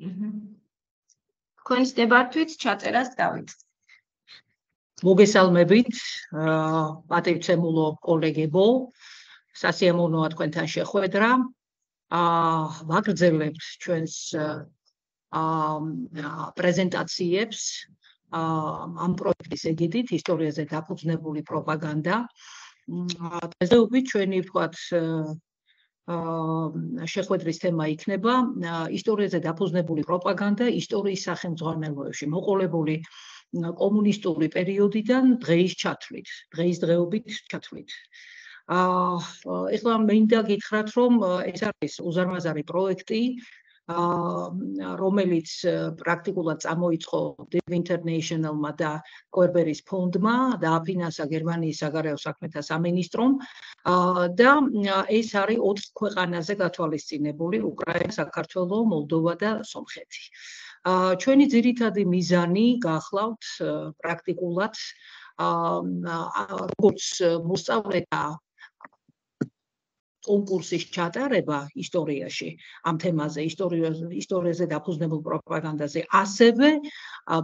თქვენს დებართვით ჩაწერას დავიწყეთ. მოგესალმებით, პატივცემულო კოლეგებო, სასიამოვნოა თქვენთან შეხვედრა. ვაგრძელებთ ჩვენს პრეზენტაციებს ამ პროექტის ეგიდით ისტორიაზე დაფუძნებული პროპაგანდა. დღესდღეობით ჩვენი ვთქვათ შეხვედრის თემა იქნება ისტორიაზე დაფუძნებული პროპაგანდა ისტორიის სახელმძღვანელოებში, მოყოლებული კომუნისტური პერიოდიდან დღეის ჩათვლით, დღეისდღეობით ჩათვლით. ეხლა მინდა გითხრათ, რომ ეს არის უზარმაზარი პროექტი, რომელიც პრაქტიკულად წამოიწყო DIV International-მა და კოერბერის ფონდმა, დააფინანსა გერმანიის საგარეო საქმეთა სამინისტრომ და ეს არის 4 ქვეყანაზე გათვალისწინებული: უკრაინა, საქართველო, მოლდოვა და სომხეთი. ჩვენი ძირითადი მიზანი გახლავთ პრაქტიკულად როგორც მოსწავლეთა კონკურსის ჩატარება ისტორიაში ამ თემაზე, ისტორიაზე დაფუძნებულ პროპაგანდაზე, ასევე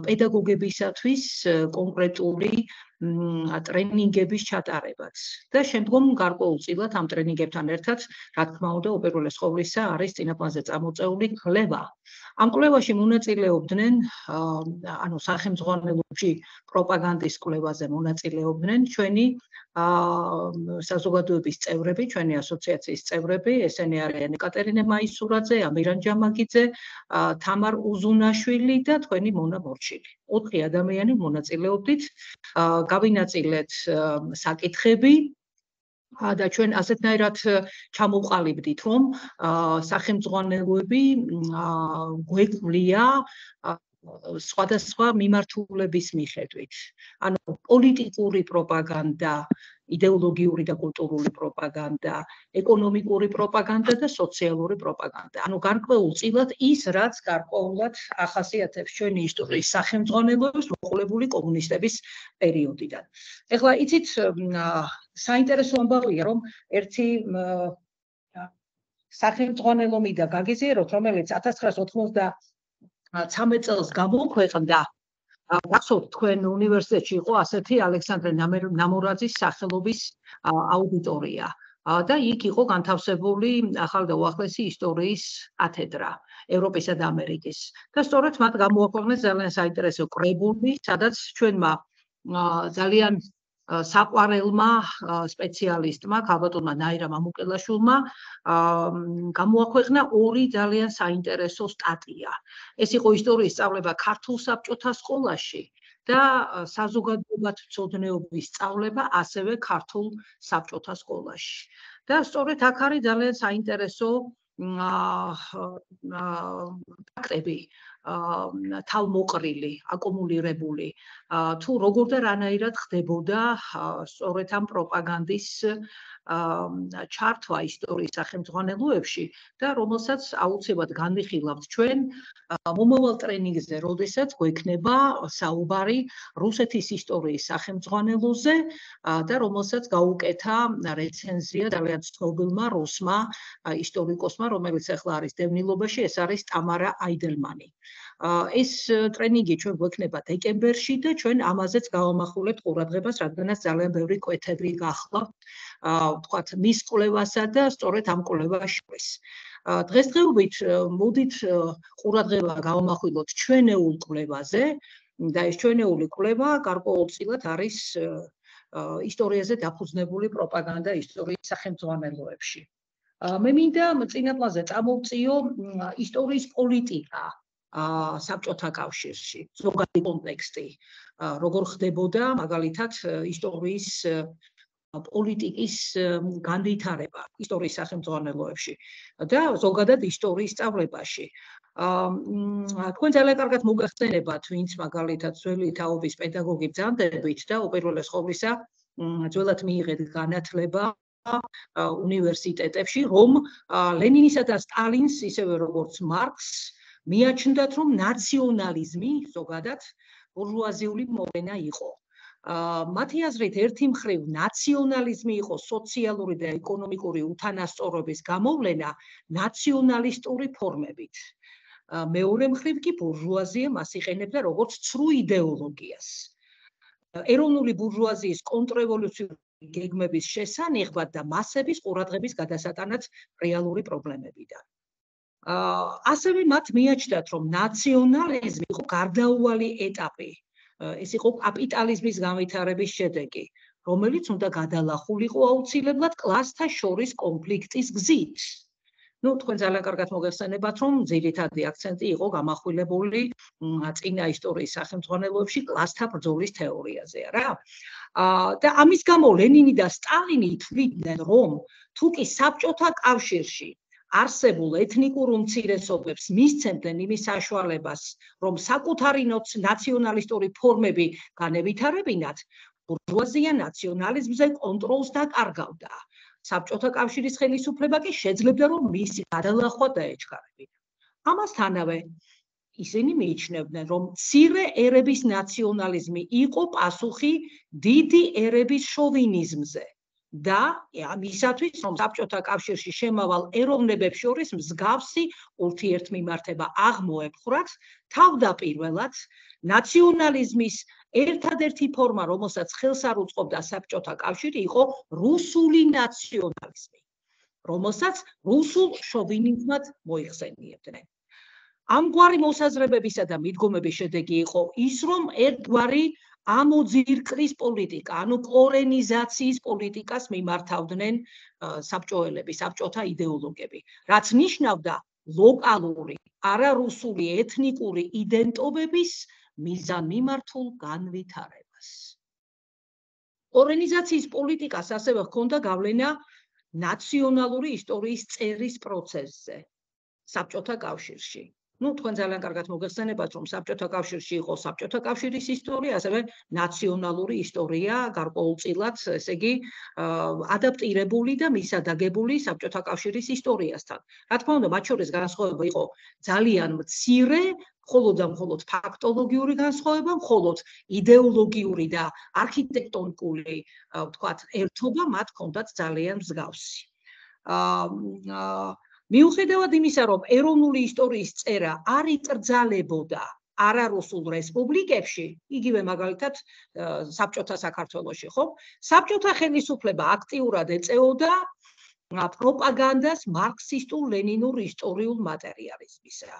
პედაგოგებისათვის კონკრეტული ტრენინგების ჩატარებაც. და შემდგომ გარკვეულწილად ამ ტრენინგებთან ერთად, რა თქმა უნდა, უპირველეს ყოვლისა არის წინაპრაზე წამოწეული კვლევა. ამ კვლევაში მონაწილეობდნენ, ანუ სახელმძღვანელოში პროპაგანდის კვლევაზე მონაწილეობდნენ ჩვენი საზოგადოების წევრები, ჩვენი ასოციაციის წევრები, ესენი არიან ეკატერინე მაისურაძე, ამირან ჯამაგიძე, თამარ უზუნაშვილი და თქვენი მონა მორჩილი. 4 ადამიანი მონაწილეობდით, გავინაწილეთ საკითხები და ჩვენ ასეთნაირად ჩამოვყალიბდით, რომ სახელმძღვანელოები გვეკვვლია სხვადასხვა მიმართულების მიხედვით. ანუ პოლიტიკური პროპაგანდა, იდეოლოგიური და კულტურული პროპაგანდა, ეკონომიკური პროპაგანდა და სოციალური პროპაგანდა. ანუ გარკვეულწილად ის, რაც გარკვეულად ახასიათებს ჩვენი ისტორიის სახელმძღვანელოებს მოყოლებული კომუნისტების პერიოდიდან. ეხლა იცით, საინტერესო ამბავია, რომ ერთი სახელმძღვანელო მინდა გაგიზიაროთ, რომელიც 1993 წელს გამოქვეყნდა. გახსოვთ, თქვენ უნივერსიტეტში იყო ასეთი ალექსანდრე ნამორაძის სახელობის აუდიტორია და იქ იყო განთავსებული ახალი და უახლესი ისტორიის კათედრა ევროპისა და ამერიკის. და სწორედ მათ გამოაქვეყნეს ძალიან საინტერესო კრებული, სადაც ჩვენმა ძალიან საყვარელმა სპეციალისტმა, ქალბატონმა ნაირა მამუკელაშვილმა გამოაქვეყნა 2 ძალიან საინტერესო სტატია. ეს იყო ისტორიის სწავლება ქართულ საბჭოთა სკოლაში და საზოგადოებათმცოდნეობის სწავლება ასევე ქართულ საბჭოთა სკოლაში. და სწორედ აქ არის ძალიან საინტერესო ფაქტები თავმოყრილი, აკუმულირებული, თუ როგორ და რანაირად ხდებოდა სწორედ ამ პროპაგანდის ჩართვა ისტორიის სახელმძღვანელოებში და რომელსაც აუცილებლად განვიხილავთ ჩვენ მომავალ ტრენინგზე, როდესაც გვექნება საუბარი რუსეთის ისტორიის სახელმძღვანელოზე და რომელსაც გაუკეთა რეცენზია ძალიან ცნობილმა რუსმა ისტორიკოსმა, რომელიც ახლა არის დევნილობაში, ეს არის ტამარა აიდელმანი. ეს ტრენინგი ჩვენ გვექნება დეკემბერში და ჩვენ ამაზეც გავამახვილებთ ყურადღებას, რადგანაც ძალიან ბევრი კვეთები გახლავთ, ვთქვათ, მის კვლევასა და სწორედ ამ კვლევას შორის. დღესდღეობით მოდით ყურადღება გავამახვილოთ ჩვენეულ კვლევაზე და ეს ჩვენეული კვლევა გარკვეულწილად არის ისტორიაზე დაფუძნებული პროპაგანდა ისტორიის სახელმძღვანელოებში. მე მინდა წინაპრაზე წამოვწიო ისტორიის პოლიტიკა საბჭოთა კავშირში, ზოგადი კონტექსტი, როგორ ხდებოდა მაგალითად ისტორიის პოლიტიკის განვითარება ისტორიის სახელმძღვანელოებში და ზოგადად ისტორიის სწავლებაში. თქვენ ძალიან კარგად მოგახსენებათ, ვინც მაგალითად ძველი თაობის პედაგოგი ბრძანდებით და უპირველეს ყოვლისა ძველად მიიღეთ განათლება უნივერსიტეტებში, რომ ლენინისა და სტალინს, ისევე როგორც მარქსს, მიაჩნდათ, რომ ნაციონალიზმი ზოგადად ბურჟუაზიული მოვლენა იყო. მათი აზრით, ერთი მხრივ ნაციონალიზმი იყო სოციალური და ეკონომიკური უთანასწორობის გამოვლენა ნაციონალისტური ფორმებით. მეორე მხრივ კი ბურჟუაზია მას იყენებდა როგორც ცრუ იდეოლოგიას. ეროვნული ბურჟუაზიის კონტრრევოლუციური გეგმების შესანიღბად და მასების ყურადღების გადასატანად რეალური პრობლემებიდან. ასევე მათ მიაჩნდათ, რომ ნაციონალიზმი იყო გარდაუვალი ეტაპი. ეს იყო კაპიტალიზმის განვითარების შედეგი, რომელიც უნდა გადალახულიყო აუცილებლად კლასთა შორის კონფლიქტის გზით. თქვენ ძალიან კარგად მოგეხსენებათ, რომ ძირითადი აქცენტი იყო გამახვილებული წინა ისტორიის სახელმძღვანელოებში კლასთა ბრძოლის თეორიაზე, რა. და ამის გამო ლენინი და სტალინი თვლიდნენ, რომ თუ კი საბჭოთა კავშირში არსებულ ეთნიკურ უმცირესობებს მისცემდნენ იმის საშუალებას, რომ საკუთარი ნაციონალისტური ფორმები განევითარებინათ, ბურჟუაზია ნაციონალიზმზე კონტროლს დაკარგავდა. საბჭოთა კავშირის ხელისუფლება კი შეძლებდა, რომ მისი გადალახვა დაეჩქარებინა. ამასთანავე ისინი მიიჩნევდნენ, რომ მცირე ერების ნაციონალიზმი იყო პასუხი დიდი ერების შოვინიზმზე და ამისათვის, რომ საბჭოთა კავშირში შემავალ ეროვნებებს შორის მსგავსი ურთიერთმიმართება აღმოეპყრათ, თავდაპირველად ნაციონალიზმის ერთადერთი ფორმა, რომელსაც ხელს არ უწყობდა საბჭოთა კავშირი, იყო რუსული ნაციონალიზმი, რომელსაც რუსულ შოვინიზმად მოიხსენიებდნენ. ამგვარი მოსაზრებებისა და მიდგომების შედეგი იყო ის, რომ ერთგვარი ამოძირკვის პოლიტიკა, ანუ კორენიზაციის პოლიტიკას მიმართავდნენ საბჭოელები, საბჭოთა იდეოლოგები, რაც ნიშნავდა ლოკალური, არარუსული ეთნიკური იდენტობების მიზანმიმართულ განვითარებას. კორენიზაციის პოლიტიკას ასევე ჰქონდა გავლენა ნაციონალური ისტორიის წერის პროცესზე საბჭოთა კავშირში. თქვენ ძალიან კარგად მოგეხსენებათ, რომ საბჭოთა კავშირში იყო საბჭოთა კავშირის ისტორია, ასევე ნაციონალური ისტორია გარკვეულწილად, ესე იგი, ადაპტირებული და მისადაგებული საბჭოთა კავშირის ისტორიასთან. რა თქმა უნდა, მათ შორის განსხვავება იყო ძალიან მცირე, მხოლოდ და მხოლოდ ფაქტოლოგიური განსხვავება, მხოლოდ იდეოლოგიური და არქიტექტონიკული, ვთქვათ, ერთობა მათ ჰქონდათ ძალიან მსგავსი. მიუხედავად იმისა, რომ ეროვნული ისტორიის წერა არ იკრძალებოდა არარუსულ რესპუბლიკებში, იგივე მაგალითად საბჭოთა საქართველოში, ხო? საბჭოთა ხელისუფლება აქტიურად ეწეოდა პროპაგანდას მარქსისტულ-ლენინურ ისტორიულ მატერიალიზმისა.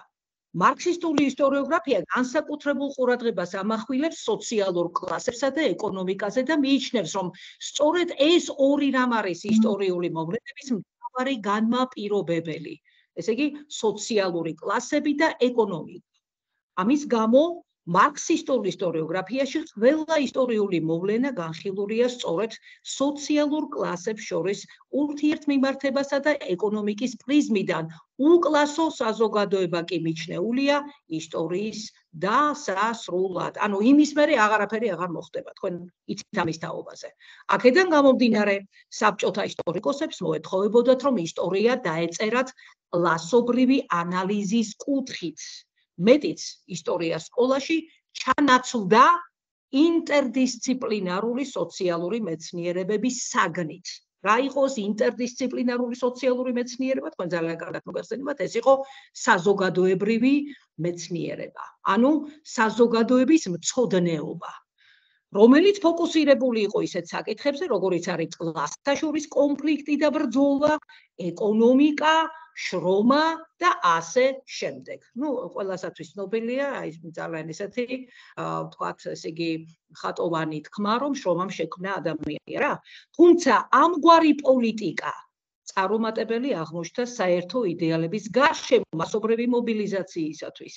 მარქსისტული ისტორიოგრაფია განსაკუთრებულ ყურადღებას ამახვილებს სოციალურ კლასებსა და ეკონომიკაზე და მიიჩნევს, რომ სწორედ ეს ორი რამ არის ისტორიული მოვლენების მთავარი განმაპირობებელი, ესე იგი, სოციალური კლასები და ეკონომიკა. ამის გამო მარქსისტულ ისტორიოგრაფიაში ყველა ისტორიული მოვლენა განხილულია სწორედ სოციალურ კლასებს შორის ურთიერთმიმართებასა და ეკონომიკის პრიზმიდან. უკლასო საზოგადოება კი მიჩნეულია ისტორიის დასასრულად. ანუ იმის მერე აღარაფერი აღარ მოხდება, თქვენ იცით ამის თაობაზე. აქედან გამომდინარე, საბჭოთა ისტორიკოსებს მოეთხოვებოდათ, რომ ისტორია დაეწერათ კლასობრივი ანალიზის კუთხით. მეტიც, ისტორია სკოლაში ჩანაცვლდა ინტერდისციპლინარული სოციალური მეცნიერებების საგნით. რა იყოს ინტერდისციპლინარული სოციალური მეცნიერება? თქვენ ძალიან კარგად მოგეხსენებათ, ეს იყო საზოგადოებრივი მეცნიერება, ანუ საზოგადოების მცოდნეობა, რომელიც ფოკუსირებული იყო ისეთ საკითხებზე, როგორიც არის კლასთა შორის კონფლიქტი და ბრძოლა, ეკონომიკა, შრომა და ასე შემდეგ. ყველასათვის ცნობილია ის ძალიან ესეთი, ვთქვათ, ესე იგი, ხატოვანი თქმა, რომ შრომამ შექმნა ადამიანი, რა. თუმცა ამგვარი პოლიტიკა წარუმატებელი აღმოჩნდა საერთო იდეალების გარშემო მასობრივი მობილიზაციისათვის,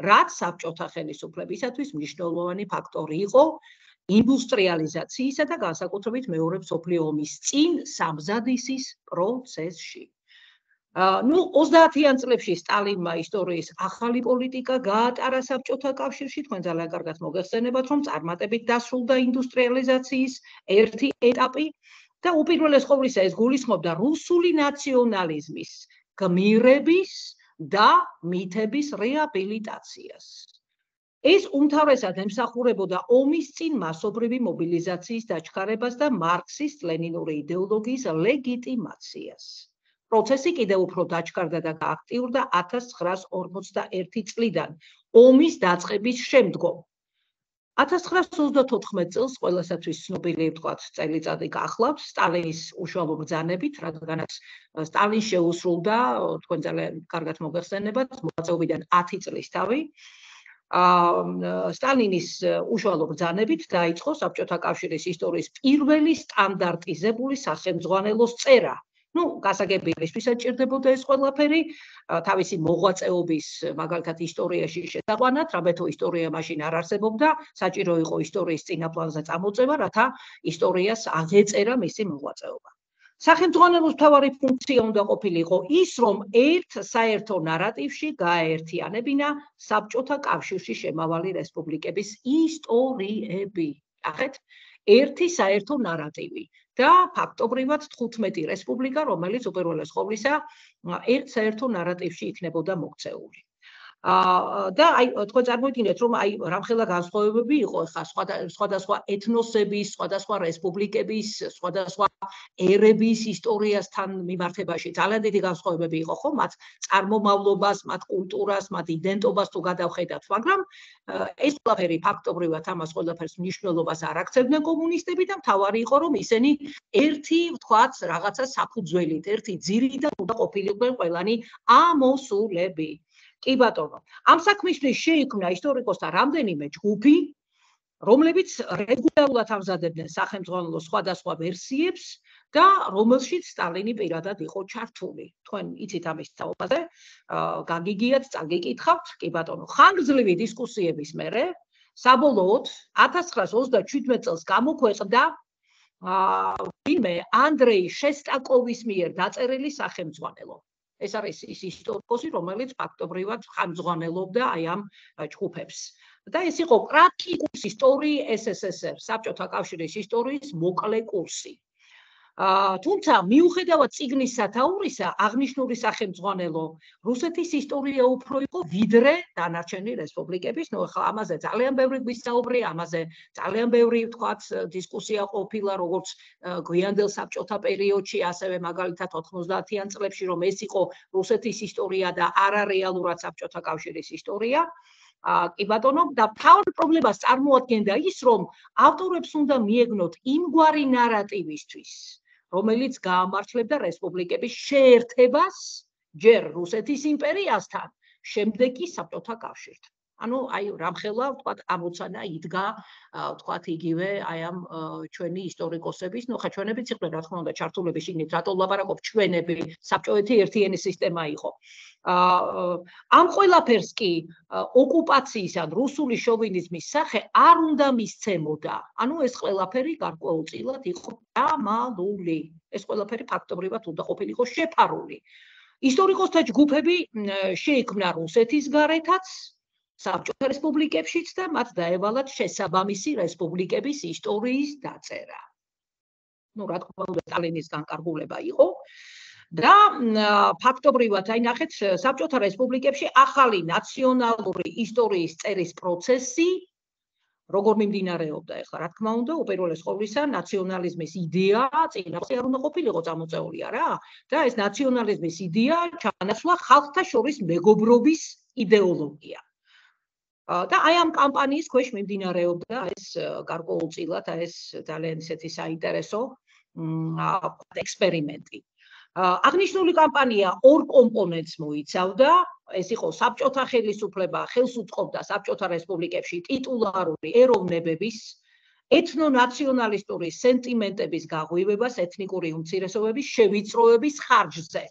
რაც საბჭოთა ხელისუფლებისათვის მნიშვნელოვანი ფაქტორი იყო ინდუსტრიალიზაციისა და განსაკუთრებით მეორე მსოფლიო ომის წინ სამზადისის პროცესში. 30-იან წლებში სტალინმა ისტორიის ახალი პოლიტიკა გაატარა საბჭოთა კავშირში, თქვენ ძალიან კარგად მოგეხსენებათ, რომ წარმატებით დასრულდა ინდუსტრიალიზაციის ერთი ეტაპი და უპირველეს ყოვლისა ეს გულისხმობდა რუსული ნაციონალიზმის გმირების და მითების რეაბილიტაციას. ეს უმთავრესად ემსახურებოდა ომის წინ მასობრივი მობილიზაციის დაჩქარებას და მარქსისტ-ლენინური იდეოლოგიის ლეგიტიმაციას. პროცესი კიდევ უფრო დაჩქარდა და გააქტიურდა 1941 წლიდან, ომის დაწყების შემდგომ. 1934 წელს ყველასათვის ცნობილი ვთქვათ წელიწადი გახლავთ სტალინის უშუალო ბრძანებით, რადგანაც სტალინს შეუსრულდა, თქვენ ძალიან კარგად მოგეხსენებათ, მოღვაწეობიდან 10 წლის თავი. სტალინის უშუალო ბრძანებით დაიწყო საბჭოთა კავშირის ისტორიის პირველი სტანდარტიზებული სახელმძღვანელოს წერა. გასაგებია ისთვისაც ჭირდებოდა ეს ყველაფერი, თავისი მოღვაწეობის მაგალითად ისტორიაში შესაყვანად, რაბე თუ ისტორია მაშინ არ არსებობდა, საჭირო იყო ისტორიის წინაპლანზე წამოწევა, რათა ისტორიას აღეწერა მისი მოღვაწეობა. სახელმძღვანელოს მთავარი ფუნქცია უნდა ყოფილიყო ის, რომ ერთ საერთო ნარატივში გააერთიანებინა საბჭოთა კავშირში შემავალი რესპუბლიკების ისტორიები. ნახეთ, ერთი საერთო ნარატივი და ფაქტობრივად 15 რესპუბლიკა, რომელიც უპირველეს ყოვლისა ერთ საერთო ნარატივში იქნებოდა მოქცეული. და თქვენ წარმოიდგინეთ, რომ რამხელა განსხვავებები იყო ხა სხვადასხვა ეთნოსების, სხვადასხვა რესპუბლიკების, სხვადასხვა ერების ისტორიასთან მიმართებაში ძალიან დიდი განსხვავებები იყო, ხო? მათ წარმომავლობას, მათ კულტურას, მათ იდენტობას თუ გადავხედათ, მაგრამ ეს ყველაფერი ფაქტობრივად ამას ყველაფერს მნიშვნელობას არ აქცევდნენ კომუნისტები და მთავარი იყო, რომ ისინი ერთი, ვთქვათ, რაღაცა საფუძველით, ერთი ძირიდან უნდა ყოფილიყვნენ ყველანი ამოსულები. კი ბატონო, ამ საქმისთვის შეიქმნა ისტორიკოსთა რამდენიმე ჯგუფი, რომლებიც რეგულარულად ამზადებდნენ სახელმძღვანელოს სხვადასხვა ვერსიებს და რომელშიც სტალინი პირადად იყო ჩართული. თქვენ იცით ამის თაობაზე, გაგიგიათ, წაგიკითხავთ, კი ბატონო. ხანგრძლივი დისკუსიების მერე, საბოლოოდ 1937 წელს გამოქვეყნდა ვინმე ანდრეი შესტაკოვის მიერ დაწერილი სახელმძღვანელო. ეს არის ის ისტორიკოსი, რომელიც ფაქტობრივად ხელმძღვანელობდა აი ამ ჯგუფებს. და ეს იყო კრატკი კურსი ისტორიი SSSR, საბჭოთა კავშირის ისტორიის მოკლე კურსი. თუმცა მიუხედავად წიგნის სათაურისა, აღნიშნული სახელმძღვანელო რუსეთის ისტორია უფრო იყო ვიდრე დანარჩენი რესპუბლიკების. ახლა ამაზე ძალიან ბევრი გვისაუბრე, ამაზე ძალიან ბევრი ვთქვათ დისკუსია ყოფილა, როგორც გვიანდელ საბჭოთა პერიოდში, ასევე მაგალითად 90-იან წლებში, რომ ეს იყო რუსეთის ისტორია და არა რეალურად საბჭოთა კავშირის ისტორია. კი ბატონო, და მთავარ პრობლემას წარმოადგენდა ის, რომ ავტორებს უნდა მიეგნოთ იმგვარი ნარატივისთვის, რომელიც გაამართლებდა რესპუბლიკების შეერთებას ჯერ რუსეთის იმპერიასთან, შემდეგ კი საბჭოთა კავშირთან. ანუ აი რამხელა ვთქვათ ამოცანა იდგა ვთქვათ იგივე აი ამ ჩვენი ისტორიკოსების, ხა ჩვენებიც იყვნენ რა თქმა უნდა ჩართულები შიგნით, რატო ვლაპარაკობ ჩვენები, საბჭოეთი ერთი ენის სისტემა იყო. ამ ყველაფერს კი ოკუპაციის ან რუსული შოვინიზმის სახე არ უნდა მისცემოდა. ანუ ეს ყველაფერი გარკვეულწილად იყო დამალული. ეს ყველაფერი ფაქტობრივად უნდა ყოფილიყო შეფარული. ისტორიკოსთა ჯგუფები შეიქმნა რუსეთის გარეთაც, საბჭოთა რესპუბლიკებშიც და მათ დაევალათ შესაბამისი რესპუბლიკების ისტორიის დაწერა. რა თქმა უნდა, სტალინის განკარგულება იყო. და ფაქტობრივად აი ნახეთ საბჭოთა რესპუბლიკებში ახალი ნაციონალური ისტორიის წერის პროცესი როგორ მიმდინარეობდა ახლა რა თქმა უნდა უპირველეს ყოვლისა ნაციონალიზმის იდეა წინასწარ არ უნდა ყოფილიყო წამოწეული არა და ეს ნაციონალიზმის იდეა ჩაანაცვლა ხალხთა შორის მეგობრობის იდეოლოგია და აი ამ კამპანიის ქვეშ მიმდინარეობდა ეს გარკვეულწილად ეს ძალიან ისეთი საინტერესო ექსპერიმენტი აღნიშნული კამპანია ორ კომპონენტს მოიცავდა ეს იყო საბჭოთა ხელისუფლება ხელს უწყობდა საბჭოთა რესპუბლიკებში ტიტულარული ეროვნებების ეთნონაციონალისტური სენტიმენტების გაღვივებას ეთნიკური უმცირესობების შევიწროების ხარჯზე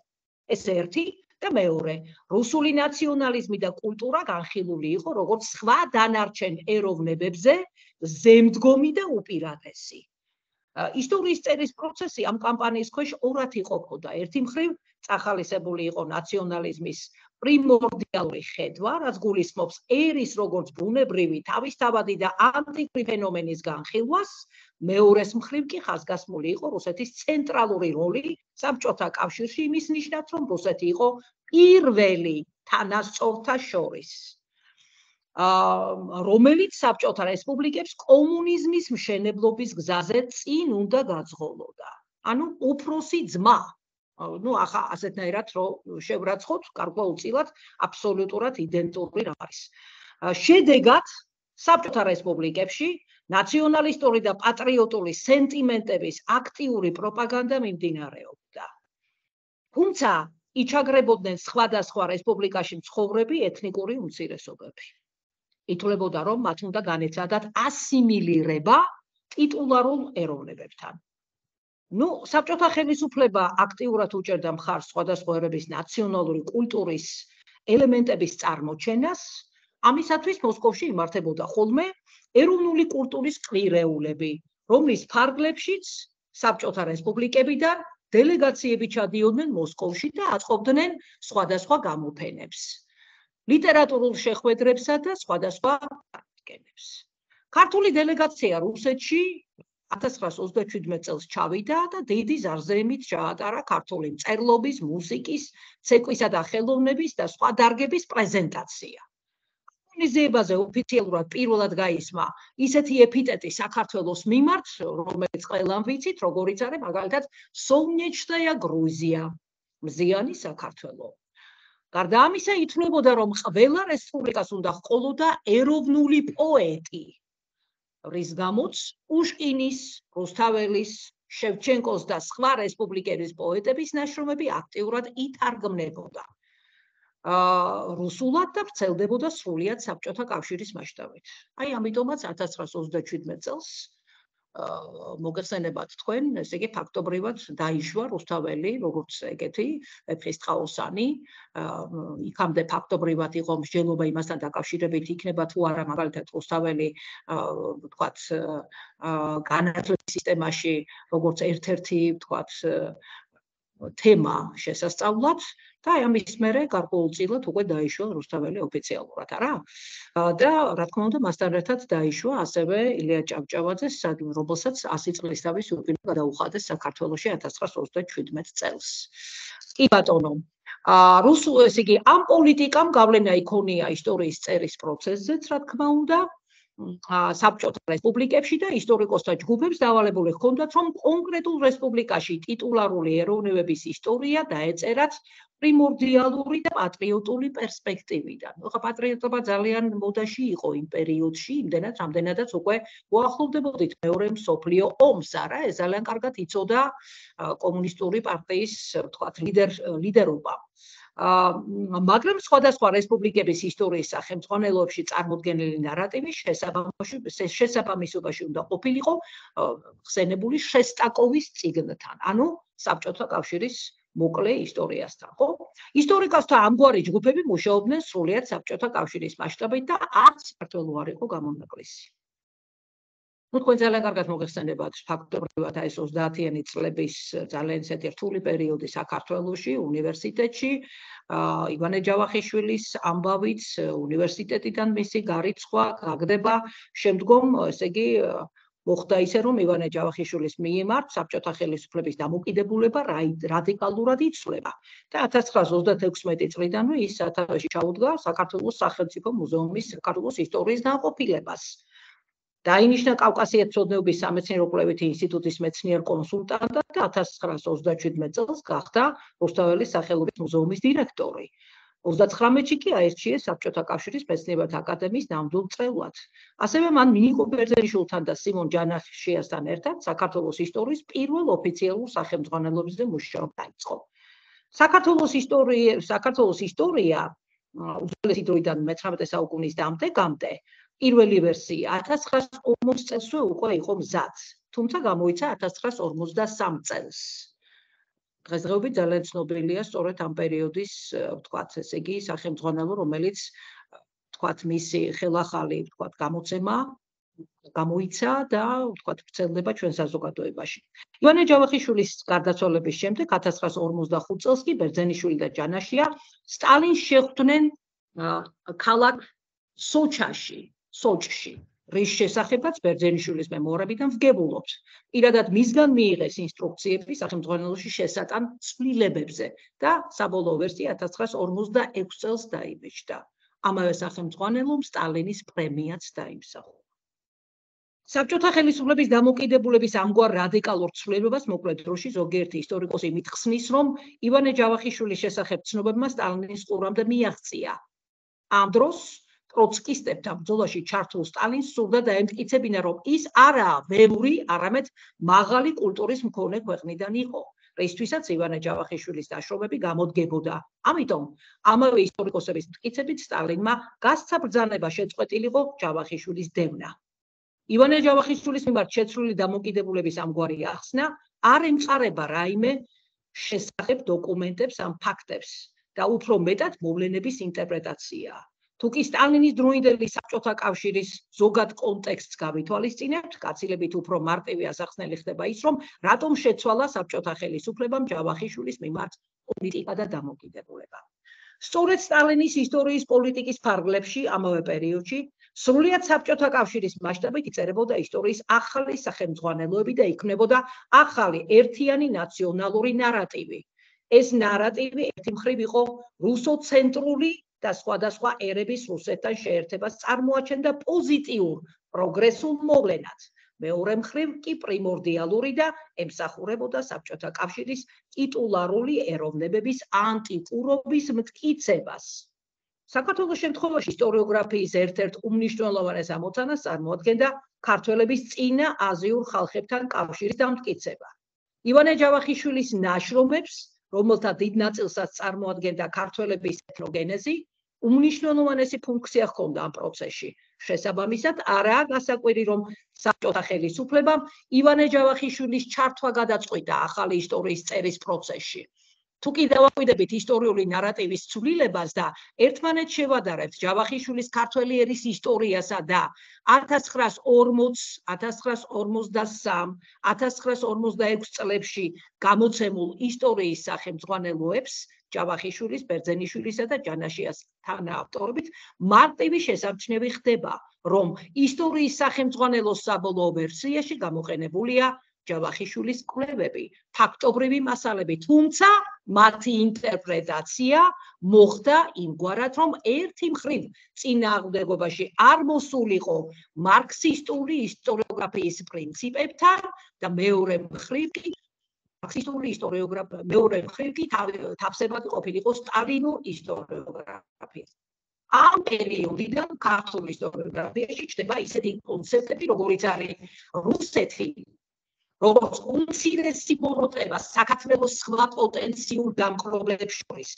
ეს ერთი და მეორე რუსული ნაციონალიზმი და კულტურა განხილული იყო როგორც სხვა დანარჩენ ეროვნებებზე ზემდგომი და უპირატესი ისტორიის წერის პროცესი ამ კამპანიის ქვეშ ორად იყოფოდა. ერთი მხრივ წახალისებული იყო ნაციონალიზმის პრიმორდიალური ხედვა, რაც გულისხმობს ერის როგორც ბუნებრივი, თავისთავადი და ანტიკური ფენომენის განხილვას, მეორეს მხრივ კი ხაზგასმული იყო რუსეთის ცენტრალური როლი საბჭოთა კავშირში იმის ნიშნად, რომ რუსეთი იყო პირველი თანასწორთა შორის. რომელიც საბჭოთა რესპუბლიკებს კომუნიზმის მშენებლობის გზაზე წინ უნდა გაძღოლოდა. ანუ უფროსი ძმა, ნუ ახლა ასეთნაირად რომ შევრაცხოთ გარკვეულწილად აბსოლუტურად იდენტური რა არის. შედეგად საბჭოთა რესპუბლიკებში ნაციონალისტური და პატრიოტული სენტიმენტების აქტიური პროპაგანდა მიმდინარეობდა. თუმცა იჩაგრებოდნენ სხვადასხვა რესპუბლიკაში მცხოვრები ეთნიკური უმცირესობები. ითვლებოდა, რომ მათ უნდა განეცადათ ასიმილირება ტიტულარულ ეროვნებებთან. საბჭოთა ხელისუფლება აქტიურად უჭერდა მხარს სხვადასხვა ერების ნაციონალური კულტურის ელემენტების წარმოჩენას. ამისათვის მოსკოვში იმართებოდა ხოლმე ეროვნული კულტურის კვირეულები, რომლის ფარგლებშიც საბჭოთა რესპუბლიკებიდან დელეგაციები ჩადიოდნენ მოსკოვში და აწყობდნენ სხვადასხვა გამოფენებს, ლიტერატურულ შეხვედრებსა და სხვადასხვა აღდგენებს. ქართული დელეგაცია რუსეთში 1927 წელს ჩავიდა და დიდი ზარზეებით ჩაატარა ქართული მწერლობის, მუსიკის, ცეკვისა და ხელოვნების და სხვა დარგების პრეზენტაცია. ორგანიზებაზე ოფიციალურად პირველად გაისმა ისეთი ეპიტეტი საქართველოს მიმართ, რომელიც ყველამ ვიცით, როგორიც არის მაგალითად სოლნეჩნაია გრუზია, მზიანი საქართველო. გარდა ამისა, ითვლებოდა, რომ ყველა რესპუბლიკას უნდა ჰყოლოდა ეროვნული პოეტი, რის გამოც პუშკინის, რუსთაველის, შევჩენკოს და სხვა რესპუბლიკების პოეტების ნაშრომები აქტიურად ითარგმნებოდა რუსულად და ვრცელდებოდა სრულიად საბჭოთა კავშირის მასშტაბით. აი, ამიტომაც 1927 წელს მოგეხსენებათ თქვენ, ესე იგი ფაქტობრივად დაიშვა რუსთაველი, როგორც ეგეთი ეფხისტყაოსანი, იქამდე ფაქტობრივად იყო მსჯელობა იმასთან დაკავშირებით იქნება თუ არა მაგალითად რუსთაველი ვთქვათ განათლების სისტემაში როგორც ერთ-ერთი ვთქვათ თემა შესასწავლად და ამის მერე გარკვეულწილად უკვე დაიშვა რუსთაველი ოფიციალურად, არა? და რა თქმა უნდა, მასთან ერთად დაიშვა ასევე ილია ჭავჭავაძეს, რომელსაც 100 წლის თავის იუბილე გადაუხადეს საქართველოში 1927 წელს. კი ბატონო, ესე იგი, ამ პოლიტიკამ გავლენა იქონია ისტორიის წერის პროცესზეც, რა თქმა უნდა, საბჭოთა რესპუბლიკებში და ისტორიკოსთა ჯგუფებს დავალებული ჰქონდათ, რომ კონკრეტულ რესპუბლიკაში ტიტულარული ეროვნებების ისტორია დაეწერათ პრიმორდიალური და პატრიოტული პერსპექტივიდან. ხა პატრიოტობა ძალიან მოდაში იყო იმ პერიოდში, იმდენად, რამდენადაც უკვე უახლოვდებოდით მეორე მსოფლიო ომს, არა? ეს ძალიან კარგად იცოდა კომუნისტური პარტიის, ვთქვათ, ლიდერობა. მაგრამ სხვადასხვა რესპუბლიკების ისტორიის სახელმძღვანელოებში წარმოდგენილი ნარატივის შესაბამისობაში უნდა ყოფილიყო ხსენებული შესტაკოვის წიგნთან, ანუ საბჭოთა კავშირის მოკლე ისტორიასთან, ხო? ისტორიკოსთა ამგვარი ჯგუფები მუშაობდნენ სრულიად საბჭოთა კავშირის მასშტაბით და არც საქართველო არ იყო გამონაკლისი. თქვენ ძალიან კარგად მოგეხსენებათ ფაქტობრივად ეს 30-იანი წლების ძალიან ისეთი რთული პერიოდი საქართველოში, უნივერსიტეტში, ივანე ჯავახიშვილის ამბავით, უნივერსიტეტიდან მისი გარიცხვა, გაგდება, შემდგომ, ესე იგი, მოხდა ისე, რომ ივანე ჯავახიშვილის მიმართ საბჭოთა ხელისუფლების დამოკიდებულება რადიკალურად იცვლება და 1936 წლიდანვე ის სათავეში ჩაუდგა საქართველოს სახელმწიფო მუზეუმის საქართველოს ისტორიის განყოფილებას. დაინიშნა კავკასიათმცოდნეობის სამეცნიერო-კვლევითი ინსტიტუტის მეცნიერ კონსულტანტად და 1937 წელს გახდა რუსთაველის სახელობის მუზეუმის დირექტორი. 39-ში კი აირჩიეს საბჭოთა კავშირის მეცნიერებათა აკადემიის ნამდვილ წევრად. ასევე მან ნიკო ბერძენიშვილთან და სიმონ ჯანაშიასთან ერთად საქართველოს ისტორიის პირველ ოფიციალურ სახელმძღვანელობაზე მუშაობა დაიწყო. საქართველოს ისტორია უძველესი დროიდან მე-19 საუკუნის დამდეგამდე პირველი ვერსია 1940 წელსვე უკვე იყო მზად, თუმცა გამოიცა 1953 წელს. დღესდღეობით ძალიან ცნობილია სწორედ ამ პერიოდის, ვთქვათ, ესე იგი, სახელმძღვანელო, რომელიც, ვთქვათ, მისი ხელახალი, ვთქვათ, გამოცემა გამოიცა და, ვთქვათ, ვრცელდება ჩვენ საზოგადოებაში. ივანე ჯავახიშვილის გარდაცვალების შემდეგ 1945 წელს კი ბერძენიშვილი და ჯანაშია სტალინს შეხვდნენ ქალაქ სოჭში, რის შესახებაც ბერძენიშვილის მემუარებიდან ვგებულობთ. პირადად მისგან მიიღეს ინსტრუქციები სახელმძღვანელოში შესატან ცვლილებებზე და საბოლოო ვერსია 1946 წელს დაიბეჭდა. ამავე სახელმძღვანელომ სტალინის პრემიაც დაიმსახურა. საბჭოთა ხელისუფლების დამოუკიდებლობის ამგვარ რადიკალურ ცვლილებას მოკლედ დროში ზოგიერთი ისტორიკოსი მითხსნის, რომ ივანე ჯავახიშვილის შესახებ ცნობებმა სტალინის ყურამდე მიაღწია. ამ დროს ტროცკისტებთან ბრძოლაში ჩართულ სტალინს სურდა დაემტკიცებინა, რომ ის არაა ველური, არამედ მაღალი კულტურის მქონე ქვეყნიდან იყო, რისთვისაც ივანე ჯავახიშვილის დაშრომები გამოდგებოდა. ამიტომ ამავე ისტორიკოსების მტკიცებით სტალინმა გასცა ბრძანება შეწყვეტილიყო ჯავახიშვილის დევნა. ივანე ჯავახიშვილის მიმართ შეცვლილი დამოუკიდებლობის ამგვარი ახსნა არ ემყარება რაიმე შესახებ დოკუმენტებს ან ფაქტებს და უფრო მეტად მოვლენების ინტერპრეტაციაა. თუკი სტალინის დროინდელი საბჭოთა კავშირის ზოგად კონტექსტს გავითვალისწინებთ, გაცილებით უფრო მარტივი ასახსნელი ხდება ის, რომ რატომ შეცვალა საბჭოთა ხელისუფლებამ ჯავახიშვილის მიმართ პოლიტიკა და დამოუკიდებლობა. სწორედ სტალინის ისტორიის პოლიტიკის ფარგლებში ამავე პერიოდში სრულიად საბჭოთა კავშირის მასშტაბით იწერებოდა ისტორიის ახალი სახელმძღვანელოები და იქმნებოდა ახალი ერთიანი ნაციონალური ნარატივი. ეს ნარატივი ერთი მხრივ იყო რუსოცენტრული და სხვადასხვა ერების რუსეთთან შეერთებას წარმოაჩენდა პოზიტიურ პროგრესულ მოვლენად. მეორე მხრივ კი პრიმორდიალური და ემსახურებოდა საბჭოთა კავშირის ტიტულარული ეროვნებების ანტიკურობის მტკიცებას. საქართველოს შემთხვევაში ისტორიოგრაფიის ერთ-ერთ უმნიშვნელოვანეს ამოცანას წარმოადგენდა ქართველების წინა აზიურ ხალხებთან კავშირის დამტკიცება. ივანე ჯავახიშვილის ნაშრომებს, რომელთა დიდ ნაწილსაც წარმოადგენდა ქართველების ეთნოგენეზი, უმნიშვნელოვანესი ფუნქცია ჰქონდა ამ პროცესში. შესაბამისად, არაა გასაკვირი, რომ საბჭოთა ხელისუფლებამ ივანე ჯავახიშვილის ჩართვა გადაწყვიტა ახალი ისტორიის წერის პროცესში. თუკი დავაკვირდებით ისტორიული ნარატივის ცვლილებას და ერთმანეთს შევადარებთ ჯავახიშვილის ქართველი ერის ისტორიასა და 1940, 1953, 1946 წლებში გამოცემულ ისტორიის სახელმძღვანელოებს, ჯავახიშვილის, ბერძენიშვილისა და ჯანაშიას თანაავტორობით, მარტივი შესამჩნევი ხდება, რომ ისტორიის სახელმძღვანელოს საბოლოო ვერსიაში გამოყენებულია ჯავახიშვილის კვლევები, ფაქტობრივი მასალები, თუმცა მათი ინტერპრეტაცია მოხდა იმგვარად, რომ ერთი მხრივ წინააღმდეგობაში არ მოსულიყო მარქსისტული ისტორიოგრაფიის პრინციპებთან და მეორე მხრივ კი თავსებად ყოფილიყო სტალინურ ისტორიოგრაფიას. ამ პერიოდიდან ქართულ ისტორიოგრაფიაში ჩნდება ისეთი კონცეფტები, როგორიც არის რუსეთი, როგორც უმცირესი მონოტება საქართველოს სხვა პოტენციურ დამპყრობლებს შორის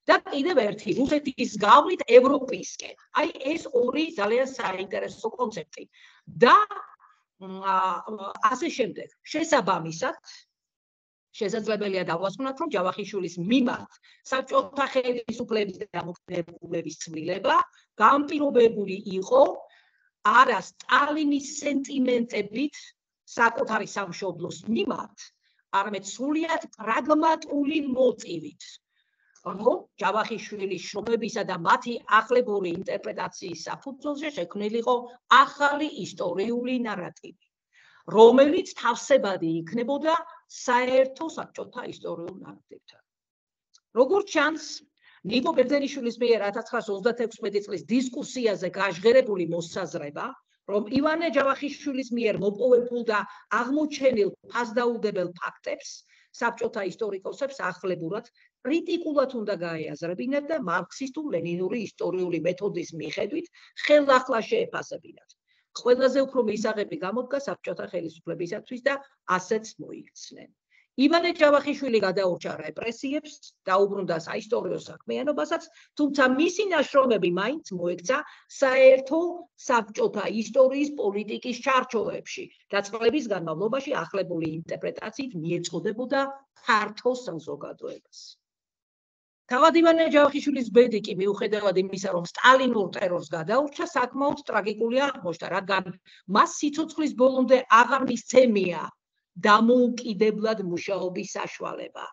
და კიდევ ერთი რუსეთის გავლით ევროპისკენ. აი ეს ორი ძალიან საინტერესო კონცეფტი და ასე შემდეგ. შესაბამისად, შესაძლებელია დავასკვნათ, რომ ჯავახიშვილის მიმართ საბჭოთა ხელისუფლების დამოუკიდებლობის ცვლილება განპირობებული იყო არა სტალინის სენტიმენტებით საკუთარი სამშობლოს მიმართ, არამედ სრულიად პრაგმატული მოტივით, რომ ჯავახიშვილის შრომებისა და მათი ახლებური ინტერპრეტაციის საფუძველზე შექმნილიყო ახალი ისტორიული ნარატივი, რომელიც თავსებადი იქნებოდა საერთო საბჭოთა ისტორიულ ნარატივთან. როგორც ჩანს, ნიკო ბერძენიშვილის მიერ 1936 წლის დისკუსიაზე გაჟღერებული მოსაზრება, რომ ივანე ჯავახიშვილის მიერ მოპოვებულ და აღმოჩენილ ფასდაუდებელ ფაქტებს საბჭოთა ისტორიკოსებს ახლებურად კრიტიკულად უნდა გაეაზრებინათ და მარქსისტულ-ლენინური ისტორიული მეთოდის მიხედვით ხელახლა შეეფასებინათ. ყველაზე უფრო მისაღები გამოდგა საბჭოთა ხელისუფლებისათვის და ასეც მოიქცნენ. ივანე ჯავახიშვილი გადაურჩა რეპრესიებს, დაუბრუნდა საისტორიო საქმიანობასაც, თუმცა მისი ნაშრომები მაინც მოექცა საერთო საბჭოთა ისტორიის პოლიტიკის ჩარჩოებში და წლების განმავლობაში ახლებული ინტერპრეტაციით მიეწოდებოდა ფართო საზოგადოებას. თავად ივანე ჯავახიშვილის ბედი კი მიუხედავად იმისა, რომ სტალინურ ტერორს გადაურჩა, საკმაოდ ტრაგიკული აღმოჩნდა, რადგან მას სიცოცხლის ბოლომდე აღარ მისცემია დამოუკიდებლად მუშაობის საშუალება.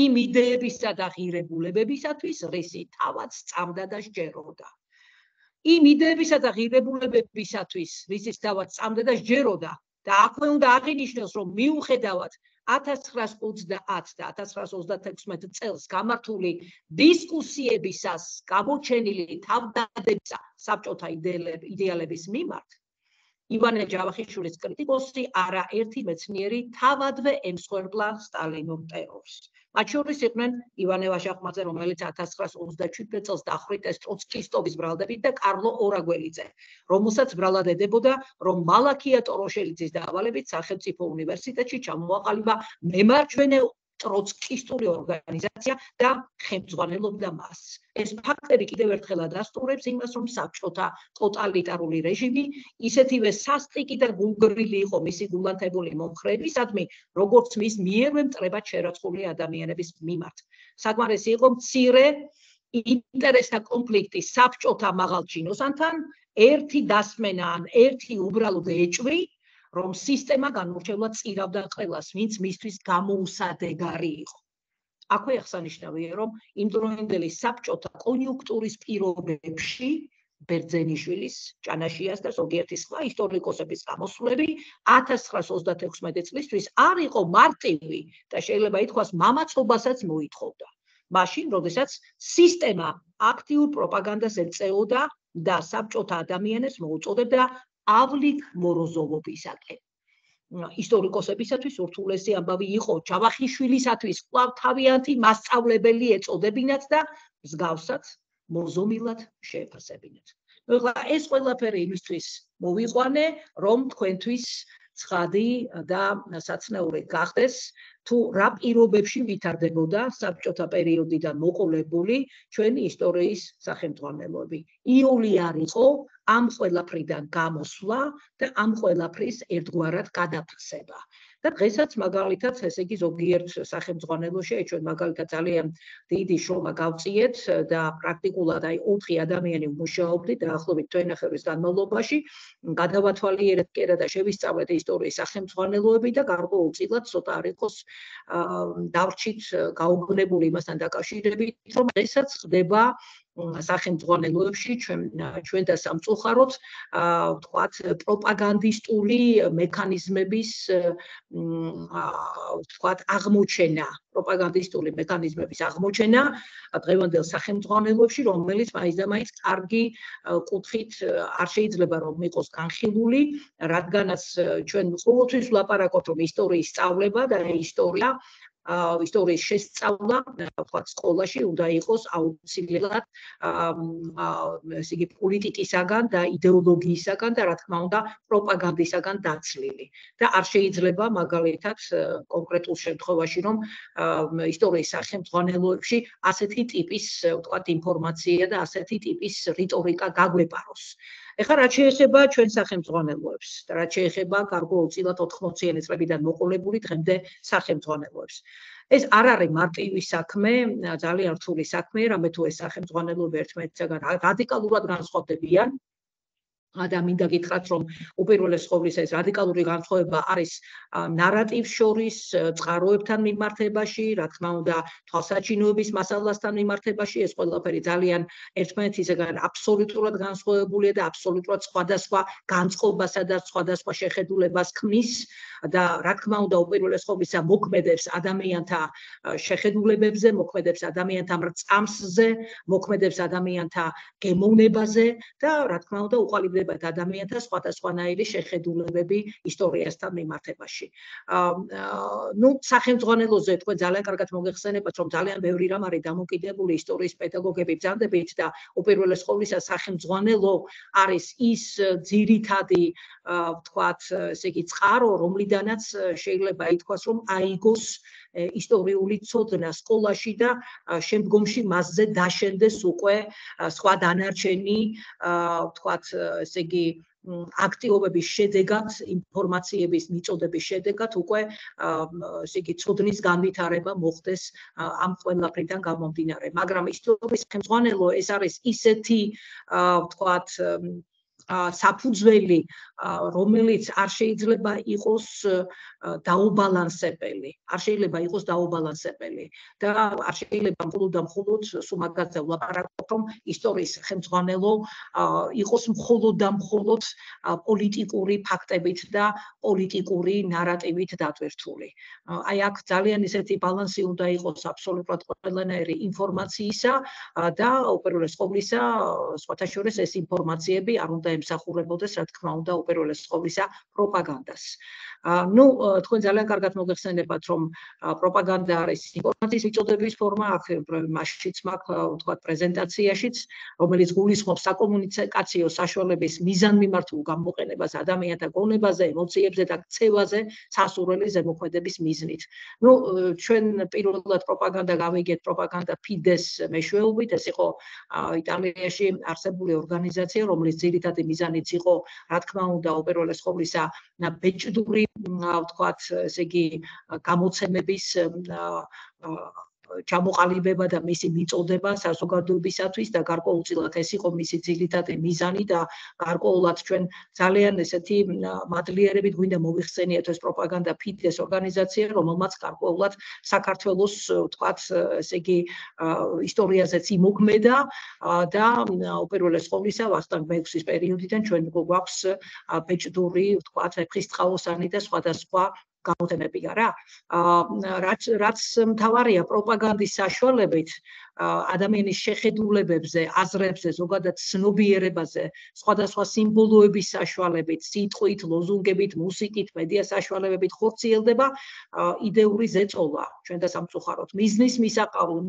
იმ იდეებისა და ღირებულებებისათვის, რისი თავად სწამდა და სჯეროდა. იმ იდეებისა და ღირებულებებისათვის, რისის თავად სწამდა და სჯეროდა და აქვე უნდა აღინიშნოს, რომ მიუხედავად 1930 და 1936 წელს გამართული დისკუსიებისას გამოჩენილი თავდადებისა საბჭოთა იდეალების მიმართ, ივანე ჯავახიშვილის კრიტიკოსი, არაერთი მეცნიერი თავადვე ემსხვერპლა სტალინურ ტერორს. მათ შორის იყვნენ ივანე ვაშაყმაძე, რომელიც 1927 წელს დახვრიტეს ტროცკისტობის ბრალდებით და კარლო ორაგველიძე, რომელსაც ბრალად ედებოდა, რომ მალაქია ტოროშელიძის დავალებით სახელმწიფო უნივერსიტეტში ჩამოაყალიბა მემარჯვენე ტროცკისტური ორგანიზაცია და ხელმძღვანელობდა მას. ეს ფაქტები კიდევ ერთხელ ადასტურებს იმას, რომ საბჭოთა ტოტალიტარული რეჟიმი ისეთივე სასტიკი და ვულგრილი იყო მისი გულანთებული მომხრეებისადმი, როგორც მის მიერვე მტრებად შერაცხული ადამიანების მიმართ. საკმარისი იყო მცირე ინტერესთა კონფლიქტი საბჭოთა მაღალ ჩინოსანთან, ერთი დასმენა ან ერთი უბრალოდ ეჭვი, რომ სისტემა განურჩევლად წირავდა ყველას, ვინც მისთვის გამოუსადეგარი იყო. აქვე აღსანიშნავია, რომ იმდროინდელი საბჭოთა კონიუნქტურის პირობებში ბერძენიშვილის, ჭანაშიას და ზოგიერთი სხვა ისტორიკოსების გამოსვლები 1936 წლისთვის არ იყო მარტივი და შეიძლება ითქვას მამაცობასაც მოითხოვდა. მაშინ, როდესაც სისტემა აქტიურ პროპაგანდას ეწეოდა და საბჭოთა ადამიანებს მოუწოდებდა ავლით მოროზოვობისაკენ. ისტორიკოსებისათვის ურთულესი ამბავი იყო ჯავახიშვილისათვის კვლავ თავიანთი მასწავლებელი ეწოდებინათ და მსგავსად მოზომილად შეეფასებინათ. ეხლა ეს ყველაფერი იმისთვის მოვიყვანე, რომ თქვენთვის ცხადი და საცნაური გახდეს, თუ რა პირობებში ვითარდებოდა საბჭოთა პერიოდიდან მოყოლებული ჩვენი ისტორიის სახელმძღვანელოები. იული არ იყო ამ ყველაფრიდან გამოსვლა და ამ ყველაფრის ერთგვარად გადაფასება. და დღესაც მაგალითად, ესე იგი ზოგიერთ სახელმძღვანელოში ჩვენ მაგალითად ძალიან დიდი შრომა გავწიეთ და პრაქტიკულად 4 ადამიანი ვმუშაობდით დაახლოებით თვენახევრის განმავლობაში, გადავათვალიერეთ კერა და შევისწავლეთ ისტორიის სახელმძღვანელოები და გარკვეულწილად ცოტა არ იყოს დავრჩით გაუგნებული იმასთან დაკავშირებით, რომ დღესაც ხდება სახელმძღვანელოებში ჩვენ და სამწუხაროდ ვთქვათ პროპაგანდისტული მექანიზმების ვთქვათ აღმოჩენა, პროპაგანდისტული მექანიზმების აღმოჩენა დღევანდელ სახელმძღვანელოებში, რომელიც მაინც და მაინც კარგი კუთხით არ შეიძლება რომ იყოს განხილული, რადგანაც ჩვენ ყოველთვის ვლაპარაკობთ რომ ისტორიის სწავლება და ისტორიის შესწავლა, ვთქვათ, სკოლაში უნდა იყოს აუცილებლად ესე იგი პოლიტიკისაგან და იდეოლოგიისაგან და რა თქმა უნდა პროპაგანდისაგან დაცლილი. და არ შეიძლება მაგალითად კონკრეტულ შემთხვევაში რომ ისტორიის სახელმძღვანელოებში ასეთი ტიპის, ვთქვათ, ინფორმაცია და ასეთი ტიპის რიტორიკა გაგვეპაროს. ეხლა რაც შეეხება ჩვენ სახელმძღვანელოებს და რაც შეეხება გარკვეულწილად 80-იანი წლებიდან მოყოლებული დღემდე სახელმძღვანელოებს. ეს არ არის მარტივი საქმე, ძალიან რთული საქმე, რამე თუ ეს სახელმძღვანელოები ერთმანეთისაგან რადიკალურად განსხვავდებიან. და მინდა გითხრათ, რომ უპირველეს ყოვლისა ეს რადიკალური განსხვავება არის ნარატივს შორის, წყაროებთან მიმართებაში, რა თქმა უნდა, თვალსაჩინოების მასალასთან მიმართებაში, ეს ყველაფერი ძალიან ერთმანეთისაგან აბსოლუტურად განსხვავებულია და აბსოლუტურად სხვადასხვა განწყობასა და სხვადასხვა შეხედულებას ქმნის და რა თქმა უნდა, უპირველეს ყოვლისა მოქმედებს ადამიანთა შეხედულებებზე, მოქმედებს ადამიანთა მრწამსზე, მოქმედებს ადამიანთა გემოვნებაზე და რა თქმა უნდა, უყალიბდება ადამიანთა სხვადასხვანაირი შეხედულებები ისტორიასთან მიმართებაში. სახელმძღვანელოზე თქვენ ძალიან კარგად მოგეხსენებათ, რომ ძალიან ბევრი რამ არის დამოკიდებული ისტორიის პედაგოგები ბრძანდებით და უპირველეს ყოვლისა სახელმძღვანელო არის ის ძირითადი, ვთქვათ, ესე იგი წყარო, რომლიდანაც შეიძლება ითქვას, რომ აიგოს ისტორიული ცოდნა სკოლაში და შემდგომში მასზე დაშენდეს უკვე სხვა დანარჩენი, ვთქვათ, ესე იგი აქტივობების შედეგად, ინფორმაციების მიწოდების შედეგად უკვე ესე იგი ცოდნის განვითარება მოხდეს ამ ყველაფრიდან გამომდინარე. მაგრამ ისტორიის სახელმძღვანელო ეს არის ისეთი, ვთქვათ, საფუძველი, რომელიც არ შეიძლება იყოს დაუბალანსებელი. არ შეიძლება იყოს დაუბალანსებელი და არ შეიძლება მხოლოდ სულ მაგაზე ვლაპარაკობ, რომ ისტორიის სახელმძღვანელო იყოს მხოლოდ პოლიტიკური ფაქტებით და პოლიტიკური ნარატივით დატვირთული. აი აქ ძალიან ისეთი ბალანსი უნდა იყოს აბსოლუტურად ყველანაირი ინფორმაციისა და უპირველეს ყოვლისა, სხვათა შორის ეს ინფორმაციები არ უნდა ემსახურებოდეს, რა თქმა უნდა, უპირველეს ყოვლისა პროპაგანდას. ნუ თქვენ ძალიან კარგად მოგეხსენებათ, რომ პროპაგანდა არის ინფორმაციის მიწოდების ფორმა, აქ მასშიც მაქვს ვთქვათ პრეზენტაციაშიც, რომელიც გულისხმობს საკომუნიკაციო საშუალების მიზანმიმართულ გამოყენებას ადამიანთა გონებაზე, ემოციებზე და ქცევაზე სასურველი ზემოქმედების მიზნით. ნუ ჩვენ პირველად პროპაგანდა გავიგეთ პროპაგანდა ფიდეს მეშვეობით, ეს იყო იტალიაში არსებული ორგანიზაცია, რომლის ძირითადი მიზანიც იყო, რა თქმა უნდა, უპირველეს ყოვლისა ბეჭდური ვთქვათ, ესე იგი გამოცემების ჩამოყალიბება და მისი მიწოდება საზოგადოებისათვის და გარკვეულწილად ეს იყო მისი ძირითადი მიზანი და გარკვეულად ჩვენ ძალიან ესეთი მადლიერებით გვინდა მოვიხსენიოთ ეს პროპაგანდა ფიდეს ორგანიზაცია, რომელმაც გარკვეულად საქართველოს ვთქვათ, ესე იგი ისტორიაზეც იმოქმედა და უპირველეს ყოვლისა ვახტანგ მეექვსის პერიოდიდან ჩვენ გვაქვს ბეჭდური ვთქვათ, ვეფხისტყაოსანი და სხვადასხვა გამოთემებია რა. რაც მთავარია პროპაგანდის საშუალებით ადამიანის შეხედულებებზე, აზრებზე, ზოგადად ცნობიერებაზე, სხვადასხვა სიმბოლოების საშუალებით, სიტყვით, ლოზუნგებით, მუსიკით, მედია საშუალებებით ხორციელდება იდეური ზეწოლა ჩვენ და სამწუხაროდ. მიზნის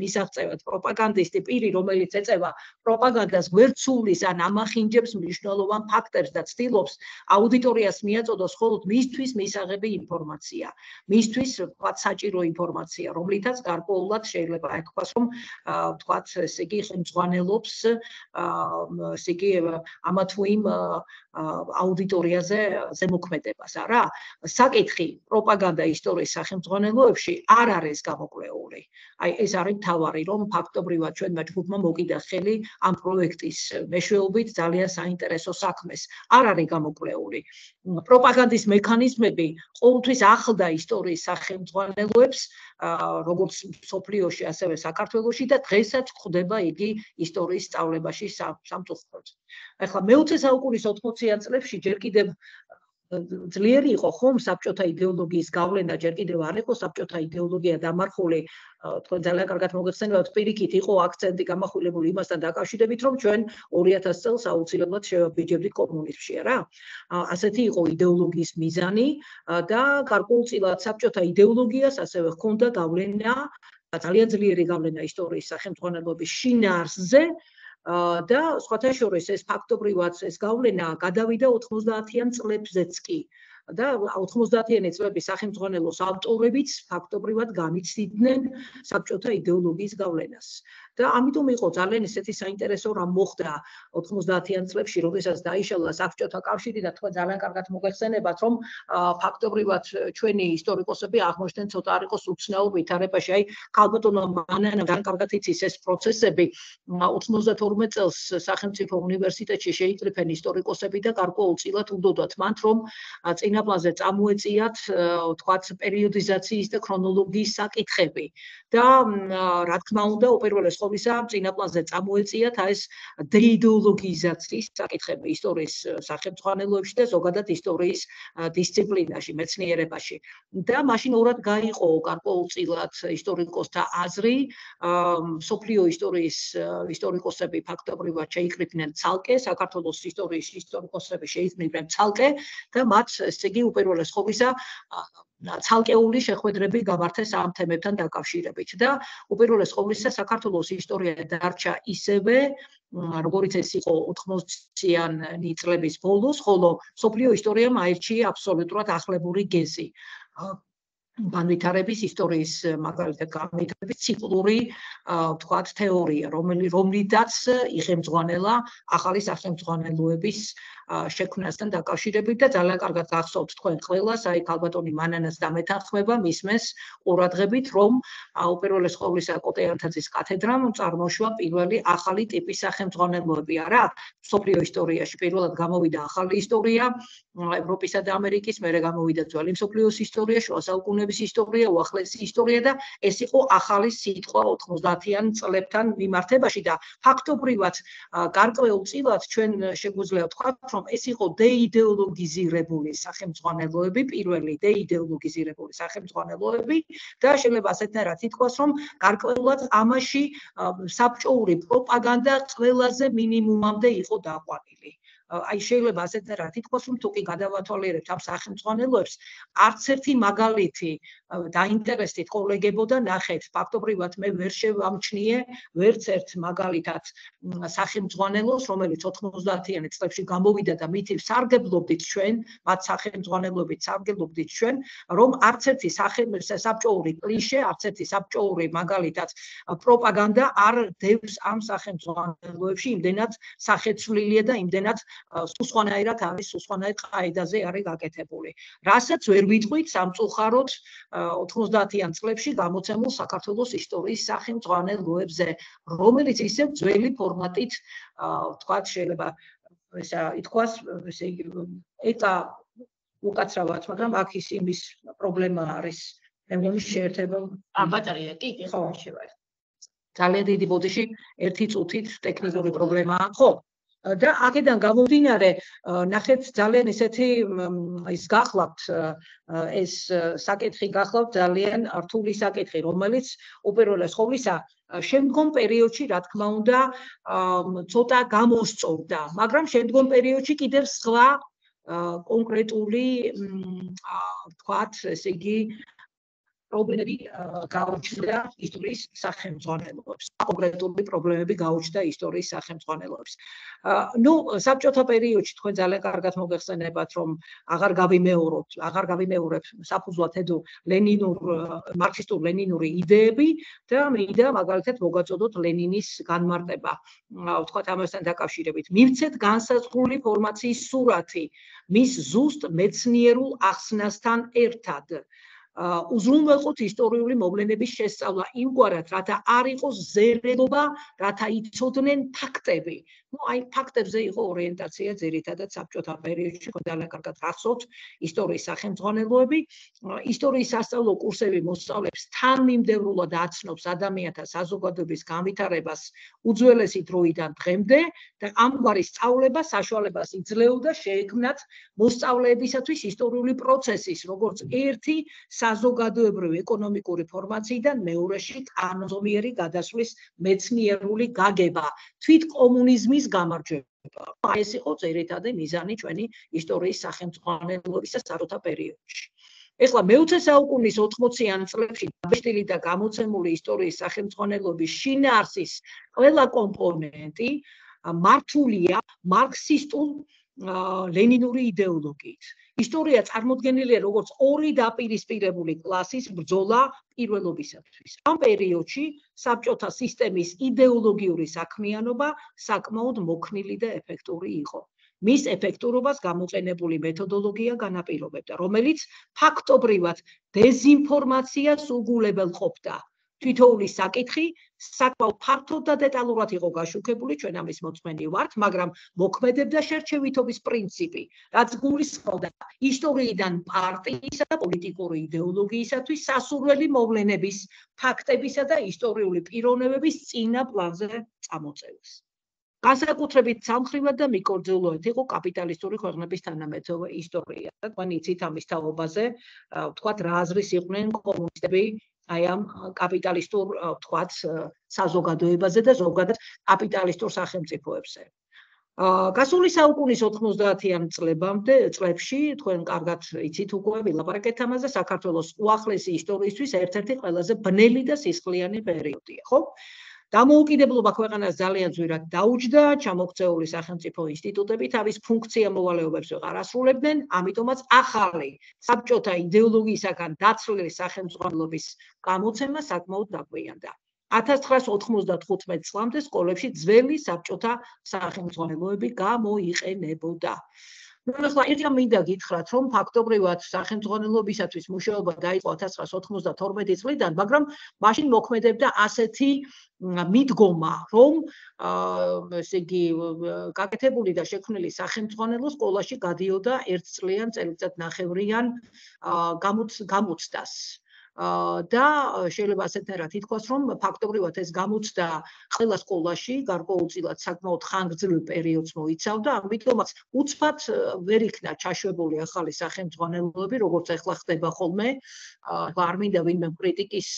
მისაღწევად პროპაგანდისტი პირი, რომელიც ეწევა პროპაგანდას გვერდსულის ან ამახინჯებს მნიშვნელოვან ფაქტებს და ცდილობს აუდიტორიას მიაწოდოს მხოლოდ მისთვის მისაღები ინფორმაცია. მისთვის ვთქვათ საჭირო ინფორმაცია, რომლითაც გარკვეულად შეიძლება ითქვას, რომ ვთქვათ, ესე იგი ხელმძღვანელობს ესე იგი ამა თუ იმ აუდიტორიაზე ზემოქმედებას, არა? საკითხი პროპაგანდა ისტორიის სახელმძღვანელოებში არ არის გამოკვლეული. აი ეს არის მთავარი, რომ ფაქტობრივად ჩვენმა ჯგუფმა მოკიდა ხელი ამ პროექტის მეშვეობით ძალიან საინტერესო საქმეს. არ არის გამოკვლეული. პროპაგანდის მექანიზმები ყოველთვის ახლდა ისტორიის სახელმძღვანელოებს, როგორც მსოფლიოში, ასევე საქართველოში და დღესაც გვხვდება იგი ისტორიის სწავლებაში სამწუხაროდ. ახლა მე-20 საუკუნის 80-იან წლებში ჯერ კიდევ ძლიერი იყო ხომ საბჭოთა იდეოლოგიის გავლენა, ჯერ კიდევ არ იყო საბჭოთა იდეოლოგია დამარხული, თქვენ ძალიან კარგად მოგეხსენებათ, პირიქით იყო აქცენტი გამახვილებული იმასთან დაკავშირებით, რომ ჩვენ 2000 წელს აუცილებლად შევაბიჯებდით კომუნიზმში, რა. ასეთი იყო იდეოლოგიის მიზანი და გარკვეულწილად საბჭოთა იდეოლოგიას ასევე ჰქონდა გავლენა, ძალიან ძლიერი გავლენა ისტორიის სახელმძღვანელოების შინაარსზე და სხვათა შორის ეს ფაქტობრივად ეს გავლენა გადავიდა 90-იან წლებზეც კი. და 90-იანი წლების სახელმძღვანელოს ავტორებიც ფაქტობრივად განიცდიდნენ საბჭოთა იდეოლოგიის გავლენას. და ამიტომ იყო ძალიან ისეთი საინტერესო რამ მოხდა 90-იან წლებში, როდესაც დაიშალა საბჭოთა კავშირი და თქვენ ძალიან კარგად მოგეხსენებათ, რომ ფაქტობრივად ჩვენი ისტორიკოსები აღმოჩნდნენ ცოტა არ იყოს უცნაურ ვითარებაში. აი ქალბატონო მანანა ძალიან კარგად იცის ეს პროცესები. 92 წელს სახელმწიფო უნივერსიტეტში შეიკრიფენ ისტორიკოსები და გარკვეულწილად უნდოდათ მან რომ წინაპლანზე წამოეწიათ ვთქვათ პერიოდიზაციის და ქრონოლოგიის საკითხები. და რა თქმა უნდა, უპირველეს ყოვლისა წინაპლანზე წამოეწიათ ეს დეიდეოლოგიზაციის საკითხები ისტორიის სახელმძღვანელოებში და ზოგადად ისტორიის დისციპლინაში, მეცნიერებაში. და მაშინ ორად გაიყო გარკვეულწილად ისტორიკოსთა აზრი, მსოფლიო ისტორიის ისტორიკოსები ფაქტობრივად შეიკრიფნენ ცალკე, საქართველოს ისტორიის ისტორიკოსები შეიკრიფნენ ცალკე და მათ ესე იგი უპირველეს ყოვლისა ცალკეული შეხვედრები გამართეს ამ თემებთან დაკავშირებით და უპირველეს ყოვლისა საქართველოს ისტორია დარჩა ისევე, როგორც ეს იყო 80-იანი წლების ბოლოს, ხოლო მსოფლიო ისტორიამ აირჩია აბსოლუტურად ახლებური გეზი. განვითარების ისტორიის მაგალითად განვითარების ციკლური ვთქვათ თეორია, რომლითაც იღემძღვანელა ახალი სახელმძღვანელოების შექმნასთან დაკავშირებით და ძალიან კარგად გახსოვთ თქვენ ყველას, აი ქალბატონი მანანას დამეთანხმება მისმენს ყურადღებით, რომ უპირველეს ყოვლისა კოტე-ანთაძის კათედრამ წარმოშვა პირველი ახალი ტიპის სახელმძღვანელოები, არა? მსოფლიო ისტორიაში პირველად გამოვიდა ახალი ისტორია, ევროპისა და ამერიკის, მერე გამოვიდა ძველი მსოფლიოს ისტორია, შუა საუკუნეების ისტორია, უახლესი ისტორია და ეს იყო ახალი სიტყვა 90-იან წლებთან მიმართებაში და ფაქტობრივად გარკვეულწილად ჩვენ შეგვიძლია ვთქვათ, რომ ეს იყო დეიდეოლოგიზირებული სახელმძღვანელოები, პირველი დეიდეოლოგიზირებული სახელმძღვანელოები და შეიძლება ასეთნაირად ითქვას, რომ გარკვეულად ამაში საბჭოური პროპაგანდა ყველაზე მინიმუმამდე იყო დაყვანილი. აი შეიძლება ასეთ რა თითქოს რომ თუ კი გადავათვალიერებთ ამ სახელმძღვანელოებს, არც ერთი მაგალითი დაინტერესდით ყოლეგებოდა ნახეთ, ფაქტობრივად მე ვერ შევამჩნიე ვერც ერთ მაგალითად სახელმძღვანელოს, რომელიც 90-იან წლებში გამოვიდა და მით სარგებლობდით ჩვენ, მათ სახელმძღვანელობით სარგებლობდით ჩვენ, რომ არც ერთი საბჭოური კლიშე, არც ერთი საბჭოური მაგალითად პროპაგანდა არ დევს ამ სახელმძღვანელოებში იმდენად სახეცვლილია და იმდენად სულსხვანაირად არის, სულსხვანაირ ყაიდაზე არის გაკეთებული. რასაც ვერ ვიტყვით სამწუხაროდ 90-იან წლებში გამოცემულ საქართველოს ისტორიის სახელმძღვანელოებზე, რომელიც ისევ ძველი ფორმატით, ვთქვათ, შეიძლება ითქვას, ესე იგი, ეტა უკაცრავად, მაგრამ აქ ის იმის პრობლემა არის. მე მგონი შეერთება ბატარია კი შევა. ძალიან დიდი ბოდიში ერთი წუთით ტექნიკური პრობლემაა, ხო? და აქედან გამომდინარე, ნახეთ ძალიან ესეთი ის გახლავთ ეს საკითხი გახლავთ ძალიან რთული საკითხი, რომელიც უპირველეს ყოვლისა შემდგომ პერიოდში, რა თქმა უნდა, ცოტა გამოსწორდა, მაგრამ შემდგომ პერიოდში კიდევ სხვა კონკრეტული, ვთქვათ, ესე იგი, პრობლემები გაუჩნდა ისტორიის სახელმძღვანელოებს. კონკრეტული პრობლემები გაუჩნდა ისტორიის სახელმძღვანელოებს. ნუ საბჭოთა პერიოდში თქვენ ძალიან კარგად მოგეხსენებათ, რომ აღარ გავიმეორებ საფუძვლად ედო მარქსისტურ-ლენინური იდეები და მინდა მაგალითად მოგაწოდოთ ლენინის განმარტება. ვთქვათ, ამასთან დაკავშირებით. მივცეთ განსაზღვრული ფორმაციის სურათი მის ზუსტ მეცნიერულ ახსნასთან ერთად. უზრუნველყოთ ისტორიული მოვლენების შესწავლა იმგვარად, რათა არ იყოს ზერელობა, რათა იცოდნენ ფაქტები. ნუ აი ფაქტებზე იყო ორიენტაცია ძირითადად საბჭოთა პერიოდში, ძალიან კარგად გახსოვთ ისტორიის სახელმძღვანელოები, ისტორიის სასწავლო კურსები მოსწავლეებს თანმიმდევრულად აცნობს ადამიანთა საზოგადოების განვითარებას უძველესი დროიდან დღემდე და ამგვარი სწავლება საშუალებას იძლეოდა შეექმნათ მოსწავლეებისათვის ისტორიული პროცესის, როგორც ერთი საზოგადოებრივი ეკონომიკური ფორმაციიდან მეორეში კანონზომიერი გადასვლის მეცნიერული გაგება, თვით კომუნიზმის გამარჯვება. ეს იყო ძირითადი მიზანი ჩვენი ისტორიის სახელმძღვანელოებისა საბჭოთა პერიოდში. ეხლა მე-20 საუკუნის 80-იან წლებში დაბეჭდილი და გამოცემული ისტორიის სახელმძღვანელოების შინაარსის ყველა კომპონენტი მართულია მარქსისტულ ლენინური იდეოლოგიით. ისტორია წარმოდგენილია როგორც ორი დაპირისპირებული კლასის ბრძოლა პირველობისათვის. ამ პერიოდში საბჭოთა სისტემის იდეოლოგიური საქმიანობა საკმაოდ მოქნილი და ეფექტური იყო. მის ეფექტურობას გამოყენებული მეთოდოლოგია განაპირობებდა, რომელიც ფაქტობრივად დეზინფორმაციას უგულებელყოფდა. თითოეული საკითხი საკმაოდ ფართოდ და დეტალურად იყო გაშუქებული, ჩვენ ამის მოწმენი ვართ, მაგრამ მოქმედებდა შერჩევითობის პრინციპი, რაც გულისხმობდა ისტორიიდან პარტიისა და პოლიტიკური იდეოლოგიისათვის სასურველი მოვლენების, ფაქტებისა და ისტორიული პიროვნებების წინა პლანზე წამოწევას. განსაკუთრებით სამხრივად და მიკორძულოეთ იყო კაპიტალისტური ქვეყნების თანამედროვე ისტორია. თქვენ იცით ამის თაობაზე, ვთქვათ, რა აზრის იყვნენ კომუნისტები აი ამ კაპიტალისტურ, ვთქვათ, საზოგადოებაზე და ზოგადად კაპიტალისტურ სახელმწიფოებზე. გასული საუკუნის 90-იან წლებში, თქვენ კარგად იცით უკვე ვილაპარაკეთ ამაზე, საქართველოს უახლესი ისტორიისთვის ერთ-ერთი ყველაზე ბნელი და სისხლიანი პერიოდია, ხო? დამოუკიდებლობა ქვეყანას ძალიან ძვირად დაუჯდა, ჩამოქცეული სახელმწიფო ინსტიტუტები თავის ფუნქცია-მოვალეობებს ვეღარ ასრულებდნენ, ამიტომაც ახალი საბჭოთა იდეოლოგიისაგან დაცლილი სახელმძღვანელობის გამოცემა საკმაოდ დაგვიანდა. 1995 წლამდე სკოლებში ძველი საბჭოთა სახელმძღვანელოები გამოიყენებოდა. ახლა ერთია მინდა გითხრათ, რომ ფაქტობრივად სახელმძღვანელობისათვის მუშაობა დაიწყო 1992 წლიდან, მაგრამ მაშინ მოქმედებდა ასეთი მიდგომა, რომ ესე იგი გაკეთებული და შექმნილი სახელმძღვანელო სკოლაში გადიოდა ერთწლიან წელიწადნახევრიან გამოცდას. და შეიძლება ასეთნაირად ითქვას, რომ ფაქტობრივად ეს გამოცდა ყველა სკოლაში გარკვეულწილად საკმაოდ ხანგრძლივ პერიოდს მოიცავდა, ამიტომაც უცბად ვერ იქნა ჩაშვებული ახალი სახელმძღვანელოები, როგორც ახლა ხდება ხოლმე. არ მინდა ვინმე კრიტიკის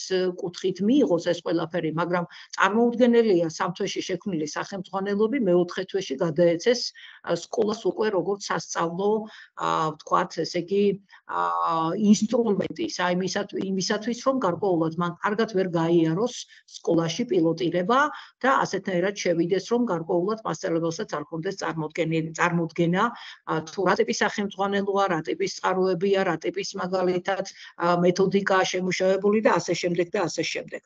კუთხით მიიღოს ეს ყველაფერი, მაგრამ წარმოუდგენელია სამ თვეში შექმნილი სახელმძღვანელოები მეოთხე თვეში გადაეცეს სკოლას უკვე როგორც სასწავლო, ვთქვათ, ესე იგი, ინსტრუმენტი იმისათვის, რომ გარკვეულად მან კარგად ვერ გაიაროს სკოლაში პილოტირება და ასეთნაირად შევიდეს, რომ გარკვეულად მასწავლებელსაც არ ჰქონდეს წარმოდგენა, თუ რა ტიპის სახელმძღვანელოა, რა ტიპის წყაროებია, რა ტიპის მაგალითად მეთოდიკაა შემუშავებული და ასე შემდეგ და ასე შემდეგ.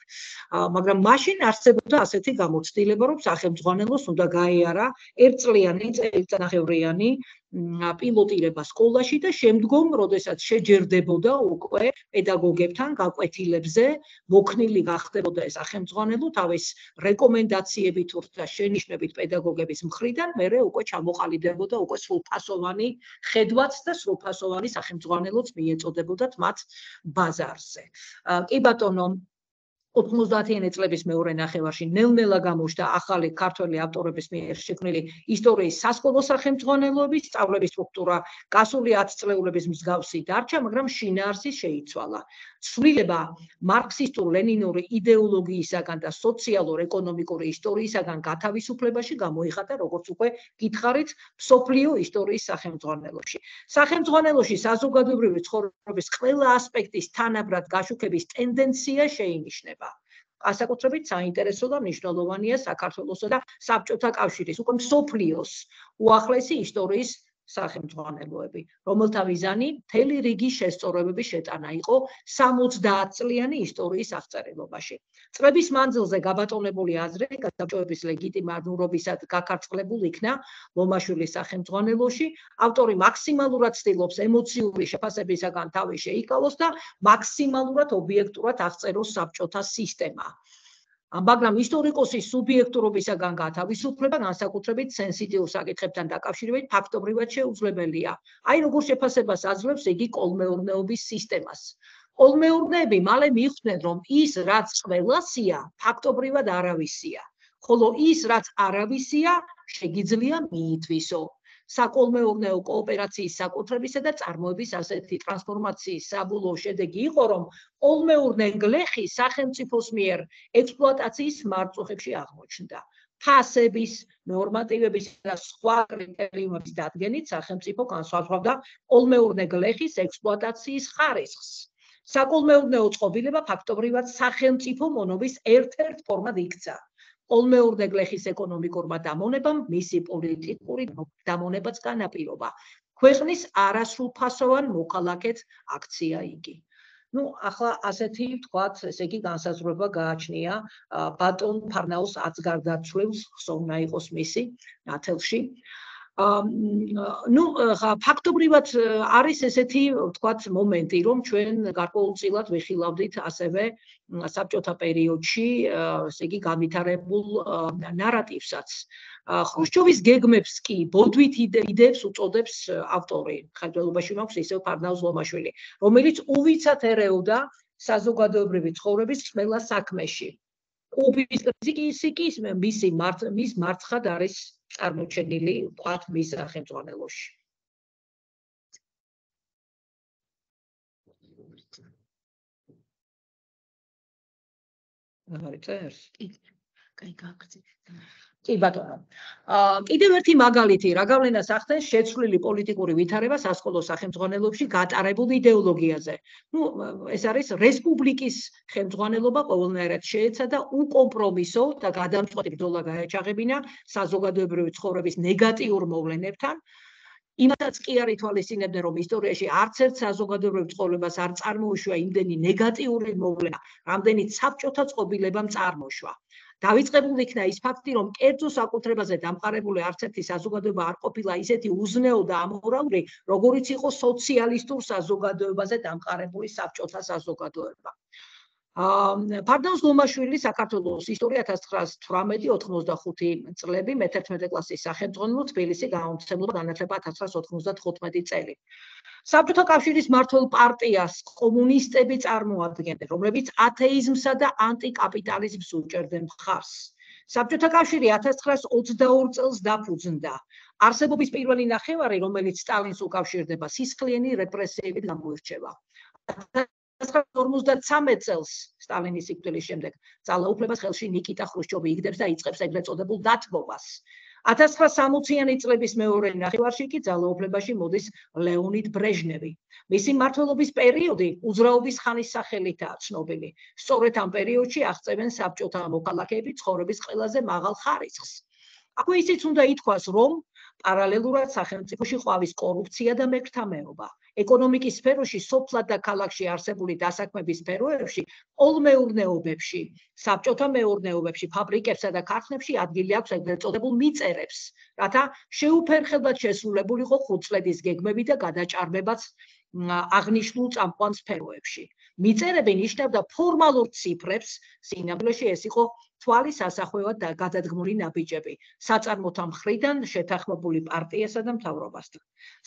მაგრამ მაშინ არსებობდა ასეთი გამოცდილება, რომ სახელმძღვანელოს უნდა გაიარა ერთწლიანი, წელიწადნახევრიანი პილოტირება სკოლაში და შემდგომ, როდესაც შეჯერდებოდა უკვე პედაგოგებთან გაკვეთილებზე, მოქნილი გახდებოდა ეს სახელმძღვანელო თავის რეკომენდაციებით და შენიშვნებით პედაგოგების მხრიდან, მერე უკვე ჩამოყალიბდებოდა უკვე სრულფასოვანი ხედვაც და სრულფასოვანი სახელმძღვანელოც მიეწოდებოდათ მათ ბაზარზე. კი ბატონო, 90-იანი წლების მეორე ნახევარში ნელ-ნელა გამოჩნდა ახალი ქართველი ავტორების მიერ შექმნილი ისტორიის სასკოლო სახელმძღვანელოების სწავლების სტრუქტურა გასული 10 წლეულების მსგავსი დარჩა, მაგრამ შინაარსი შეიცვალა. ცვლილება მარქსისტურ-ლენინური იდეოლოგიისაგან და სოციალურ-ეკონომიკური ისტორიისაგან გათავისუფლებაში გამოიხატა, როგორც უკვე გითხარით, მსოფლიო ისტორიის სახელმძღვანელოში. სახელმძღვანელოში საზოგადოებრივი ცხოვრების ყველა ასპექტის თანაბრად გაშუქების ტენდენცია შეინიშნება. განსაკუთრებით საინტერესო და მნიშვნელოვანია საქართველოსა და საბჭოთა კავშირის, უკვე მსოფლიოს უახლესი ისტორიის სახელმძღვანელოები, რომელთა მიზანი მთელი რიგი შესწორებების შეტანა იყო 70 წლიანი ისტორიის აღწერილობაში. წლების მანძილზე გაბატონებული აზრი საბჭოების ლეგიტიმურობისად გაქარწყლებულ იქნა ლომაშვილის სახელმძღვანელოში. ავტორი მაქსიმალურად ცდილობს ემოციური შეფასებისაგან თავი შეიკავოს და მაქსიმალურად ობიექტურად აღწეროს საბჭოთა სისტემა. მაგრამ ისტორიკოსის სუბიექტურობისაგან გათავისუფლება განსაკუთრებით სენსიტიურ საკითხებთან დაკავშირებით ფაქტობრივად შეუძლებელია. აი როგორ შეფასებას აძლევს იგი კოლმეურნეობის სისტემას. კოლმეურნეები მალე მიხვდნენ, რომ ის, რაც ყველასია, ფაქტობრივად არავისია, ხოლო ის, რაც არავისია, შეგიძლია მიითვისო. საკოლმეურნეო კოოპერაციის საკუთრებისა და წარმოების ასეთი ტრანსფორმაციის საბოლოო შედეგი იყო, რომ კოლმეურნე გლეხი სახელმწიფოს მიერ ექსპლუატაციის მარწუხებში აღმოჩნდა. ფასების, ნორმატივების და სხვა კრიტერიუმების დადგენით სახელმწიფო განსაზღვრავდა კოლმეურნე გლეხის ექსპლუატაციის ხარისხს. საკოლმეურნეო წყობილება ფაქტობრივად სახელმწიფო მონობის ერთ-ერთ ფორმად იქცა. კოლმეურნე გლეხის ეკონომიკურმა დამონებამ მისი პოლიტიკური დამონებაც განაპირობა. ქვეყნის არასრულფასოვან მოქალაქედ აქცია იგი. ახლა ასეთი ვთქვათ, ესე იგი განსაზღვრება გააჩნია ბატონ ფარნაოს აცგარდაცვლილს, ხსოვნა იყოს მისი ნათელში. ფაქტობრივად არის ესეთი ვთქვათ მომენტი, რომ ჩვენ გარკვეულწილად ვიხილავდით ასევე საბჭოთა პერიოდში, ესე იგი განვითარებულ ნარატივსაც. ხრუშჩოვის გეგმებს კი ბოდვით იდეებს უწოდებს ავტორი, ხელმძღვანელობაში მაქვს ისევ ფარნაოს ლომაშვილი, რომელიც უვიცად ერეოდა საზოგადოებრივი ცხოვრების ყველა საქმეში. კუბის კრიტიკისი კი მის მარცხად არის წარმოჩენილი, ვთქვათ, მის სახელმძღვანელოში. კი ბატონო. კიდევ ერთი მაგალითი რა გავლენას ახდენს შეცვლილი პოლიტიკური ვითარება სასკოლო სახელმძღვანელოებში გატარებულ იდეოლოგიაზე. ეს არის რესპუბლიკის ხელმძღვანელობა ყოველნაირად შეეცადა უკომპრომისო და გადამწყვეტი ბრძოლა გაეჩაღებინა საზოგადოებრივი ცხოვრების ნეგატიურ მოვლენებთან. იმათაც კი არ ითვალისწინებდნენ, რომ ისტორიაში არც ერთ საზოგადოებრივ ცხოვრებას არ წარმოუშვა იმდენი ნეგატიური მოვლენა, რამდენიც საბჭოთა წყობილებამ წარმოშვა. დავიწყებული იქნა ის ფაქტი, რომ კერძო საკუთრებაზე დამყარებული არც ერთი საზოგადოება არ ყოფილა ისეთი უზნეო და ამორალური, როგორიც იყო სოციალისტურ საზოგადოებაზე დამყარებული საბჭოთა საზოგადოება. ფარდანს გომაშვილი საქართველოს ისტორია 1918-95 წლები მე-11 კლასის სახელმძღვანელო თბილისი გამომცემლობა განათლება 1995 წელი. საბჭოთა კავშირის მმართველ პარტიას კომუნისტები წარმოადგენდნენ, რომლებიც ათეიზმსა და ანტიკაპიტალიზმს უჭერდნენ მხარს. საბჭოთა კავშირი 1922 წელს დაფუძნდა. არსებობის პირველი ნახევარი, რომელიც სტალინს უკავშირდება, სისხლიანი რეპრესიებით გამოირჩევა. 1953 წელს სტალინის სიკვდილის შემდეგ ძალაუფლებას ხელში ნიკიტა ხრუშჩოვი იგდებს და იწყებს ეგრეთ წოდებულ დათბობას. 1960-იანი წლების მეორე ნახევარში კი ძალაუფლებაში მოდის ლეონიდ ბრეჟნევი. მისი მმართველობის პერიოდი უძრაობის ხანის სახელითაა ცნობილი. სწორედ ამ პერიოდში აღწევენ საბჭოთა მოქალაქეები ცხოვრების ყველაზე მაღალ ხარისხს. აქვე ისიც უნდა ითქვას, რომ პარალელურად სახელმწიფოში ყვავის კორუფცია და მერქთამეობა. ეკონომიკის სფეროში, სოფლად და ქალაქში არსებული დასაქმების სფეროებში, ოლმეურნეობებში, საბჭოთა მეურნეობებში, ფაბრიკებსა და ქარხნებში ადგილი აქვს ეგრეთ წოდებულ მიწერებს, რათა შეუფერხებლად შესრულებულიყო ხუთწლედის გეგმები და გადაჭარბებაც აღნიშნულ წამყვან სფეროებში. მიწერები ნიშნავდა ფორმალურ ციფრებს, სინამდვილეში ეს იყო თვალის ასახვევად და გადადგმული ნაბიჯები, საწარმოთა მხრიდან შეთანხმებული პარტიასა და მთავრობასთან.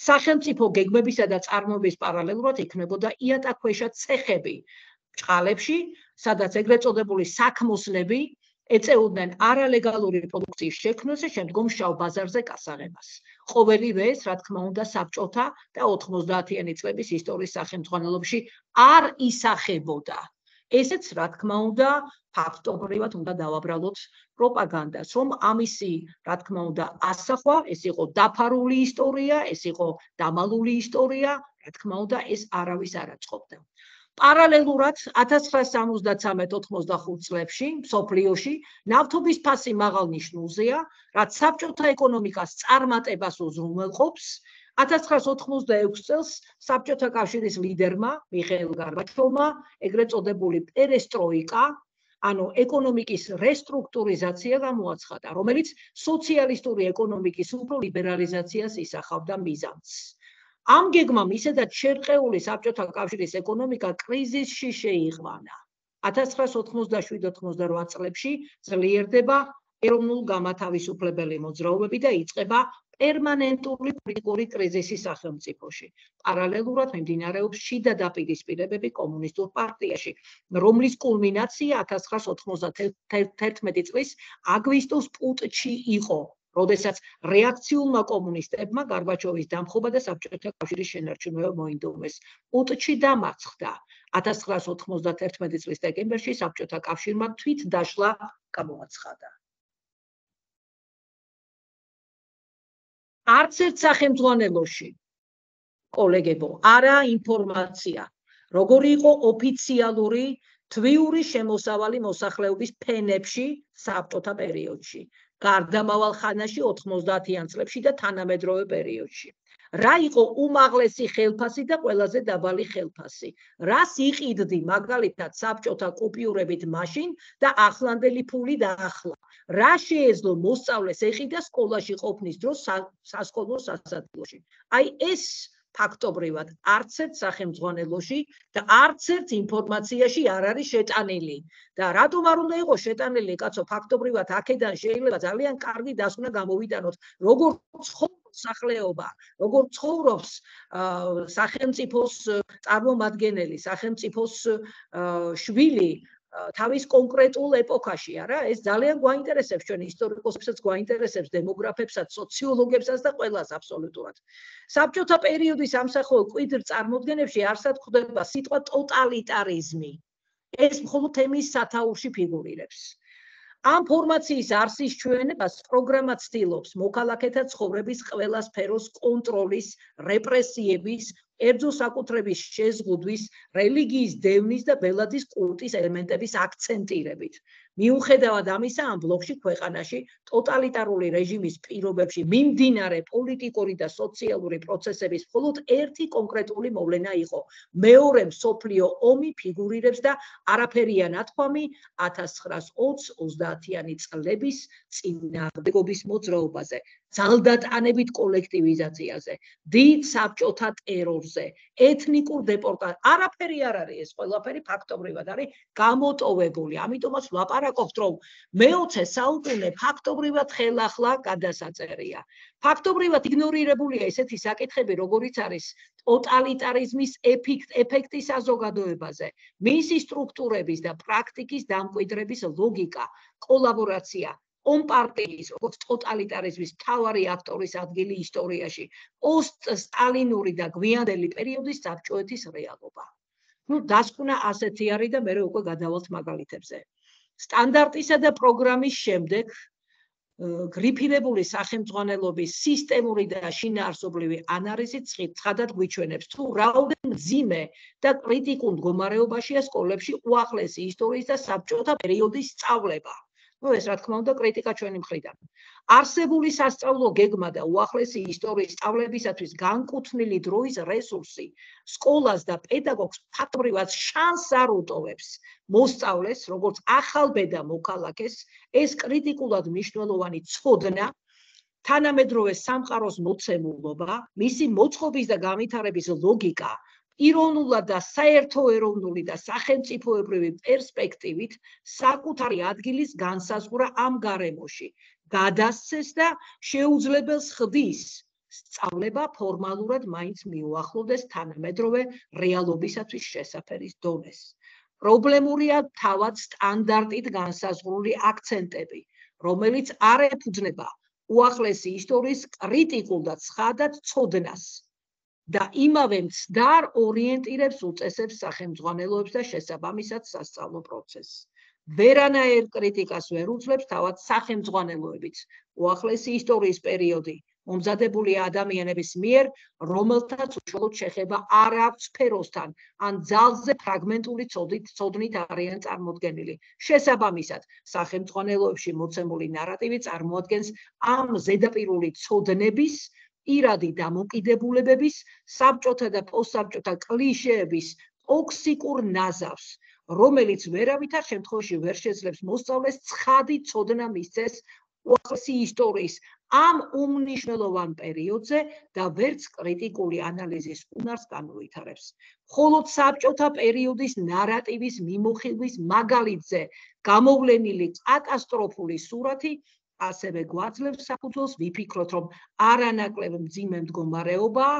სახელმწიფო გეგმებისა და წარმოების პარალელურად იქმნებოდა იატაკქვეშა ცეხები ჭყალებში, სადაც ეგრეთ წოდებული საქმოსნები ეწეოდნენ არალეგალური პროდუქციის შექმნას და შემდგომ შავ ბაზარზე გასაღებას. ყოველივე ეს, რა თქმა უნდა, საბჭოთა და 90-იანი წლების ისტორიის სახელმძღვანელოებში არ ისახებოდა. ესეც, რა თქმა უნდა, ფაქტობრივად უნდა დავაბრალოთ პროპაგანდას, რომ ამისი, რა თქმა უნდა, ასახვა, ეს იყო დაფარული ისტორია, ეს იყო დამალული ისტორია, რა თქმა უნდა, ეს არავის არ აწყობდა. პარალელურად 1973-85 წლებში მსოფლიოში ნავთობის ფასი მაღალ ნიშნულზეა, რაც საბჭოთა ეკონომიკას წარმატებას უზრუნველყოფს. 1986 წელს საბჭოთა კავშირის ლიდერმა მიხეილ გარბაჩოვმა ეგრეთ წოდებული პერესტროიკა, ანუ ეკონომიკის რესტრუქტურიზაცია გამოაცხადა, რომელიც სოციალისტური ეკონომიკის უფრო ლიბერალიზაციას ისახავდა მიზანს. ამ გეგმამ ისედაც შერყეული საბჭოთა კავშირის ეკონომიკა კრიზისში შეიყვანა. 1987-88 წლებში ძლიერდება ეროვნულ-გამათავისუფლებელი მოძრაობები და იწყება პერმანენტული პოლიტიკური კრიზისი სახელმწიფოში. პარალელურად მიმდინარეობს შიდა დაპირისპირებები კომუნისტურ პარტიაში, რომლის კულმინაცია 1991 წლის აგვისტოს პუტჩი იყო, როდესაც რეაქციულმა კომუნისტებმა გარბაჩოვის დამხობა და საბჭოთა კავშირის შენარჩუნება მოინდომეს. პუტჩი დამარცხდა. 1991 წლის დეკემბერში საბჭოთა კავშირმა თვითდაშლა გამოაცხადა. არც ერთ სახელმძღვანელოში, კოლეგებო, არა ინფორმაცია, როგორი იყო ოფიციალური თვიური შემოსავალი მოსახლეობის ფენებში საბჭოთა პერიოდში, გარდამავალ ხანაში 90-იან წლებში და თანამედროვე პერიოდში. რა იყო უმაღლესი ხელფასი და ყველაზე დაბალი ხელფასი? რას იყიდდი მაგალითად საბჭოთა კუპიურებით მაშინ და ახლანდელი ფული და ახლა? რა შეეძლო მოსწავლეს ეყიდა სკოლაში ყოფნის დროს სასკოლო სასადგურში? აი ეს ფაქტობრივად არც ერთ სახელმძღვანელოში და არც ერთ ინფორმაციაში არ არის შეტანილი. და რატომ არ უნდა იყოს შეტანილი, კაცო, ფაქტობრივად აქედან შეიძლება ძალიან კარგი დასკვნა გამოვიტანოთ, როგორ ცხოვრობს სახლეობა, როგორ ცხოვრობს სახელმწიფოს წარმომადგენელი, სახელმწიფოს შვილი თავის კონკრეტულ ეპოქაში, არა? ეს ძალიან გვაინტერესებს ჩვენ ისტორიკოსებსაც, გვაინტერესებს დემოგრაფებსაც, სოციოლოგებსაც და ყველას აბსოლუტურად. საბჭოთა პერიოდის ამსახველ კვიდრ წარმოდგენებში არსად გვხვდება სიტყვა ტოტალიტარიზმი. ეს მხოლოდ თემის სათაურში ფიგურირებს. ამ ფორმაციის არსის ჩვენებას პროგრამა ცდილობს მოქალაქეთა ცხოვრების ყველა სფეროს კონტროლის, რეპრესიების, კერძო საკუთრების შეზღუდვის, რელიგიის დევნის და ბელადის კულტის ელემენტების აქცენტირებით. მიუხედავად ამისა, ამ ბლოკში ქვეყანაში ტოტალიტარული რეჟიმის პირობებში მიმდინარე პოლიტიკური და სოციალური პროცესების მხოლოდ ერთი კონკრეტული მოვლენა იყო. მეორე მსოფლიო ომი ფიგურირებს და არაფერია ნათქვამი 1920-30-იანი წლების წინააღმდეგობის მოძრაობაზე, ძალდატანებით კოლექტივიზაციაზე, დიდ საბჭოთა ტერორზე. ფაქტორზე, ეთნიკურ დეპორტაციაზე, არაფერი არ არის ეს ყველაფერი ფაქტობრივად არის გამოტოვებული. ამიტომაც ვლაპარაკობთ, რომ მე-20 საუკუნე ფაქტობრივად ხელახლა გადასაწერია. ფაქტობრივად იგნორირებულია ესეთი საკითხები, როგორიც არის ტოტალიტარიზმის ეფექტი საზოგადოებაზე, მისი სტრუქტურების და პრაქტიკის დამკვიდრების ლოგიკა, კოლაბორაცია, კომპარტიის, როგორც ტოტალიტარიზმის მთავარი აქტორის ადგილი ისტორიაში, პოსტ-სტალინური და გვიანდელი პერიოდის საბჭოეთის რეალობა. დასკვნა ასეთი არის და მე უკვე გადავალთ მაგალითებზე. სტანდარტისა და პროგრამის შემდეგ გრიფირებული სახელმძღვანელობის სისტემური და შინაარსობრივი ანალიზი ცხადად გვიჩვენებს, თუ რაოდენ მძიმე და კრიტიკულ მდგომარეობაშია სკოლებში უახლესი ისტორიის და საბჭოთა პერიოდის სწავლება. ეს რა თქმა უნდა კრიტიკა ჩვენი მხრიდან. არსებული სასწავლო გეგმა და უახლესი ისტორიის სწავლებისათვის განკუთვნილი დროის რესურსი სკოლას და პედაგოგს ფაქტობრივად შანსს არ უტოვებს მოსწავლეს, როგორც ახალბედა მოქალაქეს, ეს კრიტიკულად მნიშვნელოვანი ცოდნა, თანამედროვე სამყაროს მოცემულობა, მისი მოწყობის და განვითარების ლოგიკა, ირონულად და საერთოეროვნული და სახელმწიფოებრივი პერსპექტივით საკუთარი ადგილის განსაზღვრა ამ გარემოში გადასცეს და შეუძლებელს ხდის სწავლება ფორმალურად მაინც მიუახლოვდეს თანამედროვე რეალობისათვის შესაფერის დონეს. პრობლემურია თავად სტანდარტით განსაზღვრული აქცენტები, რომელიც არ ეფუძნება უახლესი ისტორიის კრიტიკულ და ცხადად ცოდნას და იმავე მცდარ ორიენტირებს უწესებს სახელმძღვანელოებს და შესაბამისად სასწავლო პროცესს. ვერანაირ კრიტიკას ვერ უძლებს თავად სახელმძღვანელოებიც. უახლესი ისტორიის პერიოდი მომზადებულია ადამიანების მიერ, რომელთაც უშუალოდ შეხება არ აქვს სფეროსთან, ან ძალზე ფრაგმენტული ცოდნით არიან წარმოდგენილი. შესაბამისად, სახელმძღვანელოებში მოცემული ნარატივი წარმოადგენს ამ ზედაპირული ცოდნების პირადი დამოკიდებულებების, საბჭოთა და პოსტსაბჭოთა კლიშეების ტოქსიკურ ნაზავს, რომელიც ვერავითარ შემთხვევაში ვერ შეძლებს მოსწავლეს ცხადი ცოდნა მისცეს უახლესი ისტორიის ამ უმნიშვნელოვან პერიოდზე და ვერც კრიტიკული ანალიზის უნარს განუვითარებს. მხოლოდ საბჭოთა პერიოდის ნარატივის მიმოხილვის მაგალითზე გამოვლენილი კატასტროფული სურათი ასევე გვაძლევს საფუძველს ვიფიქროთ, რომ არანაკლებ მძიმე მდგომარეობაა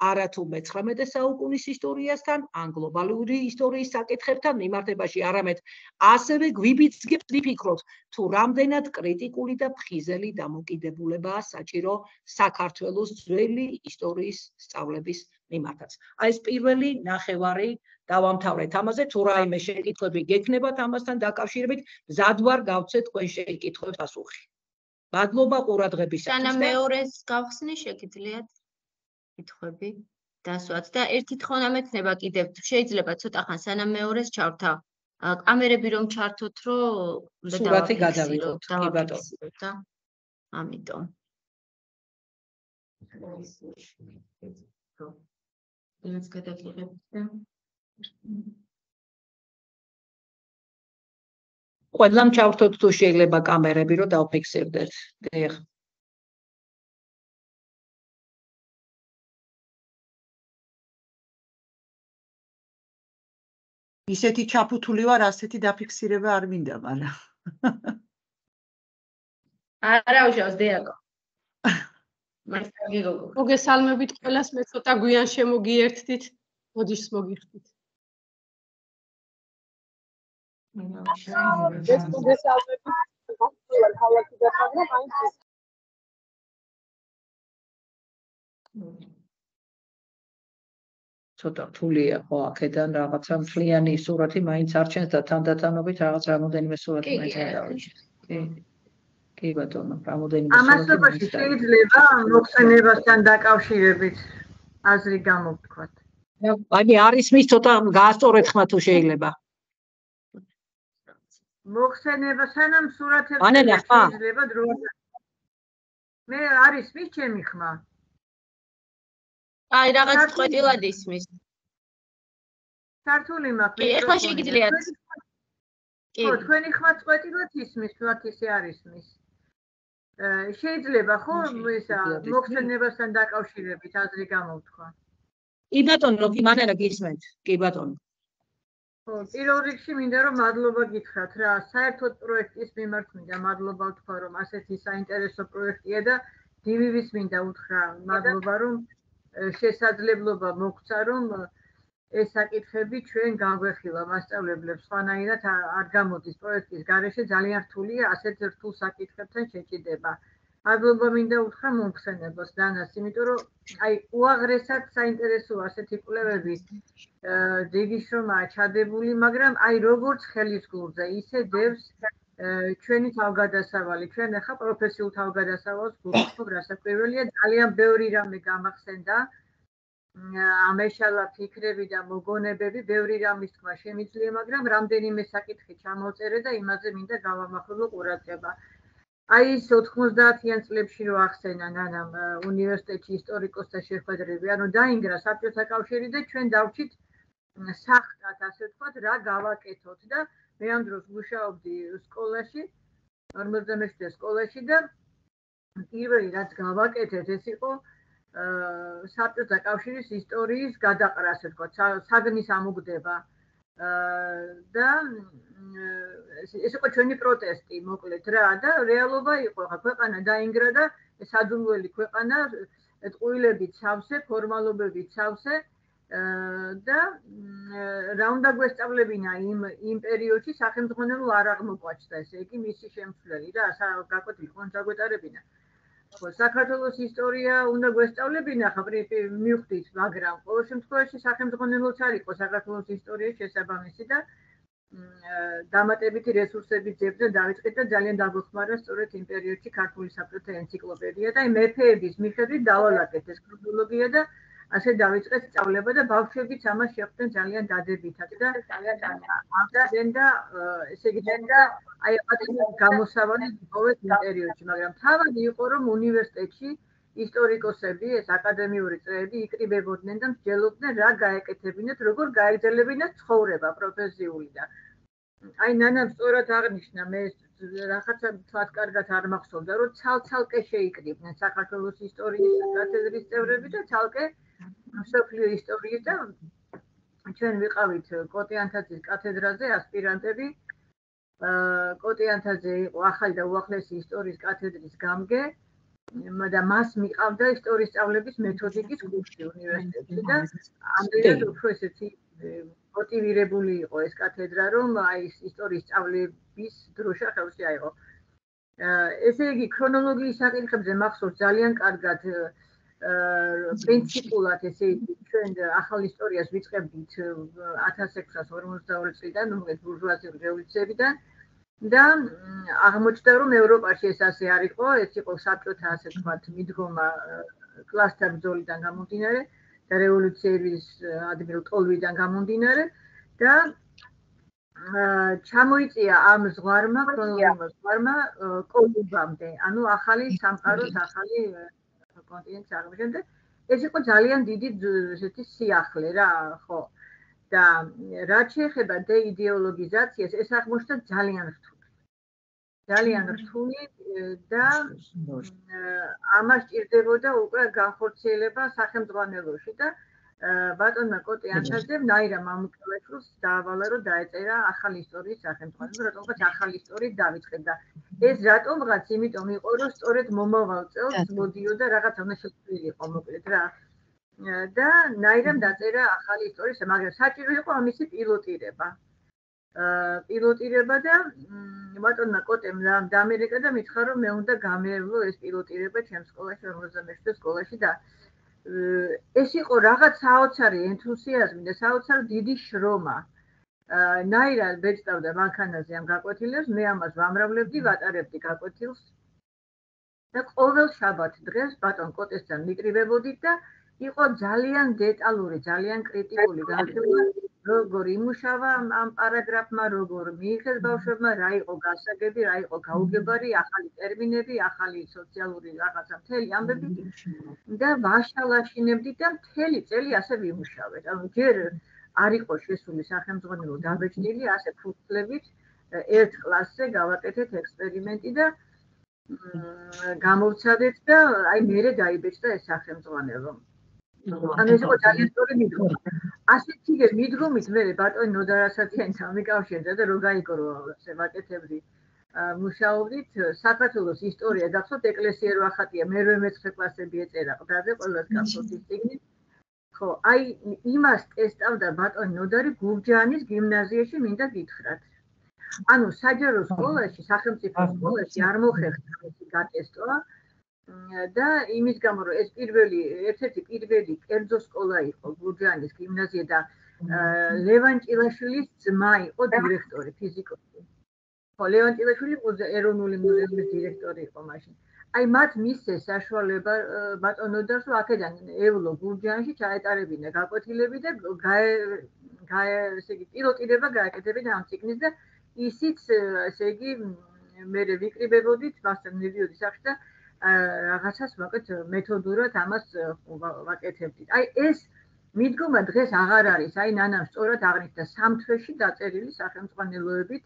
არათუ მე-19 საუკუნის ისტორიასთან, ან გლობალური ისტორიის საკითხებთან მიმართებაში, არამედ ასევე გვიბიძგებს ვიფიქროთ, თუ რამდენად კრიტიკული და ფხიზელი დამოკიდებულებაა საჭირო საქართველოს ძველი ისტორიის სწავლების მიმართაც. ეს პირველი ნახევარი დავამთავრეთ ამაზე, თუ რაიმე შეკითხვები გექნებათ ამასთან დაკავშირებით, მზად ვარ გავცეთ თქვენ შეკითხვებს პასუხი. მადლობა ყურადღებისათვის. სანამ მეორეს გავხსნი შეგიძლიათ კითხვები დასვათ და ერთი თხოვნა მექნება კიდევ შეიძლება ცოტა ხან სანამ მეორეს ჩავრთა კამერები რომ ჩართოთ, რომ სურათი გადავიღოთ, კი ბატონო. და ამიტომ ეს გადაგიღებთ და ყველამ ჩავრთოთ თუ შეიძლება კამერები, რომ დავფიქსირდეთ. დიახ. ისეთი ჩაფუთული ვარ, ასეთი დაფიქსირება არ მინდა, მაგრამ არა უშავს დიაკო. მაინც კარგი გოგო. მოგესალმებით ყველას, მე ცოტა გვიან შემოგიერთდით, მოდიშს მოგიხდით. მოგესალმებით. ქალაქიდან, მაგრამ მაინც ცოტა რთულია ხო აქედან რაღაცა მთლიანი სურათი მაინც არჩენს და თანდათანობით რაღაც რამოდენიმე სურათი მაინც გადავიჭერთ. კი ბატონო, რამოდენიმე სურათი. ამასობაში შეიძლება მოხსენებასთან დაკავშირებით აზრი გამოვთქვათ. აი არის მის ცოტა გაასწორეთ ხმა თუ შეიძლება. მოხსენება სანამ სურათებს ანელა ხმა? შეიძლება დრო. მე არის მის ჩემი ხმა. აი რაღაც წყვეტილად ისმის. ქართული მაქვს. კი, ეხლა შეგიძლიათ. კი. ხო, თქვენი ხმა წყვეტილად ისმის, თუნდაც ისე არის მის. შეიძლება ხო ისა მოხსენებასთან დაკავშირებით აზრი გამოვთქვა. კი ბატონო, კი მანერა გისმენთ. კი ბატონო. პირველ რიგში მინდა რომ მადლობა გითხრათ რა, საერთოდ პროექტის მიმართ მინდა მადლობა ვთქვა, რომ ასეთი საინტერესო პროექტია და დივივის მინდა უთხრა მადლობა, რომ შესაძლებლობა მოგცა, რომ ეს საკითხები ჩვენ განვეხილა მასწავლებლებს, სხვანაირად არ გამოდის პროექტის გარეშე ძალიან რთულია ასეთ რთულ საკითხებთან შეჭიდება. მადლობა მინდა უთხრა მომხსენებელს დანას, იმიტომ რომ აი უაღრესად საინტერესოა ასეთი კვლევები დიდი შრომაა ჩადებული, მაგრამ აი როგორც ხელისგურზე, ისე დევს ჩვენი თავგადასავალი, ჩვენ ახლა პროფესიულ თავგადასავალს გვაქვს, რასაკვირველია, ძალიან ბევრი რამე გამახსენდა. ამეშალა ფიქრები და მოგონებები, ბევრი რამის თქმა შემიძლია, მაგრამ რამდენიმე საკითხი ჩამოვწერე და იმაზე მინდა გავამახვილო ყურადღება. აი ის 90-იან წლებში რო ახსენა ნანამ უნივერსიტეტში ისტორიკოსთა შეხვედრები, ანუ დაინგრა საბჭოთა კავშირი და ჩვენ დავჭით სახტად, ასე ვთქვათ, რა გავაკეთოთ და მე ამ დროს მუშაობდი სკოლაში, 56-ე სკოლაში და პირველი რაც გავაკეთეთ, ეს იყო საბჭოთა კავშირის ისტორიის გადაყრა, ასე ვთქვათ, საგნის ამოგდება და ეს იყო ჩვენი პროტესტი, მოკლედ რა და რეალობა იყო, ხა ქვეყანა დაინგრა და სადურველი ქვეყანა ტყუილებით სავსე, ფორმალობებით სავსე და რა უნდა გვესწავლებინა იმ პერიოდში სახელმძღვანელო არ აღმოგვაჩნდა, ესე იგი მისი შემცვლელი რა, გაკვეთილი ხომ დაგვეტარებინა. საქართველოს ისტორია უნდა გვესწავლებინა, ხა მივხვდით, მაგრამ ყოველ შემთხვევაში სახელმძღვანელოც არ იყო საქართველოს ისტორიის შესაბამისი და დამატებითი რესურსების ძებნა დავიწყეთ და ძალიან დაგვეხმარა სწორედ იმ პერიოდში ქართული საბჭოთა ენციკლოპედია და აი მეფეების მიხედვით დავალაგეთ ეს ქრონოლოგია და ასე დავიწყეთ სწავლება და ბავშვებიც ამას შეხვდნენ ძალიან დადებითად და და ესე იგი და აი გამოსავალი მიპოვეთ იმ პერიოდში, მაგრამ თავი იყო რომ უნივერსიტეტში ისტორიკოსები, ეს აკადემიური წრეები იკრიბებოდნენ და მსჯელობდნენ რა გაეკეთებინათ, როგორ გაეგრძელებინათ ცხოვრება პროფესიული და აი ნანამ სწორად აღნიშნა, მე რაღაცა თქვათ კარგად არ მახსოვდა, რომ ცალ-ცალკე შეიკრიბნენ საქართველოს ისტორიის კათედრის წევრები და ცალკე მსოფლიო ისტორიის და ჩვენ ვიყავით კოტიანთაძის კათედრაზე ასპირანტები. კოტიანთაძე იყო ახალი და უახლესი ისტორიის კათედრის გამგე და მას მიყავდა ისტორიის სწავლების მეთოდიკის კურსი უნივერსიტეტში და ამდენად უფრო ესეთი მოტივირებული იყო ეს კათედრა, რომ აი ისტორიის სწავლების დროშა ხელში აიღო. ესე იგი ქრონოლოგიის საკითხებზე მახსოვს ძალიან კარგად პრინციპულად ესე იგი ჩვენ ახალ ისტორიას ვიწყებდით 1652 წლიდან, ბურჟუაზიული რევოლუციებიდან და აღმოჩნდა რომ ევროპაში ეს ასე არ იყო, ეს იყო საბჭოთა ასე ვთქვათ მიდგომა კლასთა ბრძოლიდან გამომდინარე და რევოლუციების ადმირალ ტოლვიდან გამომდინარე და ჩამოიწია ამ ზღვარმა, ქრონოლოგიურმა ზღვარმა კოლუმბამდე, ანუ ახალი სამყაროს ახალი კონტინენტის აღმოჩენამდე. ეს იყო ძალიან დიდი ესეთი სიახლე რა, ხო. და რაც შეეხება დეიდეოლოგიზაციას, ეს აღმოჩნდა ძალიან რთული. ძალიან რთული და ამას ჭირდებოდა უკვე განხორციელება სახელმძღვანელოში და ბატონმა კოტიანთაძემ ნაირამ ამუკელეშვილს დაავალა, რომ დაეწერა ახალი ისტორიის სახელმძღვანელო, რატომღაც ახალი ისტორიით დავიწყეთ და ეს რატომღაც იმიტომ იყო, რომ სწორედ მომავალ წელს მოდიოდა რაღაც უნდა შეცვლილიყო მოკლედ რა. და ნაირამ დაწერა ახალი ისტორიის, მაგრამ საჭირო იყო ამისი პილოტირება. პილოტირება და ბატონმა კოტემ დამერეკა და მითხრა, რომ მე უნდა გამევლო ეს პილოტირება ჩემს სკოლაში, 56-ე სკოლაში და ეს იყო რაღაც საოცარი ენთუსიაზმი და საოცარი დიდი შრომა. ნაირა ბეჭდავდა მანქანაზე ამ გაკვეთილებს, მე ამას ვამრავლებდი, ვატარებდი გაკვეთილს და ყოველ შაბათ დღეს ბატონ კოტესთან მიკრიბებოდით და იყო ძალიან დეტალური, ძალიან კრიტიკული განხილვა, როგორ იმუშავა ამ პარაგრაფმა, როგორ მიიღეს ბავშვებმა, რა იყო გასაგები, რა იყო გაუგებარი, ახალი ტერმინები, ახალი სოციალური რაღაცა, მთელი ამბები და ვაშალაშინებდით და მთელი წელი ასე ვიმუშავეთ. ანუ ჯერ არ იყო შესული სახელმძღვანელო დაბეჭდილი, ასე ფუძლებით ერთ კლასზე გავაკეთეთ ექსპერიმენტი და გამოვცადეთ და აი მერე დაიბეჭდა ეს სახელმძღვანელო. ანუ ეს იყო ძალიან სწორი მიდგომა. ასეთი მიდგომით მე ბატონი ნოდარასათიანთან მიკავშირდა და რო გაიგო რომ ვაკეთებდი მუშაობდით საქართველოს ისტორია გახსოვთ ეკლესია რო ახატია მერვე მეცხრე კლასები ეწერა ყდაზე ყველას გახსოვთ ის წიგნი ხო აი იმას ტესტავდა ბატონი ნოდარი გურჯაანის გიმნაზიაში მინდა გითხრათ ანუ საჯარო სკოლაში სახელმწიფო სკოლაში არ მოხერხდა ეს გატესტვა და იმის გამო რომ ეს ერთ-ერთი პირველი კერძო სკოლა იყო გურჯაანის გიმნაზია და ლევან ჭილაშვილის ძმა იყო დირექტორი ფიზიკოსი ლევან ჭილაშვილი ეროვნული მუზეუმის დირექტორი იყო მაშინ. აი მათ მისცეს საშუალება ბატონოდას რომ აქედან ევლო გურჯაანში ჩაეტარებინა გაკვეთილები და ესე იგი პილოტირება გააკეთებინა ამ წიგნის და ისიც ესე იგი მე ვიკრიბებოდით მასთან მივიოდი სახში და რაღაცას ვაკეთ მეთოდურად ამას ვაკეთებდით. აი ეს მიდგომა დღეს აღარ არის. აი ნანამ სწორად აღნიშნა სამ თვეში დაწერილი სახელმძღვანელოებით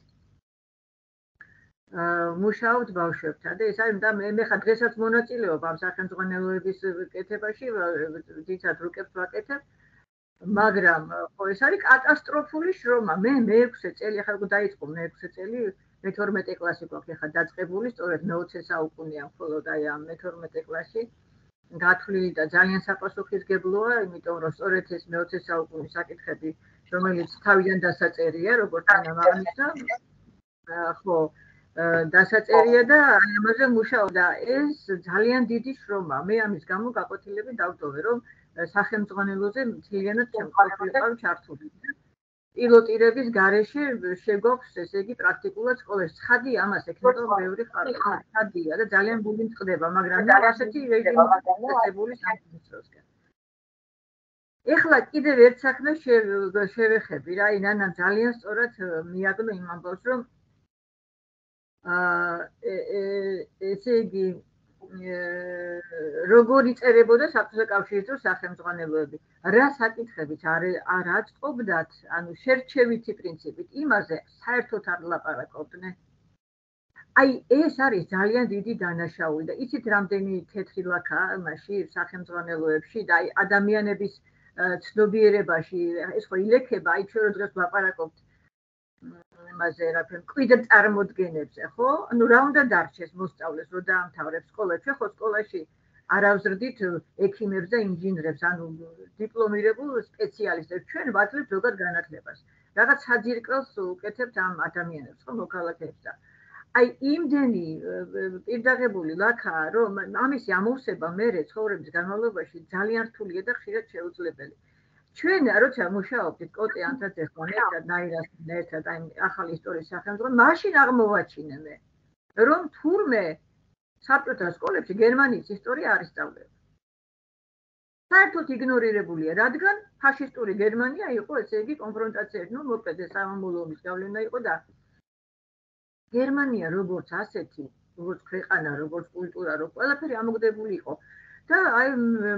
მუშაობთ ბავშვებთან და ეს არის და მე ხა დღესაც მონაწილეობ ამ სახელმძღვანელოების კეთებაში ძირითადად რუკებს ვაკეთებ მაგრამ ხო ეს არის კატასტროფული შრომა მე მე-6 წელი ახლა დაიწყო მე-6 წელი მე-12 კლასი გვაქვს ახლა დაწყებული სწორედ მე-20 საუკუნეა მხოლოდ აი ამ მე-12 კლასში გათვლილი და ძალიან საპასუხისგებლოა იმიტომ რომ სწორედ ეს მე-20 საუკუნის საკითხები რომელიც თავიდან დასაწერია როგორც აღნიშნა ხო დასაწერია და ამაზე მუშაობდა ეს ძალიან დიდი შრომა მე ამის გამო გაკვეთილები დავტოვე რომ სახელმძღვანელოზე მთლიანად შემოყვიყავ ჩართული პილოტირების გარეშე შეგვაქვს ესე იგი პრაქტიკულად სკოლაში ცხადი ამას ექნება ბევრი ხალხი ცხადია და ძალიან ბული წყდება მაგრამ ასეთი რეჟიმი წესებული სამწუხაროდ ეხლა კიდევ ერთ საქმეს შევეხები რა აი ნანა ძალიან სწორად მიაგნო იმ ამბავს რომ ესე იგი როგორ იწერებოდა საბჭოთა კავშირის დროს სახელმძღვანელოები რა საკითხებით არ აწყობდათ ანუ შერჩევითი პრინციპით იმაზე საერთოდ არ ლაპარაკობდნენ აი ეს არის ძალიან დიდი დანაშაული და იცით რამდენი თეთრი ლაქაა მასში სახელმძღვანელოებში და აი ადამიანების ცნობიერებაში ეს ხო ილექება აი ჩვენ დღეს ვლაპარაკობთ იმაზე რა თქმა უნდა კვიდრ წარმოდგენებზე ხო ანუ რა უნდა დარჩეს მოსწავლეს რომ დაამთავრებს სკოლა ჩვენ ხო სკოლაში არ ავზრდით ექიმებს და ინჟინრებს ანუ დიპლომირებულ სპეციალისტებს ჩვენ ვაძლევთ ზოგად განათლებას რაღაც საძირკველს უკეთებთ ამ ადამიანებს ხო მოქალაქეებს და აი იმდენი პირდაღებული ლაქაა რომ ამისი ამოვსება მერე ცხოვრების განმავლობაში ძალიან რთულია და ხშირად შეუძლებელი ჩვენ როცა მუშაობდით კოტე ანთაძესთან ერთად ნაირასთან ერთად აი ახალი ისტორიის სახელმძღვანელო მაშინ აღმოვაჩინე მე რომ თურმე საბჭოთა სკოლებში გერმანიის ისტორია არ ისწავლება საერთოდ იგნორირებულია რადგან ფაშისტური გერმანია იყო ესე იგი კონფრონტაციაში ნუ მოკლედ სამამულო ომის გავლენა იყო და გერმანია როგორც ასეთი როგორც ქვეყანა როგორც კულტურა რო ყველაფერი ამოგდებული იყო და აი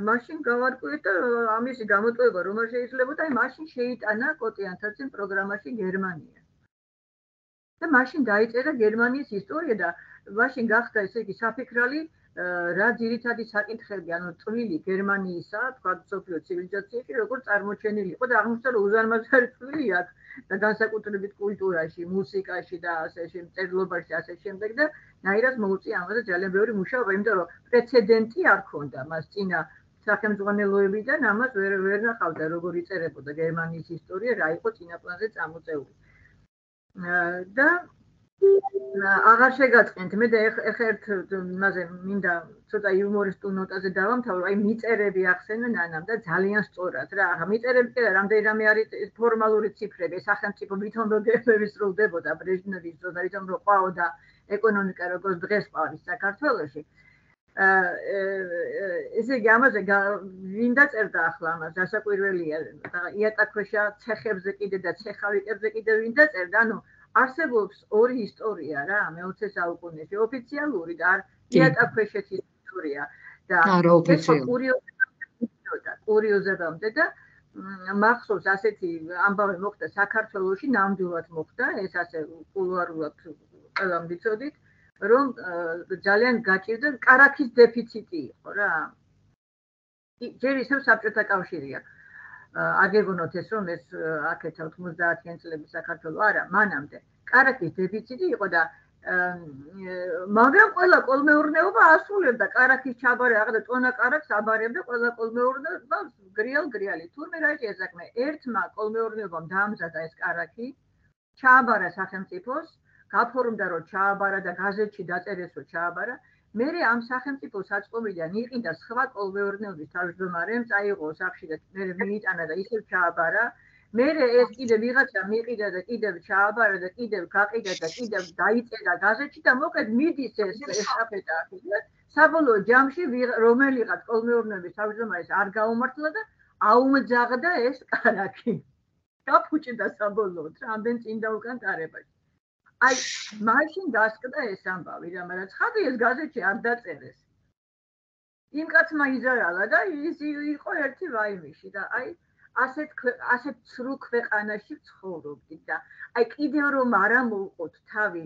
მაშინ გავარკვიეთ და ამისი გამოტოვება რომ არ შეიძლებოდა აი მაშინ შეიტანა კოტე ანთაძემ პროგრამაში გერმანია და მაშინ დაიწერა გერმანიის ისტორია და მაშინ გახდა ესე იგი საფიქრალი რა ძირითადი საკითხები ანუ წვლილი გერმანიისა თქვა სოფიო ცივილიზაციაში როგორ წარმოჩენილი იყო და აღმოჩნდა რომ უზარმაზარი წვლილი აქვს და განსაკუთრებით კულტურაში, მუსიკაში და ასე შემწერლობაში ასე შემდეგ და ნაირად მოუწია ამაზე ძალიან ბევრი მუშაობა, იმიტომ რომ პრეცედენტი არ ქონდა მას წინა სახელმძღვანელოებიდან ამას ვერ ნახავდა როგორ იწერებოდა გერმანიის ისტორია, რა იყო წინა პლანზე წამოწეული. და აღარ შეგაწყენთ მე და ეხ ერთ იმაზე მინდა ცოტა იუმორისტულ ნოტაზე დავამთავრო აი მიწერები ახსენა ნანამ და ძალიან სწორად რა ახლა მიწერები კი რამდენი რამე არის ფორმალური ციფრები სახელმწიფო ვითომ როდესაც სრულდებოდა ბრეჟნევის ზონა ვითომ რო ყვაოდა ეკონომიკა როგორც დღეს ყვავის საქართველოში ესე იგი ამაზე ვინ დაწერდა ახლა ამას დასაკვირველია იატაკქვეშა ცეხებზე კიდე და ცეხავიკებზე კიდე ვინ დაწერდა ანუ არსებობს ორი ისტორია რა მე-20 საუკუნეში ოფიციალური და იატაკქვეშეთი ისტორია და ეს კურიოზებამდე და მახსოვს ასეთი ამბავი მოხდა საქართველოში ნამდვილად მოხდა ეს ასე კულუარულად ყველამ ვიცოდით რომ ძალიან გაჭირდა კარაქის დეფიციტი იყო რა ჯერ ისევ საბჭოთა კავშირია. არ გეგონოთ ეს რომ ეს აქეთ 90-იან წლების საქართველო არა, მანამდე. კარაქის დეფიციტი იყო და მაგრამ ყველა კოლმეურნეობა ასრულებდა კარაქის ჩაბარე, აღარ ტონა კარაქს აბარებდა ყველა კოლმეურნეობა გრიალი. თურმე რა იყო საქმე? ერთმა კოლმეურნეობამ დაამზადა ეს კარაქი, ჩააბარა სახელმწიფოს, გაფორმდა რომ ჩააბარა და გაზეთში დაწერეს რომ ჩააბარა. მერე ამ სახელმწიფოს საწყობიდან იყიდა სხვა კოლმეურნეობის თავმჯდprostარემ, წაიღო სახში და მერე მიიტანა და ისევ ჩააბარა. მერე ეს კიდე ვიღაცა მიყიდა და კიდევ ჩააბარა და კიდევ გაყიდა და კიდევ დაიწერა გაზეთში და მოკლედ მიდის ეს ესტაფეტა ახლა. საბოლოო ჯამში რომელიღაც კოლმეურნეობის თავმჯდომარეს არ გაუმართლა და აუმძაღდა ეს კარაქი. გაფუჭდა საბოლოოდ რამდენ წინ დაუკან ტარებაში. აი, მაშინ დასკდა ეს ამბავი, რამაც ხადი ეს გაზეთში არ დაწერეს. იმ კაცმა იზარალა და ის იყო ერთი ვაიმიში და აი ასეთ ცრუ ქვეყანაში ცხოვრობდით და აი კიდევ რომ არა მოვყოთ თავი,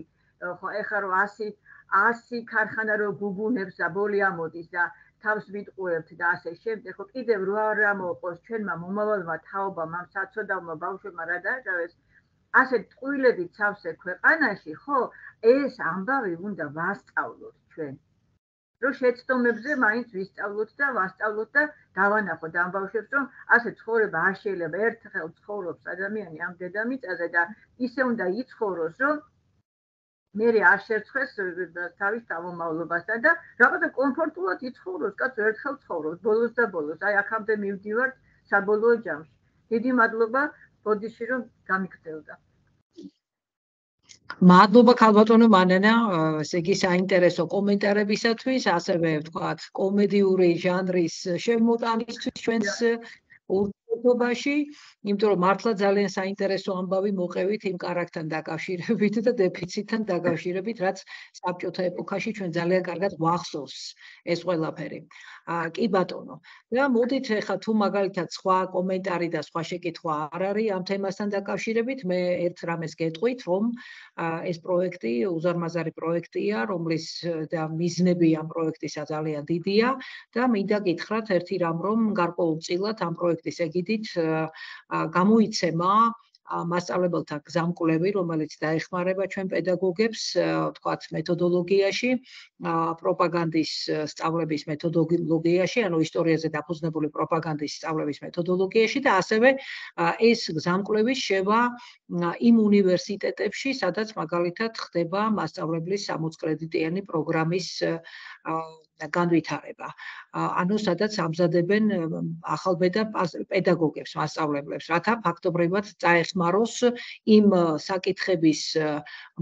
ხო ეხლა რომ 100 ქარხანა რო გუგუნებს და ბოლი ამოდის და თავს ვიტყუებთ და ასე შემდეგ, ხო კიდევ რო არა მოვყოს ჩვენმა მომავალმა თაობამ ამ საცოდავმა ბავშვებმა რა დააჭარეს ასეთ ტყუილებით სავსე ქვეყანაში, ხო, ეს ამბავი უნდა ვასწავლოთ ჩვენ. რომ შეცდომებზე მაინც ვისწავლოთ და ვასწავლოთ და დავანახოთ ამ ბავშვებს, რომ ასე ცხოვრება არ შეიძლება. ერთხელ ცხოვრობს ადამიანი ამ დედამიწაზე და ისე უნდა იცხოვროს, რომ მერე არ შერცხვეს თავის თავმომავლობასთან და რაღაცა კომფორტულად იცხოვროს, კაცო ერთხელ ცხოვრობს, ბოლოს და ბოლოს. აი აქამდე მივდივართ საბოლოო ჯამში. დიდი მადლობა ბოდიში რომ გამიგრძელდა. მადლობა ქალბატონო მანანა, ესე იგი საინტერესო კომენტარებისათვის, ასევე ვთქვათ, კომედიური ჟანრის შემოტანისთვის ჩვენს ურთიერთობაში, იმიტომ რომ მართლა ძალიან საინტერესო ამბავი მოყევით იმ კარაქთან დაკავშირებით და დეფიციტთან დაკავშირებით, რაც საბჭოთა ეპოქაში ჩვენ ძალიან კარგად გვახსოვს ეს ყველაფერი. კი ბატონო. და მოდით ახლა თუ მაგალითად სხვა კომენტარი და სხვა შეკითხვა არ არის ამ თემასთან დაკავშირებით, მე ერთ რამეს გეტყვით, რომ ეს პროექტი უზარმაზარი პროექტია, რომლის და მიზნები ამ პროექტისა ძალიან დიდია და მინდა გითხრათ ერთი რამ, რომ გარკვეულწილად ამ პროექტის ეგიდით გამოიცემა მასწავლებელთა გზამკვლევი, რომელიც დაეხმარება ჩვენ პედაგოგებს, ვთქვათ, მეთოდოლოგიაში, პროპაგანდის სწავლების მეთოდოლოგიაში, ანუ ისტორიაზე დაფუძნებული პროპაგანდის სწავლების მეთოდოლოგიაში და ასევე ეს გზამკვლევი შევა იმ უნივერსიტეტებში, სადაც მაგალითად ხდება მასწავლებლის 60 კრედიტიანი პროგრამის განვითარება. ანუ სადაც ამზადებენ ახალბედა პედაგოგებს, მასწავლებლებს, რათა ფაქტობრივად წაეხმაროს იმ საკითხების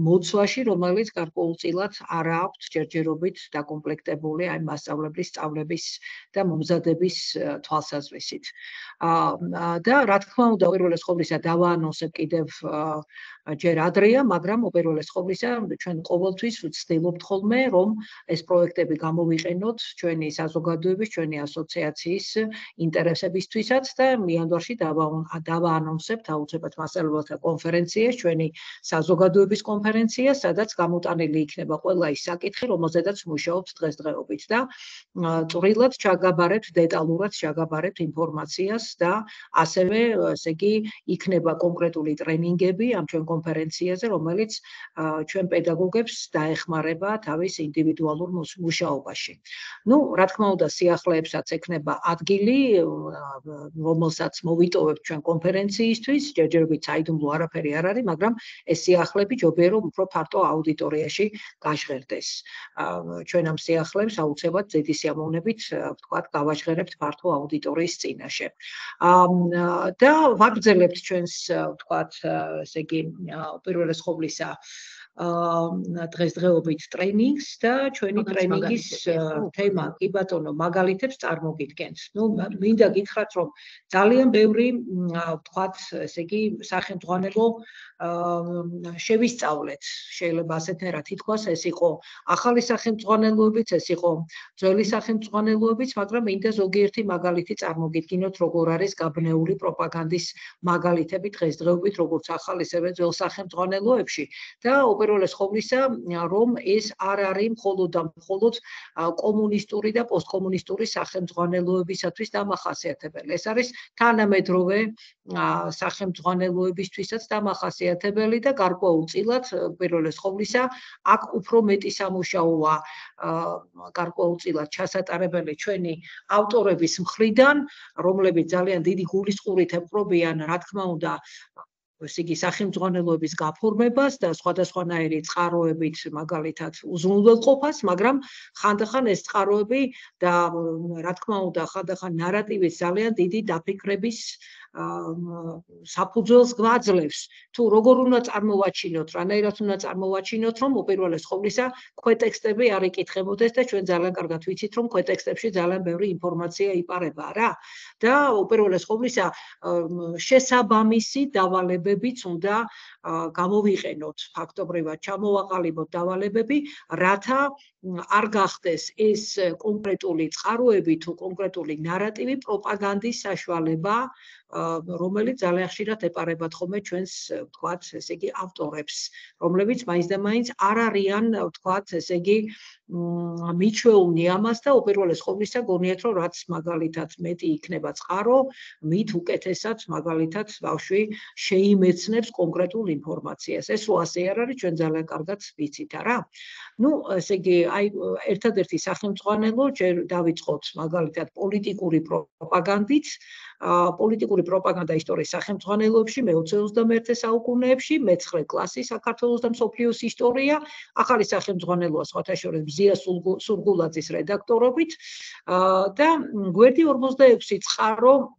მოცვაში, რომელიც გარკვეულწილად არ აქვთ ჯერჯერობით დაკომპლექტებული აი მასწავლებლის სწავლების და მომზადების თვალსაზრისით. და რა თქმა უნდა, უპირველეს ყოვლისა დავაანონსებ კიდევ ჯერ ადრეა, მაგრამ უპირველეს ყოვლისა ჩვენ ყოველთვის ვცდილობთ ხოლმე, რომ ეს პროექტები გამოვიყენოთ ჩვენი საზოგადოების, ჩვენი ასოციაციის ინტერესებისთვისაც და იანვარში დავაანონსებთ აუცილებლად მასწავლებელთა კონფერენციას, ჩვენი საზოგადოების კონფერენციას, სადაც გამოტანილი იქნება ყველა ის საკითხი, რომელზედაც მუშაობთ დღესდღეობით და წვრილად ჩაგაბარებთ, დეტალურად ჩაგაბარებთ ინფორმაციას და ასევე, ესე იგი, იქნება კონკრეტული ტრენინგები ამ ჩვენ კონფერენციაზე, რომელიც ჩვენ პედაგოგებს დაეხმარება თავის ინდივიდუალურ მუშაობაში. Ну, რა თქმა უნდა, სიახლეებსაც ექნება ადგილი, რომელსაც მოვიტოვებთ ჩვენ კონფერენციისთვის, ჯერჯერობით საიდუმლო არაფერი არ არის, მაგრამ ეს სიახლეები ჯობია რომ უფრო ფართო აუდიტორიაში გაჟღერდეს. ჩვენ ამ სიახლეებს აუცილებლად ზედი სიამოვნებით, ვთქვათ, გავაჟღერებთ ფართო აუდიტორიის წინაშე. და ვაგრძელებთ ჩვენს, ვთქვათ, ესე იგი, უპირველეს ყოვლისა დღესდღეობით ტრენინგს და ჩვენი ტრენინგის თემა კი ბატონო მაგალითებს წარმოგიდგენთ. Ну, მინდა გითხრათ, რომ ძალიან ბევრი, ვთქვათ, ესე იგი, სახელმძღვანელო შევისწავლეთ. შეიძლება ასეთნაირად ითქვას, ეს იყო ახალი სახელმძღვანელოებიც, ეს იყო ძველი სახელმძღვანელოებიც, მაგრამ მინდა ზოგიერთი მაგალითი წარმოგიდგინოთ, როგორ არის გაბნეული პროპაგანდის მაგალითები დღესდღეობით, როგორც ახალ, ისევე ძველ სახელმძღვანელოებში და უპირველეს ყოვლისა, რომ ეს არ არის მხოლოდ და მხოლოდ კომუნისტური და პოსტკომუნისტური სახელმძღვანელოებისათვის დამახასიათებელი. ეს არის თანამედროვე სახელმძღვანელოებისთვისაც დამახასიათებელი და გარკვეულწილად უპირველეს ყოვლისა აქ უფრო მეტი სამუშაოა გარკვეულწილად ჩასატარებელი ჩვენი ავტორების მხრიდან, რომლებიც ძალიან დიდი გულისწყურით ეპყრობიან, რა თქმა უნდა, ესე იგი სახელმძღვანელოების გაფორმებას და სხვადასხვანაირი წყაროებით, მაგალითად, უზრუნველყოფას, მაგრამ ხანდახან ეს წყაროები და რა თქმა უნდა, ხანდახან ნარატივის ძალიან დიდი დაფიქრების საფუძველს გვაძლევს. თუ როგორ უნდა წარმოვაჩინოთ, რანაირად უნდა წარმოვაჩინოთ, რომ უპირველეს ყოვლისა ქვეტექსტები არ იკითხებოდეს და ჩვენ ძალიან კარგად ვიცით, რომ ქვეტექსტებში ძალიან ბევრი ინფორმაცია იპარება რა. და უპირველეს ყოვლისა შესაბამისი დავალებებიც უნდა გამოვიყენოთ, ფაქტობრივად ჩამოვაყალიბოთ დავალებები, რათა არ გახდეს ეს კონკრეტული წყაროები თუ კონკრეტული ნარატივი პროპაგანდის საშუალება, რომელიც ძალიან ხშირად ეპარებათ ხოლმე ჩვენს, ვთქვათ, ესე იგი ავტორებს, რომლებიც მაინც და მაინც არ არიან, ვთქვათ, ესე იგი მიჩვეულნი ამას და უპირველეს ყოვლისა გონიათ, რომ რაც მაგალითად მეტი იქნება წყარო, მით უკეთესად მაგალითად ბავშვი შეიმეცნებს კონკრეტულ ინფორმაციას. ეს რო ასე არ არის, ჩვენ ძალიან კარგად ვიცით არა? ნუ, ესე იგი, აი ერთადერთი სახელმძღვანელო ჯერ დავიწყოთ მაგალითად პოლიტიკური პროპაგანდით. პოლიტიკური პროპაგანდა ისტორიის სახელმძღვანელოებში მე-21 საუკუნეებში, მე-9 კლასი საქართველოს და მსოფლიოს ისტორია, ახალი სახელმძღვანელოა სხვათა შორის მზია სურგულაძის რედაქტორობით და გვერდი 46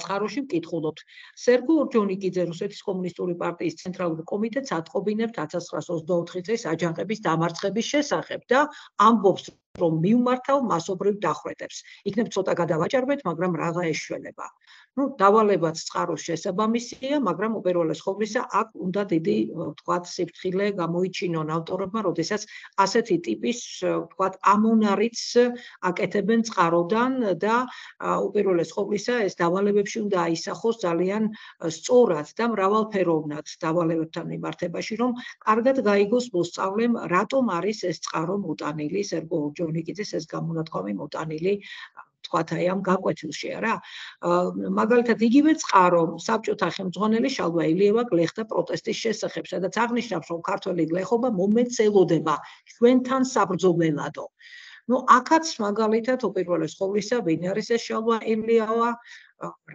წყაროში ვკითხულობთ. სერგო ორჯონიკიძე რუსეთის კომუნისტური პარტიის ცენტრალურ კომიტეტს ატყობინებთ 1924 წლის აჯანყების დამარცხების შესახებ და ამბობს, რომ მივმართავ მასობრივ დახვრეტებს. იქნებ ცოტა გადავაჭარბეთ, მაგრამ რაღა ეშველება. ნუ დავალებაც წყაროს შესაბამისია, მაგრამ უპირველეს ყოვლისა აქ უნდა დიდი, ვთქვათ, სიფრთხილე გამოიჩინონ ავტორებმა, როდესაც ასეთი ტიპის, ვთქვათ, ამონარიც აკეთებენ წყაროდან და უპირველეს ყოვლისა ეს დავალებებში უნდა აისახოს ძალიან სწორად და მრავალფეროვნად დავალებებთან მიმართებაში, რომ კარგად გაიგოს მოსწავლემ, რატომ არის ეს წყარო მოტანილი, სერგო ორჯონიკიძეს ეს გამონათქვამი მოტანილი, ვთქვათ, აი ამ გაკვეთილში არა. მაგალითად, იგივე წყარო საბჭოთა ხელმძღვანელი შალვა ილიევა გლეხთა პროტესტის შესახებ, სადაც აღნიშნავს, რომ ქართველი გლეხობა მომენტს ელოდება ჩვენთან საბრძოლველადო. ნუ აქაც მაგალითად უპირველეს ყოვლისა ვინ არის ეს შალვა ილიევა,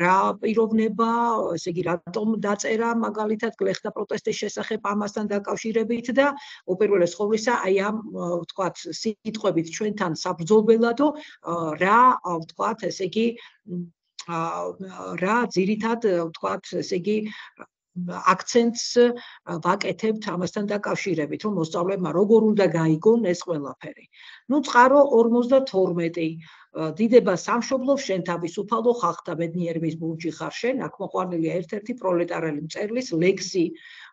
რა პიროვნება, ესე იგი რატომ დაწერა მაგალითად გლეხთა პროტესტის შესახებ ამასთან დაკავშირებით და უპირველეს ყოვლისა აი ამ, ვთქვათ, სიტყვებით ჩვენთან საბრძოლველადო რა, ვთქვათ, ესე იგი რა ძირითად, ვთქვათ, ესე იგი აქცენტს ვაკეთებთ ამასთან დაკავშირებით, რომ მოსწავლეებმა როგორ უნდა გაიგონ ეს ყველაფერი. ნუ წყარო 52 დიდება სამშობლოს შენ თავისუფალო ხალხთა ბედნიერების ბურჯი ხარ შენ, აქ მოყვანილია ერთ-ერთი პროლეტარელი მწერლის ლექსი,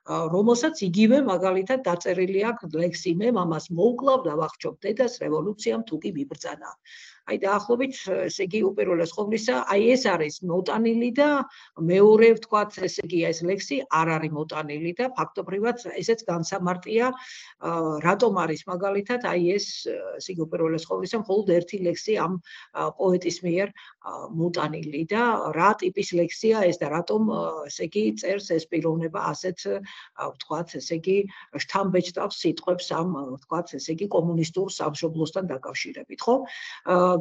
რომელსაც იგივე მაგალითად დაწერილი აქვს ლექსი მე მამას მოვკლავ და ვახჩობ დედას რევოლუციამ თუ კი მიბრძანა. აი დაახლოებით, ესე იგი უპირველეს ყოვლისა, აი ეს არის მოტანილი და მეორე, ვთქვათ, ესე იგი ეს ლექსი არ არის მოტანილი და ფაქტობრივად ესეც განსამარტია, რატომ არის მაგალითად აი ეს, ესე იგი უპირველეს ყოვლისა, მხოლოდ ერთი ლექსი ამ პოეტის მიერ მოტანილი და რა ტიპის ლექსია ეს და რატომ, ესე იგი წერს ეს პიროვნება ასეთ, ვთქვათ, ესე იგი შთამბეჭდავს სიტყვებს ამ, ვთქვათ, ესე იგი კომუნისტურ სამშობლოსთან დაკავშირებით, ხო?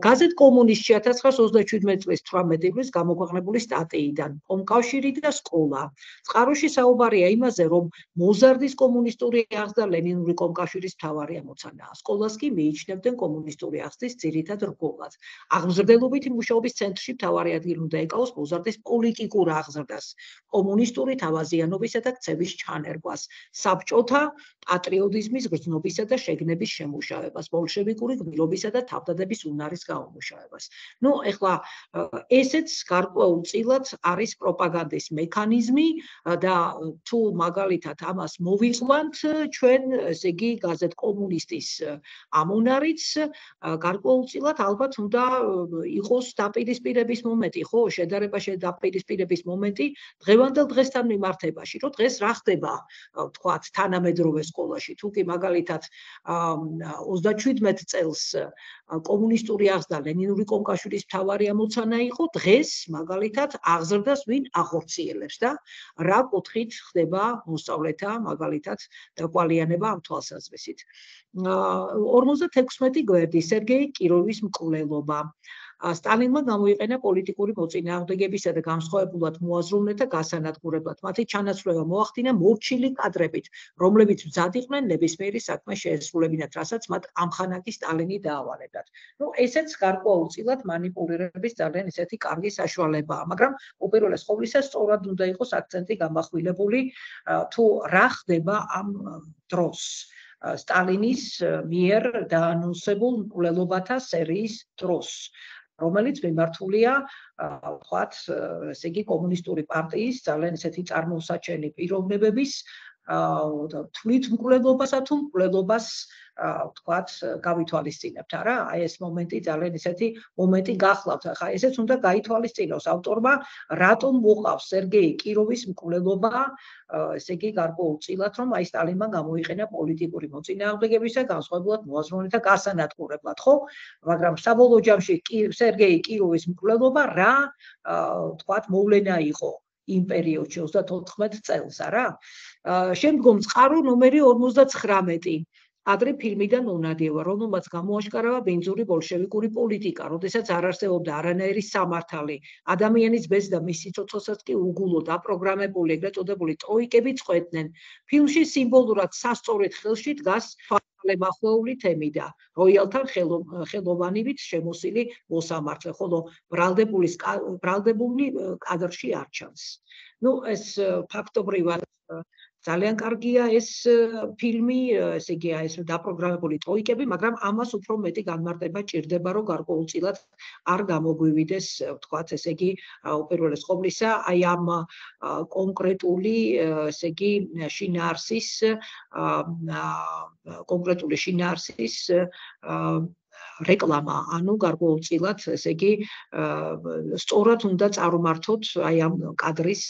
გაზეთ კომუნისტში 1927 წლის 18 ივლისს გამოქვეყნებული სტატიიდან კომკავშირი და სკოლა. წყაროში საუბარია იმაზე, რომ მოზარდის კომუნისტური აღზრდა და ლენინური კომკავშირის მთავარი ამოცანაა. სკოლას კი მიიჩნევდნენ კომუნისტური აღზრდის ძირითად რგოლად. აღმზრდელობითი მუშაობის ცენტრში მთავარი ადგილი უნდა ეკავოს მოზარდის პოლიტიკურ აღზრდას, კომუნისტური თავაზიანობისა და ქცევის ჩანერგვას, საბჭოთა პატრიოტიზმის გრძნობისა და შეგნების შემუშავებას, ბოლშევიკური გმირობისა და თავდადების უნარის გამომუშავებას. ნუ ეხლა ესეც გარკვეულწილად არის პროპაგანდის მექანიზმი და თუ მაგალითად ამას მოვიყვანთ ჩვენ, ესე იგი გაზეთ კომუნისტის ამონარიც, გარკვეულწილად ალბათ უნდა იყოს დაპირისპირების მომენტი, ხო, შედარებაში დაპირისპირების მომენტი დღევანდელ დღესთან მიმართებაში, რომ დღეს რა ხდება ხდება ვთქვათ თანამედროვე სკოლაში თუ კი მაგალითად 37 წელს კომუნისტური აღზრდა ლენინური კოლკაშვილის მთავარი ამოცანა იყო დღეს მაგალითად აღზრდას ვინ ახორციელებს და რა კუთხით ხდება მოსწავლეთა მაგალითად დაკვალიანება ამ თვალსაზრისით 56 გვერდი სერგეი კიროვის მკვლელობა სტალინმა გამოიყენა პოლიტიკური მოწინააღმდეგებისა და განსხვავებულად მოაზროვნეთა გასანადგურებლად. მათი ჩანაცვლება მოახდინა მორჩილი კადრებით, რომლებიც მზად იყვნენ ნებისმიერი საქმე შეესრულებინათ, რასაც მათ ამხანაკი სტალინი დაავალებდათ. ესეც გარკვეულწილად манипуლირების ძალიან ისეთი კარგი საშუალებაა, მაგრამ უპირველეს ყოვლისა სწორად უნდა იყოს აქცენტი გამახვილებული თუ რა ხდება ამ დროს. სტალინის მიერ დაანონსებულ მკვლელობათა სერიის დროს. რომელიც მიმართულია ვთქვათ, ესე იგი კომუნისტური პარტიის ძალიან ესეთი წარმოუსაჩენი პიროვნებების თვლით მკვლელობასა თუ მკვლელობას ვთქვათ, გავითვალისწინებთ, არა? აი ეს მომენტი ძალიან ესეთი მომენტი გახლავთ. ახლა ესეც უნდა გაითვალისწინოს ავტორმა, რატომ მოყავს სერგეი კიროვის მკვლელობა, ესე იგი გარკვეულწილად, რომ აი სტალინმა გამოიყენა პოლიტიკური მოწინააღმდეგებისა განსხვავებულად მოაზროვნეთა გასანადგურებლად, ხო? მაგრამ საბოლოო ჯამში სერგეი კიროვის მკვლელობა რა ვთქვათ, მოვლენა იყო იმ პერიოდში 34 წელს, არა? შემდგომ წყარო ნომერი 59 ადრე ფილმიდან უნადიოა, რომელმაც გამოაშკარავა ბენზური ბოლშევიკური პოლიტიკა, როდესაც არ არსებობდა არანაირი სამართალი, ადამიანის ბეზს და მის სიცოცხლესაც კი უგულოდ აპროგრამებული ეგრეთ წოდებული ტროიკები წყვეტდნენ. ფილმში სიმბოლურად სასწორედ ხელში დგას თვალებახვეული თემი და როიალთან ხელოვანივით შემოსილი მოსამართლე, ხოლო ბრალდებული კადრში არ ჩანს. ეს ფაქტობრივად ძალიან კარგია ეს ფილმი, ესე იგი ეს დაპროგრამებული ტროიკები, მაგრამ ამას უფრო მეტი განმარტება ჭირდება, რომ გარკვეულწილად არ გამოგვივიდეს, ვთქვათ, ესე იგი უპირველეს ყოვლისა, აი ამ კონკრეტული, ესე იგი შინაარსის რეკლამა, ანუ გარკვეულწილად, ესე იგი სწორად უნდა წარმართოთ აი ამ კადრის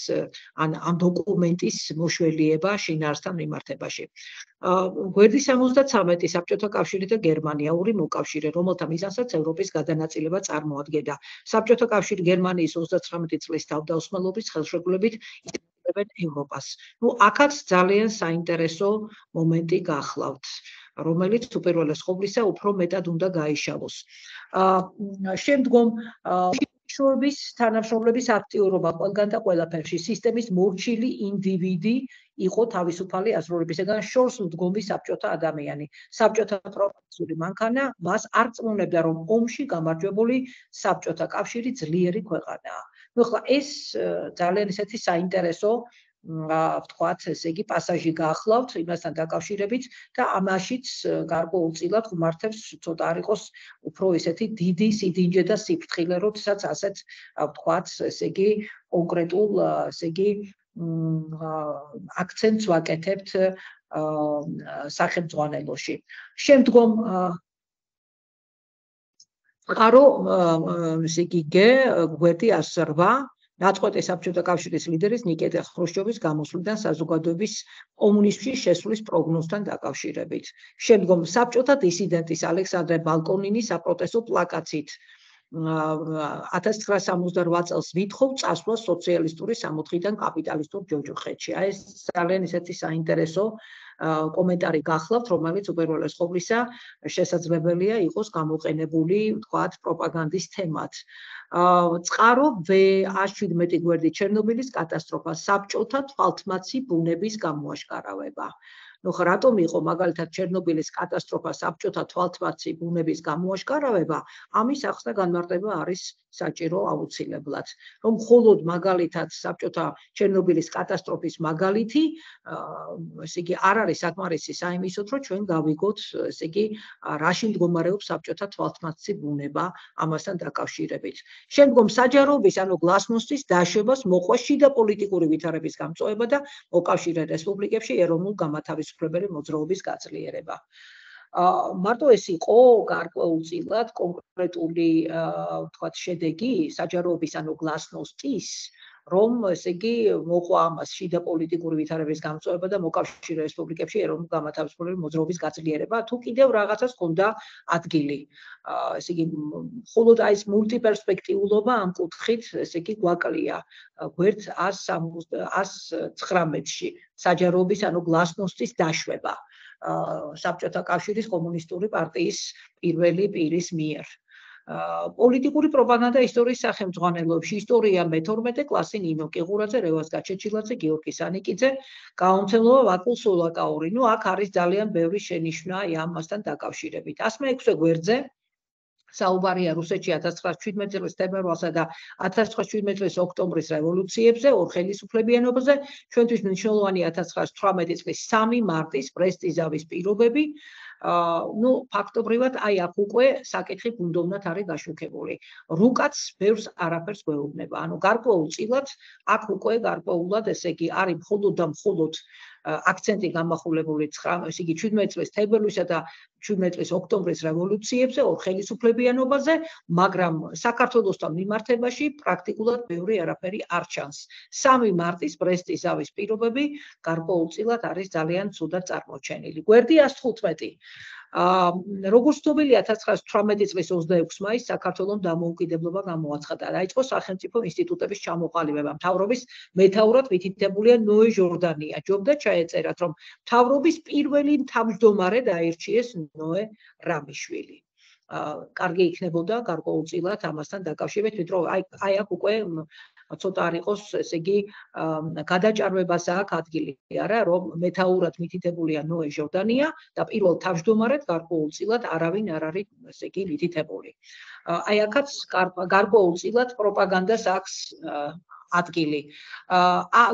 ამ დოკუმენტის მოშველიება შინაარსთან მიმართებაში. გვერდი 73 საბჭოთა კავშირი და გერმანია ორი მოკავშირე, რომელთა მიზანსაც ევროპის გადანაწილება წარმოადგენდა. საბჭოთა კავშირი გერმანიის 39 წლის თავდაუსმელობის ხელშეკრულებით იდენტიფიცირებენ ევროპას. აქაც ძალიან საინტერესო მომენტი გახლავთ. რომელიც უპირველეს ყოვლისა უფრო მეტად უნდა გაიშალოს. შემდგომ შორების თანამშრომლების აქტიურობა ყველგან და ყველაფერში სისტემის მორჩილი ინდივიდი იყო თავისუფალი აზროვნებისგან შორს მდგომი საბჭოთა ადამიანი. საბჭოთა პროფესიული მანქანა მას არ წმუნებდა, რომ ომში გამარჯვებული საბჭოთა კავშირი ძლიერი ქვეყანაა. ახლა ეს ძალიან ისეთი საინტერესო ვთქვათ, ესე იგი პასაჟი გაახლავთ იმასთან დაკავშირებით და ამაშიც გარკვეულწილად ღმართებს ცოტა არ იყოს უფრო ესეთი დიდი სიდინჯე და სიფრთხილე, როდესაც ასეთ ვთქვათ, ესე იგი კონკრეტულ, ესე იგი აქცენტს ვაკეთებთ სახელმძღვანელოში. შემდგომ წყარო, ესე იგი გვერდი 108 ნაწყვეტი საბჭოთა კავშირის ლიდერის ნიკიტა ხრუშჩოვის გამოსვლიდან საზოგადოების კომუნიზმში შესვლის პროგნოზთან დაკავშირებით. შემდგომ საბჭოთა დისიდენტის ალექსანდრე ბალკონინის საპროტესტო პლაკატით 1968 წელს ვითხოვ წასვლა სოციალისტური სამოთხიდან კაპიტალისტურ ჯოჯოხეთში. აი ეს ძალიან ისეთი საინტერესო კომენტარი გახლავთ, რომელიც უპირველეს ყოვლისა შესაძლებელია იყოს გამოყენებული, ვთქვათ, პროპაგანდის თემად. წყარო V17 გვერდი ჩერნობილის კატასტროფა, საბჭოთა თვალთმაცი ბუნების გამოაშკარავება. რატომ იყო მაგალითად ჩერნობილის კატასტროფა საბჭოთა თვალთმაცი ბუნების გამოაშკარავება, ამის ახსნა განმარტება არის საჭირო აუცილებლად. რომ მხოლოდ მაგალითად საბჭოთა ჩერნობილის კატასტროფის მაგალითი, ესე იგი არ არის საკმარისი საიმისოდ, რომ ჩვენ გავიგოთ, ესე იგი რაში მდგომარეობს საბჭოთა თვალთმაცი ბუნება ამასთან დაკავშირებით. შემდგომ საჯაროობის, ანუ გლასნოსტის დაშვებას მოყვა შიდა პოლიტიკური ვითარების გამწვავება და მოკავშირე რესპუბლიკებში ეროვნულ გამათავისუფლებელი მოძრაობის გაძლიერება. მარტო ეს იყო გარკვეულწილად კონკრეტული, ვთქვათ, შედეგი საჯაროობის, ანუ გლასნოსტის რომ ესე იგი მოყვა ამას შიდა პოლიტიკური ვითარების გამწვევა და მოკავშირე რესპუბლიკებში ეროვნულ გამათავისუფლებელი მოძრაობის გაძლიერება, თუ კიდევ რაღაცას ჰქონდა ადგილი. ესე იგი, მხოლოდ აი ეს მულტიპერსპექტიულობა ამ კუთხით, ესე იგი, გვაკლია გვერდ 119-ში საჯაროობის, ანუ გლასნოსტის დაშვება საბჭოთა კავშირის კომუნისტური პარტიის პირველი პირის მიერ. პოლიტიკური პროპაგანდა ისტორიის სახელმძღვანელოებში, ისტორია მე-12 კლასი ნინო კიღურაძე, რევაზ გაჩეჩილაძე, გიორგი სანიკიძე, გაუმცემლობა ვაკულ სულაკაური. ნუ აქ არის ძალიან ბევრი შენიშვნა ამასთან დაკავშირებით. 106 გვერდზე საუბარია რუსეთში 1917 წლის თებერვალსა და 1917 წლის ოქტომბრის რევოლუციებზე, ორ ხელისუფლებიანობაზე, ჩვენთვის მნიშვნელოვანი 1918 წლის 3 მარტის ბრესტის ზავის პირობები. ნუ ფაქტობრივად აი აქ უკვე საკითხი ბუნდოვნად არის გაშუქებული. რუკაც ბევრს არაფერს გვეუბნება. ანუ გარკვეულწილად აქ უკვე გარკვეულად, ესე იგი, არის მხოლოდ და მხოლოდ აქცენტი გამახვილებული 17 წლის თებერვლისა და 17 წლის ოქტომბრის რევოლუციებზე, ორ ხელისუფლებიანობაზე, მაგრამ საქართველოსთან მიმართებაში პრაქტიკულად ბევრი არაფერი არ ჩანს. 3 მარტის ბრესტის ზავის პირობები გარკვეულწილად არის ძალიან ცუდად წარმოჩენილი. გვერდი 115. როგორც ცნობილია 1918 წლის 26 მაისს საქართველოს დამოუკიდებლობა გამოაცხადა. დაიწყო სახელმწიფო ინსტიტუტების ჩამოყალიბება. მთავრობის მეთაურად მითითებულია ნოე ჟორდანია. ჯობდა ჩაეწერათ, რომ მთავრობის პირველი თავმჯდომარე დაირჩიეს ნოე რამიშვილი. კარგი იქნებოდა გარკვეულწილად ამასთან დაკავშირებით, ვიდრე აი აქ უკვე ცოტა არ იყოს, ესე იგი, გადაჭარბებას აქვს ადგილი, არა, რომ მეთაურად მითითებულია ნოე ჟორდანია და პირველ თავმჯდომარედ გარკვეულწილად არავინ არ არის, ესე იგი, მითითებული. აი აქაც გარკვეულწილად პროპაგანდას აქვს ადგილი.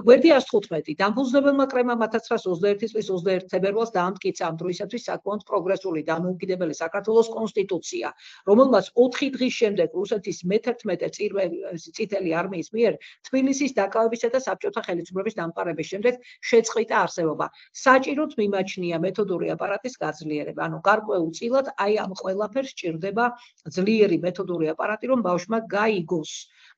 გვერდი 115. დამფუძნებელმა კრებამ 1921 წლის 21 თებერვალს დაამტკიცა ამ დროისათვის საკმაოდ პროგრესული დამოუკიდებელი საქართველოს კონსტიტუცია, რომელმაც 4 დღის შემდეგ რუსეთის მე-11 წითელი არმიის მიერ თბილისის დაკავებისა და საბჭოთა ხელისუფლების დამყარების შემდეგ შეწყვიტა არსებობა. საჭიროდ მიმაჩნია მეთოდური აპარატის გაძლიერება. ანუ გარკვეულწილად აი ამ ყველაფერს სჭირდება ძლიერი მეთოდური აპარატი, რომ ბავშვმა გაიგოს,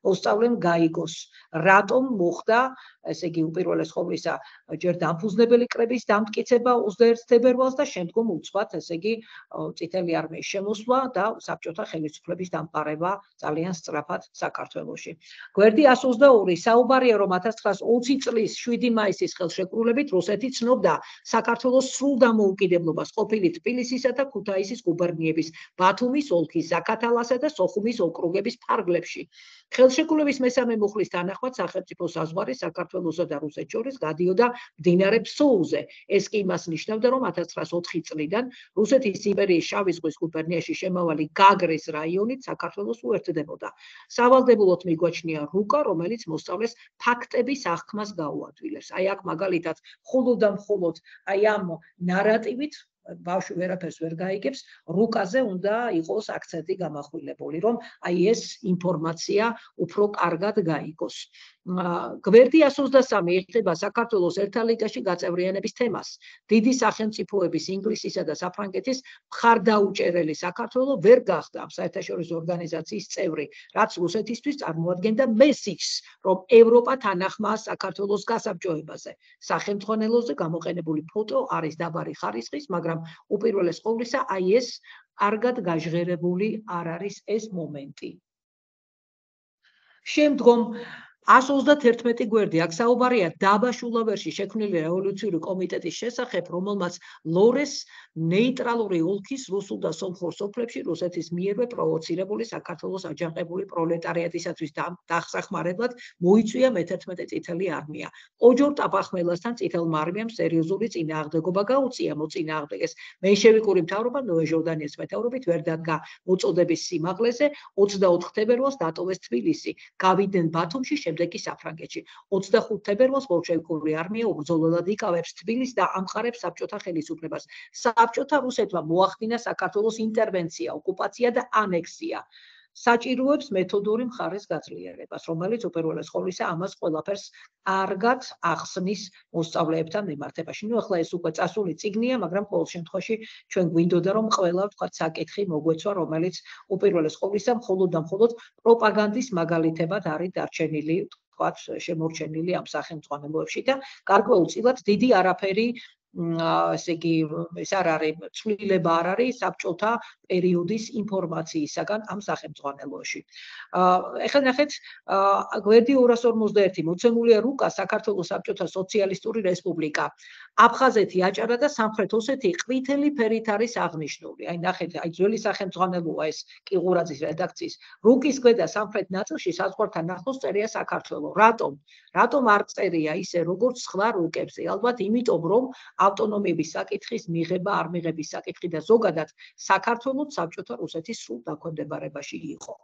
მოსწავლემ გაიგოს. რატომ მოხდა, ესე იგი, უპირველეს ყოვლისა, ჯერ დამფუძნებელი კრების დამტკიცება 21 თებერვალს და შემდგომ უცბად, ესე იგი, წითელი არმიის შემოსვლა და საბჭოთა ხელისუფლების დამყარება ძალიან სწრაფად საქართველოში. გვერდი 122. საუბარია, რომ 1920 წლის 7 მაისის ხელშეკრულებით რუსეთი ცნობდა საქართველოს სრულ დამოუკიდებლობას ყოფილი თბილისისა და ქუთაისის გუბერნიების, ბათუმის ოლქის, ზაქათალასა და სოხუმის ოკრუგების ფარგლებში. ხელშეკრულების მესამე მუხლის თანახმად სახელმწიფო საზღვარი საქართველოსა და რუსეთს შორის გადიოდა მდინარე ფსოუზე. ეს კი იმას ნიშნავდა, რომ 1904 წლიდან რუსეთის იმპერიის შავი ზღვის გუბერნიაში შემავალი გაგრის რაიონით საქართველოს უერთდებოდა. სავალდებულოდ მიგვაჩნია რუკა, რომელიც მოსწავლეს ფაქტების აღქმას გაუადვილებს. აი აქ მაგალითად მხოლოდ და მხოლოდ აი ამ ნარატივით ბავშვი ვერაფერს ვერ გაიგებს, რუკაზე უნდა იყოს აქცენტი გამახვილებული, რომ აი ეს ინფორმაცია უფრო კარგად გაიგოს. გვერდი 123 ეხება საქართველოს ერთა ლიგაში გაწევრიანების თემას. დიდი სახელმწიფოების ინგლისისა და საფრანგეთის მხარდაუჭერელი საქართველო ვერ გახდა საერთაშორისო ორგანიზაციის წევრი, რაც რუსეთისთვის წარმოადგენდა მესიჯს, რომ ევროპა თანახმაა საქართველოს გასაბჭოებაზე. სახელმძღვანელოზე გამოყენებული ფოტო არის დაბარი ხარისხის, მაგრამ უპირველეს ყოვლისა, აი ეს კარგად გაჟღერებული არ არის ეს მომენტი. შემდგომ 121 გვერდი, აქ საუბარია დაბა შულავერში შექმნილი რევოლუციური კომიტეტის შესახებ, რომელმაც ლორეს ნეიტრალური ოლქის რუსულ და სომხურ სოფლებში რუსეთის მიერვე პროვოცირებული საქართველოს აჯანყებული პროლეტარიატისათვის დასახმარებლად მოიწვია მე-11 წითელი არმია. ოჯორ ტაბახმელასთან წითელმა არმიამ სერიოზული წინააღმდეგობა გაუწია მოწინააღმდეგეს. მენშევიკური მთავრობა ნოე ჟორდანიას მეთაურობით ვერ დადგა მოწოდების სიმაღლეზე, 24 თებერვალს დატოვეს თბილისი, გავიდნენ ბათუმში, შემდეგ კი საფრანგეთში. 25 თებერვალს ბოლშევიკური არმია უბრძოლველად იკავებს თბილისს და ამყარებს საბჭოთა ხელისუფლებას. საბჭოთა რუსეთმა მოახდინა საქართველოს ინტერვენცია, ოკუპაცია და ანექსია. საჭიროებს მეთოდური მხარეს გაძლიერებას, რომელიც უპირველეს ყოვლისა ამას ყველაფერს კარგად ახსნის მოსწავლეებთან მიმართებაში. ნუ ახლა ეს უკვე წასული წიგნია, მაგრამ ყოველ შემთხვევაში ჩვენ გვინდოდა რომ ყველა ვთქვათ საკითხი მოგვეცვა, რომელიც უპირველეს ყოვლისა მხოლოდ და მხოლოდ პროპაგანდის მაგალითებად არის დარჩენილი თქვათ, შემორჩენილი ამ სახელმძღვანელოებში და გარკვეულწილად დიდი არაფერი ესე იგი ეს არ არის ცვლილება არ არის საბჭოთა პერიოდის ინფორმაციისაგან ამ სახელმძღვანელოში. ეხლა ნახეთ, გვერდი 251 მოცემულია რუკა საქართველოს საბჭოთა სოციალისტური რესპუბლიკა. აფხაზეთი აჭარა და სამხრეთ ოსეთი ყვითელი ფერით არის აღნიშნული. აი ნახეთ, აი ძველი სახელმძღვანელოა ეს კიღურაძის რედაქციის. რუკის ქვედა სამხრეთ ნაწილში საზღვართან ახლოს წერია საქართველო. რატომ არ წერია ისე როგორც სხვა რუკებზე? ალბათ იმიტომ რომ ავტონომიების საკითხის მიღება არ მიღების საკითხი და ზოგადად საქართველოს საბჭოთა რუსეთის სრულ დაქვემდებარებაში იყო.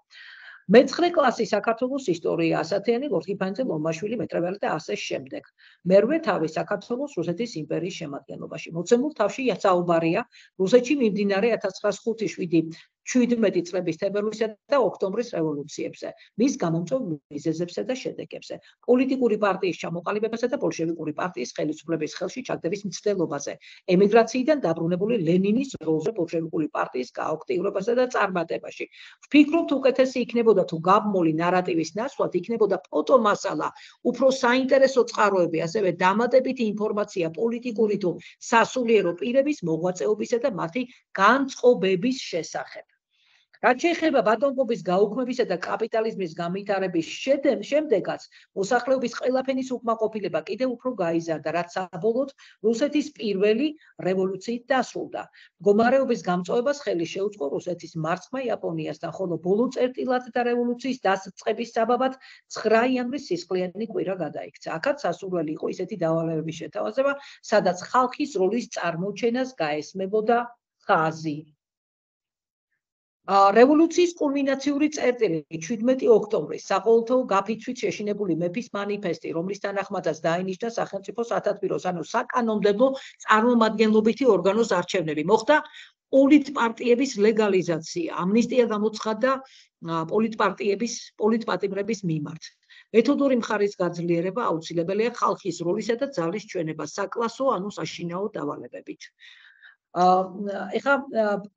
მე-9 კლასი საქართველოს ისტორია ასათიანი ლორთქიფანიძე ლომაშვილი მეტრეველი და ასე შემდეგ. მერვე თავი საქართველოს რუსეთის იმპერიის შემადგენლობაში. მოცემულ თავში საუბარია რუსეთში მიმდინარე 1905-17 წლების თებერვლისა და ოქტომბრის რევოლუციებზე, მის გამომწვევ მიზეზებსა და შედეგებზე, პოლიტიკური პარტიის ჩამოყალიბებასა და ბოლშევიკური პარტიის ხელისუფლების ხელში ჩაგდების მცდელობაზე, ემიგრაციიდან დაბრუნებული ლენინის როლზე ბოლშევიკური პარტიის გააქტიურებასა და წარმატებაში. ვფიქრობთ, უკეთესი იქნებოდა თუ გაბმული ნარატივის ნაცვლად იქნებოდა ფოტომასალა, უფრო საინტერესო წყაროები, ასევე დამატებითი ინფორმაცია პოლიტიკური თუ სასულიერო პირების მოღვაწეობისა და მათი განწყობების შესახებ. რაც შეეხება ბატონყობის გაუქმებისა და კაპიტალიზმის განვითარების შემდეგაც, მოსახლეობის ყველაფენის უკმაყოფილება კიდევ უფრო გაიზარდა, რაც საბოლოოდ რუსეთის პირველი რევოლუციით დასრულდა. მდგომარეობის გამწვევებას ხელი შეუწყო რუსეთის მარცხმა იაპონიასთან, ხოლო ბოლო წერტილად და რევოლუციის დასაწყების საბაბად 9 იანვრის სისხლიანი კვირა გადაიქცა. აქაც სასურველი იყო ისეთი დავალებების შეთავაზება, სადაც ხალხის როლის წარმოჩენას გაესმებოდა ხაზი. რევოლუციის კულმინაციური წერტილი 17 ოქტომბრის საყოველთაო გაფიცვით შეშინებული მეფის მანიფესტი, რომლის თანახმადაც დაინიშნა სახელმწიფოს სათათბიროს, ანუ საკანონმდებლო წარმომადგენლობითი ორგანოს არჩევნები. მოხდა პოლიტპარტიების ლეგალიზაცია, ამნისტია გამოცხადდა პოლიტპატიმრების მიმართ. მეთოდური მხარის გაძლიერება აუცილებელია ხალხის როლისა და ძალის ჩვენება საკლასო, ანუ საშინაო დავალებებით. ეხლა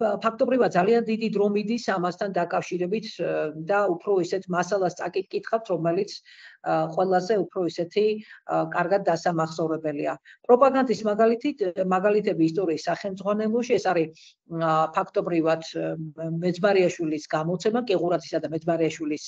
ფაქტობრივად ძალიან დიდი დრო მიდის ამასთან დაკავშირებით და უფრო ისეთ მასალას წაკითხავთ, რომელიც ყველაზე უფრო ისეთი კარგად დასამახსოვრებელია. პროპაგანდის მაგალითები ისტორიის სახელმძღვანელოში, ეს არის ფაქტობრივად მეძმარიაშვილის გამოცემა, კიღურაძისა და მეძმარიაშვილის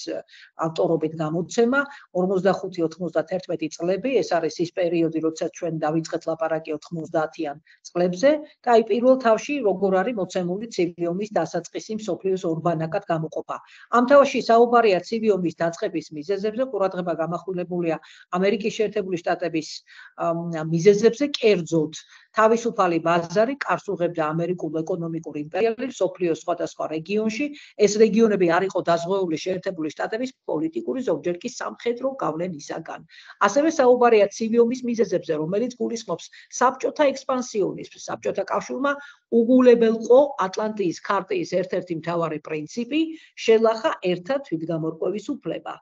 ავტორობით გამოცემა 45-91 წლები, ეს არის ის პერიოდი, როცა ჩვენ დავიწყეთ ლაპარაკი 90-იან წლებზე და აი პირველ თავში როგორ არის მოცემული ცივი ომის დასაწყისი მსოფლიოს ორ ბანაკად გამოყოფა. ამ თავში საუბარია ცივი ომის დაწყების მიზეზებზე, ყურადღება გამახვილებულია ამერიკის შეერთებული შტატების მიზეზებზე კერძოდ. თავისუფალი ბაზარი კარს უღებდა ამერიკულ ეკონომიკურ იმპერიალებს მსოფლიოს სხვადასხვა რეგიონში. ეს რეგიონები არ იყო დაზღვეული შეერთებული შტატების პოლიტიკური, ზოგჯერ კი სამხედრო გავლენისაგან. ასევე საუბარია ცივი ომის მიზეზებზე, რომელიც გულისხმობს საბჭოთა ექსპანსიონიზმს. საბჭოთა კავშირმა უგულებელყო ატლანტიის ქარტიის ერთ-ერთი მთავარი პრინციპი, შელახა ერთად თვითგამორკვევის უფლება.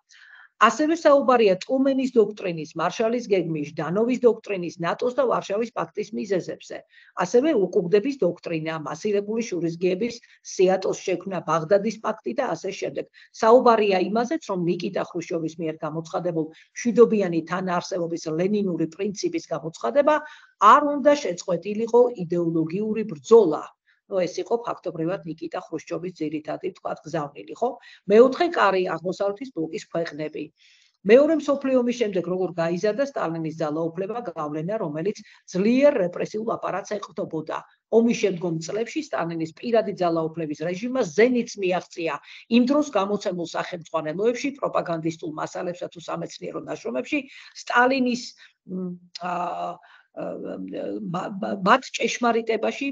ასევე საუბარია ტრუმენის დოქტრინის, მარშალის გეგმის, ჟდანოვის დოქტრინის, ნატოს და ვარშავის პაქტის მიზეზებზე. ასევე უკუგდების დოქტრინა, მასირებული შურისძიების სიატოს შექმნა, ბაღდადის პაქტი და ასე შემდეგ. საუბარია იმაზეც, რომ ნიკიტა ხრუშჩოვის მიერ გამოცხადებულ მშვიდობიანი თანაარსებობის ლენინური პრინციპის გამოცხადება არ უნდა შეწყვეტილიყო იდეოლოგიური ბრძოლა. ეს იყო ფაქტობრივად ნიკიტა ხრუშჩოვის ძირითადი თქვათ გზავნილი, ხო? მეოთხე კარი აღმოსავლეთის ბლოკის ქვეყნები. მეორე მსოფლიო ომის შემდეგ როგორ გაიზარდა სტალინის ძალაუფლება, გავლენა, რომელიც ძლიერ რეპრესიულ აპარატს ეყრდნობოდა. ომის შემდგომ წლებში სტალინის პირადი ძალაუფლების რეჟიმმა ზენიტს მიაღწია იმ დროს გამოცემულ სახელმძღვანელოებში, პროპაგანდისტულ მასალებსა თუ სამეცნიერო ნაშრომებში სტალინის მათ ჭეშმარიტებაში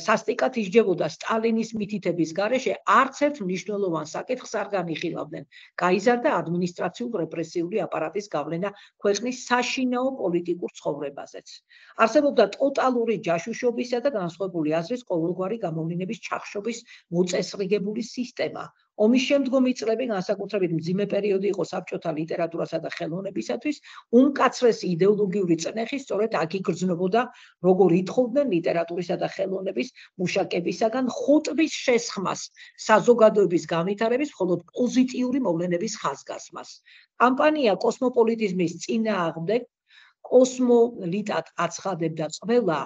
სასტიკად ისჯებოდა სტალინის მითითების გარეშე არც ერთ მნიშვნელოვან საკითხს არ განიხილავდნენ. გაიზარდა ადმინისტრაციულ-რეპრესიული აპარატის გავლენა ქვეყნის საშინაო პოლიტიკურ ცხოვრებაზეც. არსებობდა ტოტალური ჯაშუშობისა და განსხვავებული აზრის ყოველგვარი გამოვლინების ჩახშობის მოწესრიგებული სისტემა. ომის შემდგომი წლები განსაკუთრებით მძიმე პერიოდი იყო საბჭოთა ლიტერატურასა და ხელოვნებისათვის, უმკაცრესი იდეოლოგიური წნეხი სწორედ აქ იგრძნობოდა, როგორ ითხოვდნენ ლიტერატურისა და ხელოვნების მუშაკებისაგან ხუტბის შესხმას, საზოგადოების განვითარების, მხოლოდ პოზიტიური მოვლენების ხაზგასმას. კამპანია კოსმოპოლიტიზმის წინააღმდეგ კოსმოლიტად აცხადებდა ყველა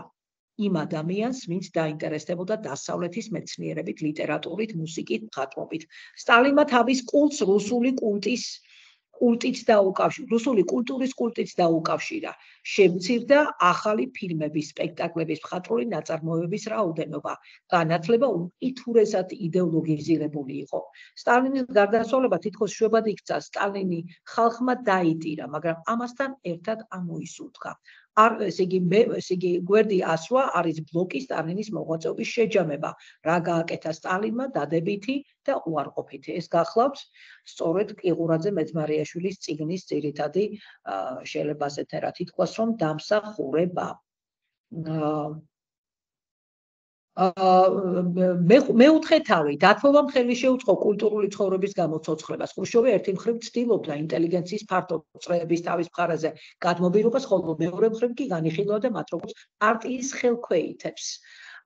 იმ ადამიანს, ვინც დაინტერესდებოდა დასავლეთის მეცნიერებით, ლიტერატურით, მუსიკით, მხატვრობით. სტალინმა თავის კულტს რუსული კულტურის კულტით დაუკავშირა. შემცირდა ახალი ფილმების, სპექტაკლების, მხატვრული ნაწარმოებების რაოდენობა. განათლება უკიდურესად იდეოლოგიზირებული იყო. სტალინის გარდაცვალება თითქოს შვებად იქცა. სტალინი ხალხმა დაიტირა, მაგრამ ამასთან ერთად ამოისურთხა. ესე იგი, გვერდი ასვა არის ბლოკის სტალინის მოღვაწეობის შეჯამება, რა გააკეთა სტალინმა დადებითი და უარყოფითი. ეს გახლავთ სწორედ ყიღურაძე მეძმარიაშვილის წიგნის ძირითადი შეიძლება ასეთ ერად ითქვას, რომ დამსახურება. მეოთხე თავი, დათმობამ ხელი შეუწყო კულტურული ცხოვრების გამოცოცხლებას. ხრუშჩოვი ერთი მხრივ ცდილობდა ინტელიგენციის ფართო წრეების თავის მხარეზე გადმობირობას, ხოლო მეორე მხრივ კი განიხილავდა მათ როგორც პარტიის ხელქვეითებს.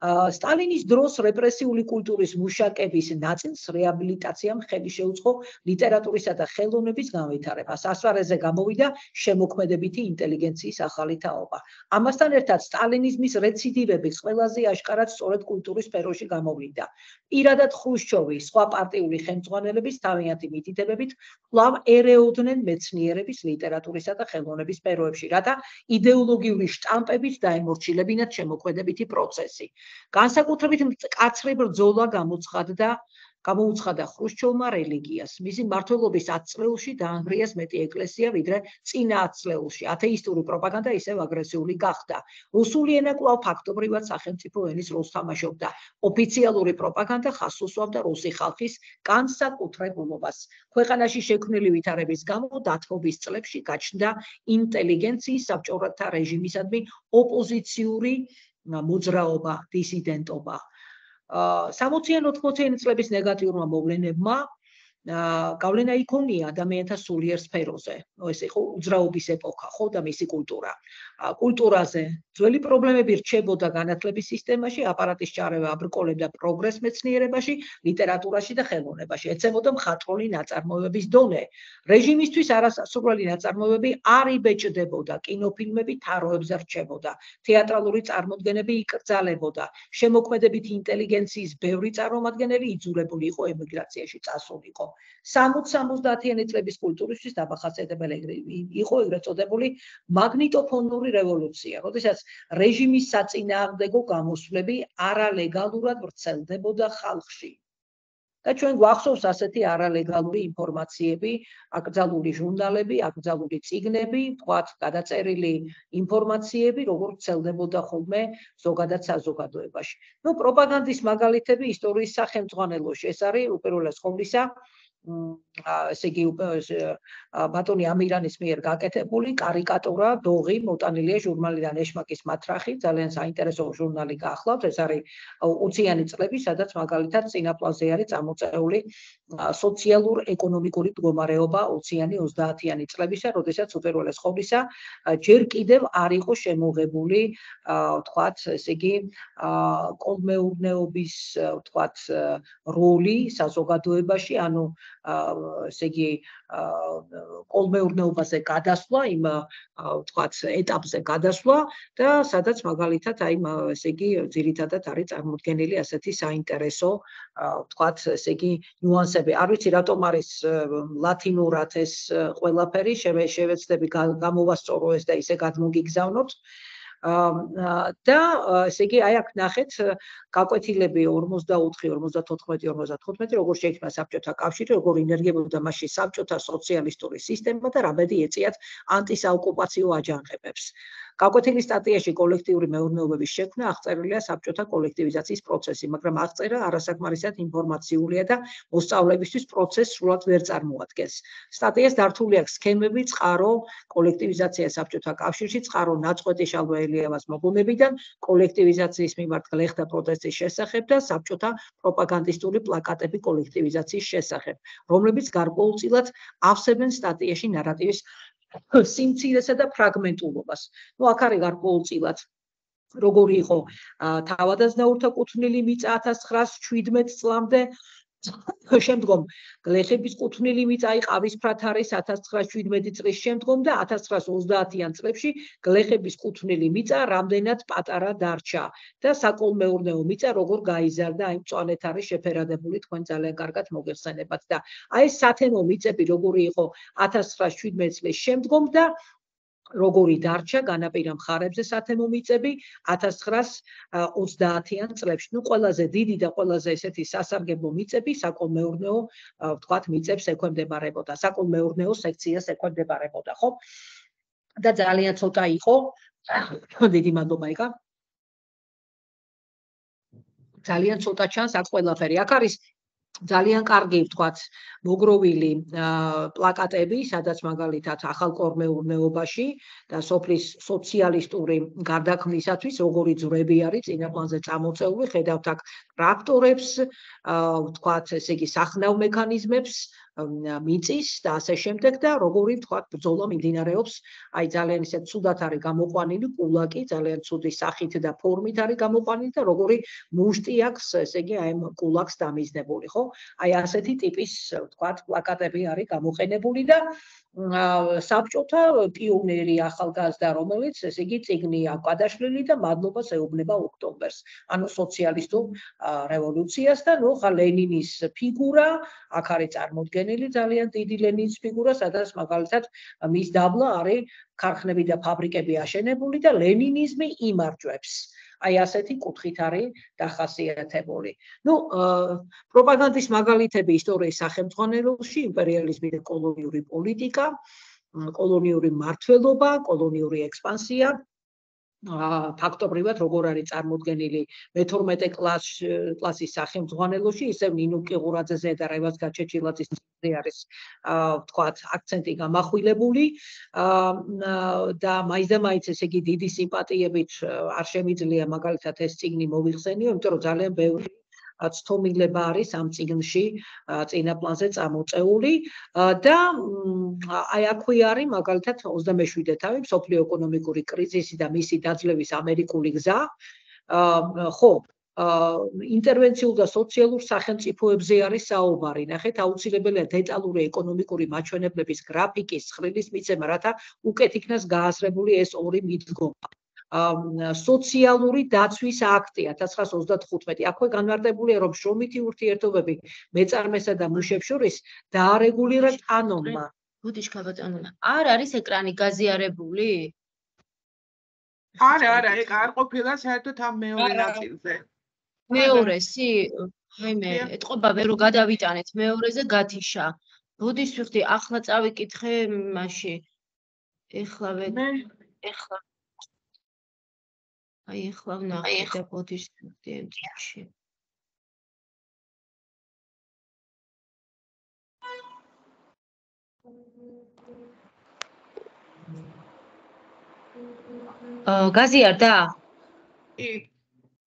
სტალინის დროს რეპრესიული კულტურის მუშაკების ნაწილს რეაბილიტაციამ ხელი შეუწყო ლიტერატურისა და ხელოვნების განვითარებას. ასვარეზე გამოვიდა შემოქმედებითი ინტელიგენციის ახალი თაობა. ამასთან ერთად სტალინიზმის რეციდივები ყველაზე აშკარად სწორედ კულტურის სფეროში გამოვლინდა. პირადად ხრუშჩოვი, სხვა პარტიული ხელმძღვანელების თავიანთი მითითებებით კვლავ ერეოდნენ მეცნიერების, ლიტერატურისა და ხელოვნების სფეროებში, რათა იდეოლოგიური შტამპებით დაემორჩილებინათ შემოქმედებითი პროცესი. განსაკუთრებით მკაცრი ბრძოლა გამოუცხადა ხრუშჩოვმა რელიგიას. მისი მმართველობის 10 წლებში დაანგრიეს მეტი ეკლესია, ვიდრე წინა 10 წლებში. ათეისტური პროპაგანდა ისევ აგრესიული გახდა. რუსული ენა კვლავ ფაქტობრივად სახელმწიფო ენის როლს თამაშობდა. ოფიციალური პროპაგანდა ხაზს უსვამდა რუსი ხალხის განსაკუთრებულობას. ქვეყანაში შექმნილი ვითარების გამო დათმობის წლებში გაჩნდა ინტელიგენციის საბჭოთა რეჟიმისადმი ოპოზიციური მოძრაობა, დისიდენტობა. 60-80-იანი წლების ნეგატიურმა მოვლენებმა გავლენა იქონია ადამიანთა სულიერ სფეროზე. ეს იყო უძრაობის ეპოქა, ხო და მისი კულტურა. კულტურაზე ძველი პრობლემები რჩებოდა განათლების სისტემაში, აპარატის ჩარევა აბრკოლებდა პროგრესს მეცნიერებაში, ლიტერატურაში და ხელოვნებაში. ეცემოდა მხატვრული ნაწარმოებების დონე. რეჟიმისთვის არასასურველი ნაწარმოებები არ იბეჭდებოდა, კინოფილმები თაროებზე რჩებოდა, თეატრალური წარმოდგენები იკრძალებოდა. შემოქმედებითი ინტელიგენციის ბევრი წარმომადგენელი იძულებული იყო ემიგრაციაში წასულიყო. 60-70-იანი წლების კულტურისთვის დამახასიათებელი იყო ეგრეთ წოდებული მაგნიტოფონური რევოლუცია, როდესაც რეჟიმის საწინააღმდეგო გამოსვლები არალეგალურად ვრცელდებოდა ხალხში. და ჩვენ გვახსოვს ასეთი არალეგალური ინფორმაციები, აკრძალული ჟურნალები, აკრძალული წიგნები, თქვათ, გადაწერილი ინფორმაციები, როგორ ვრცელდებოდა ხოლმე ზოგადად საზოგადოებაში. პროპაგანდის მაგალითები ისტორიის სახელმძღვანელოში, ეს არის უპირველეს ყოვლისა ესე იგი ბატონი ამირანის მიერ გაკეთებული კარიკატურა დოღი მოტანილია ჟურნალიდან ეშმაკის მათრახი, ძალიან საინტერესო ჟურნალი გახლავთ, ეს არის უციანი წლები, სადაც მაგალითად წინა პლანზე არის წამოწეული სოციალურ-ეკონომიკური მდგომარეობა უციანი 30-იანი წლებისა, როდესაც უპირველეს ყოვლისა ჯერ კიდევ არ იყო შემოღებული, ვთქვათ, ესე იგი კოლმეურნეობის, ვთქვათ, როლი საზოგადოებაში, ანუ ესე იგი კოლმეურნეობაზე გადასვლა, იმ ვთქვათ, ეტაპზე გადასვლა და სადაც მაგალითად აი ესე იგი ძირითადად არის წარმოდგენილი ასეთი საინტერესო, ვთქვათ, ესე იგი ნიუანსები. არ ვიცი რატომ არის ლათინურად ეს ყველაფერი, შევეცდები გამოვასწორო ეს და ისე გადმოგიგზავნოთ. და ესე იგი აი აქ ნახეთ გაკვეთილები 44, 54, 55, როგორ შეიქმნა საბჭოთა კავშირი, როგორ ინერგებოდა მასში საბჭოთა სოციალისტური სისტემა და რა ბედი ეწიათ ანტისაოკუპაციო აჯანყებებს. გაკვეთილი სტატიაში კოლექტიური მეურნეობების შექმნა აღწერილია საბჭოთა კოლექტივიზაციის პროცესი, მაგრამ აღწერა არასაკმარისად ინფორმაციულია და მოსწავლეებისთვის პროცესს სრულად ვერ წარმოადგენს. სტატიას დართული აქვს სქემები წყარო კოლექტივიზაცია საბჭოთა კავშირში, წყარო ნაწყვეტი შალვა ელიევას მოგონებიდან, კოლექტივიზაციის მიმართ გლეხთა პროტესტის შესახებ და საბჭოთა პროპაგანდისტული პლაკატები კოლექტივიზაციის შესახებ, რომლებიც გარკვეულწილად ავსებენ სტატიაში ნარატივის სიმცირესა და ფრაგმენტულობას. აქ არის გარკვეულწილად როგორი იყო თავადაზნაურთა კუთვნილი მიწა 1917 წლამდე, შემდგომ გლეხების კუთვნილი მიწა ყავისფრად არის 1917 წლის შემდგომ და 1930-იან წლებში გლეხების კუთვნილი მიწა რამდენად პატარა დარჩა და საკოლმეურნეო მიწა როგორ გაიზარდა, აი მწვანეთ არის შეფერადებული, თქვენ ძალიან კარგად მოგეხსენებათ და აი ეს სათემო მიწები როგორი იყო 1917 წლის შემდგომ და როგორი დარჩა განაპირა მხარეებზე სათემო მიწები 1930-იან წლებში. ყველაზე დიდი და ყველაზე ესეთი სასარგებლო მიწები საკოლმეურნეო, ვთქვათ, მიწებს ექვემდებარებოდა, საკოლმეურნეო სექციას ექვემდებარებოდა, ხო? და ძალიან ცოტა იყო, დიდი მადლობა იკა. ძალიან ცოტა ჩანს აქ ყველაფერი. აქ არის ძალიან კარგი, ვთქვათ, მოგროვილი პლაკატები, სადაც მაგალითად ახალკოლმეურნეობაში და სოფლის სოციალისტური გარდაქმნისათვის როგორი ძვრები არის წინაპლანზე წამოწეული, ხედავთ აქ ტრაქტორებს, ვთქვათ, ესე იგი სახნავ მექანიზმებს, მიწის და ასე შემდეგ და როგორი ვთქვათ ბრძოლა მიმდინარეობს, აი ძალიან ისე ცუდად არის გამოყვანილი კულაკი, ძალიან ცუდი სახით და ფორმით არის გამოყვანილი და როგორი მუშტი აქვს, ესე იგი აი კულაკს დამიზნებული, ხო? აი ასეთი ტიპის, ვთქვათ, პლაკატები არის გამოყენებული და საბჭოთა პიონერი ახალგაზრდა, რომელიც ესე იგი წიგნია გადაშლილი და მადლობას ეუბნება ოქტომბერს, ანუ სოციალისტურ რევოლუციას და ნუ ხა ლენინის ფიგურა, აქ არის წარმოდგენილი ძალიან დიდი ლენინის ფიგურა, სადაც მაგალითად მის დაბლა არის ქარხნები და ფაბრიკები აშენებული და ლენინიზმი იმარჯვებს. აი ასეთი კუთხით არის დახასიათებული. ნუ პროპაგანდის მაგალითები ისტორიის სახელმძღვანელოში, იმპერიალიზმი და კოლონიური პოლიტიკა, კოლონიური მმართველობა, კოლონიური ექსპანსია, ფაქტობრივად როგორ არის წარმოდგენილი მე-12 კლასის სახელმძღვანელოში, ისევ ნინო კიღურაძეზე და რევაზ გაჩეჩილაძის წინზე არის, ვთქვათ, აქცენტი გამახვილებული და მაინც და მაინც ესე იგი დიდი სიმპათიებით არ შემიძლია მაგალითად ეს წიგნი მოვიხსენიო, იმიტომ რომ ძალიან ბევრი ცთომილება არის ამ წიგნში წინაპლანზე წამოწეული და აი აქვე არის მაგალითად 27 თავი მსოფლიო ეკონომიკური კრიზისი და მისი დაძლევის ამერიკული გზა, ხო, ინტერვენციულ და სოციალურ სახელმწიფოებზე არის საუბარი. ნახეთ, აუცილებელია დეტალური ეკონომიკური მაჩვენებლების გრაფიკის ცხრილის მიცემა, რათა უკეთ იქნას გააზრებული ეს ორი მიდგომა. სოციალური დაცვის აქტი 1935. აქვე განმარტებულია, რომ შრომითი ურთიერთობები მეწარმესა და მუშებს შორის დაარეგულირა კანონმა. ბუდიშ გაბატონო. არ არის ეკრანი გაზიარებული? არა, ეგ არ ყოფილა საერთოდ ამ მეორე ნაწილზე. მეორესი? მე ეთყობა ვერ რომ გადავიტანეთ მეორეზე გათიშა. ბუდიშ ვიხდი, ახლა წავიკითხე მაშინ. ეხლა აი ეხლა ვნახე და ბოდიშ ვიხდი ამ წიგნში. გაზიარდა?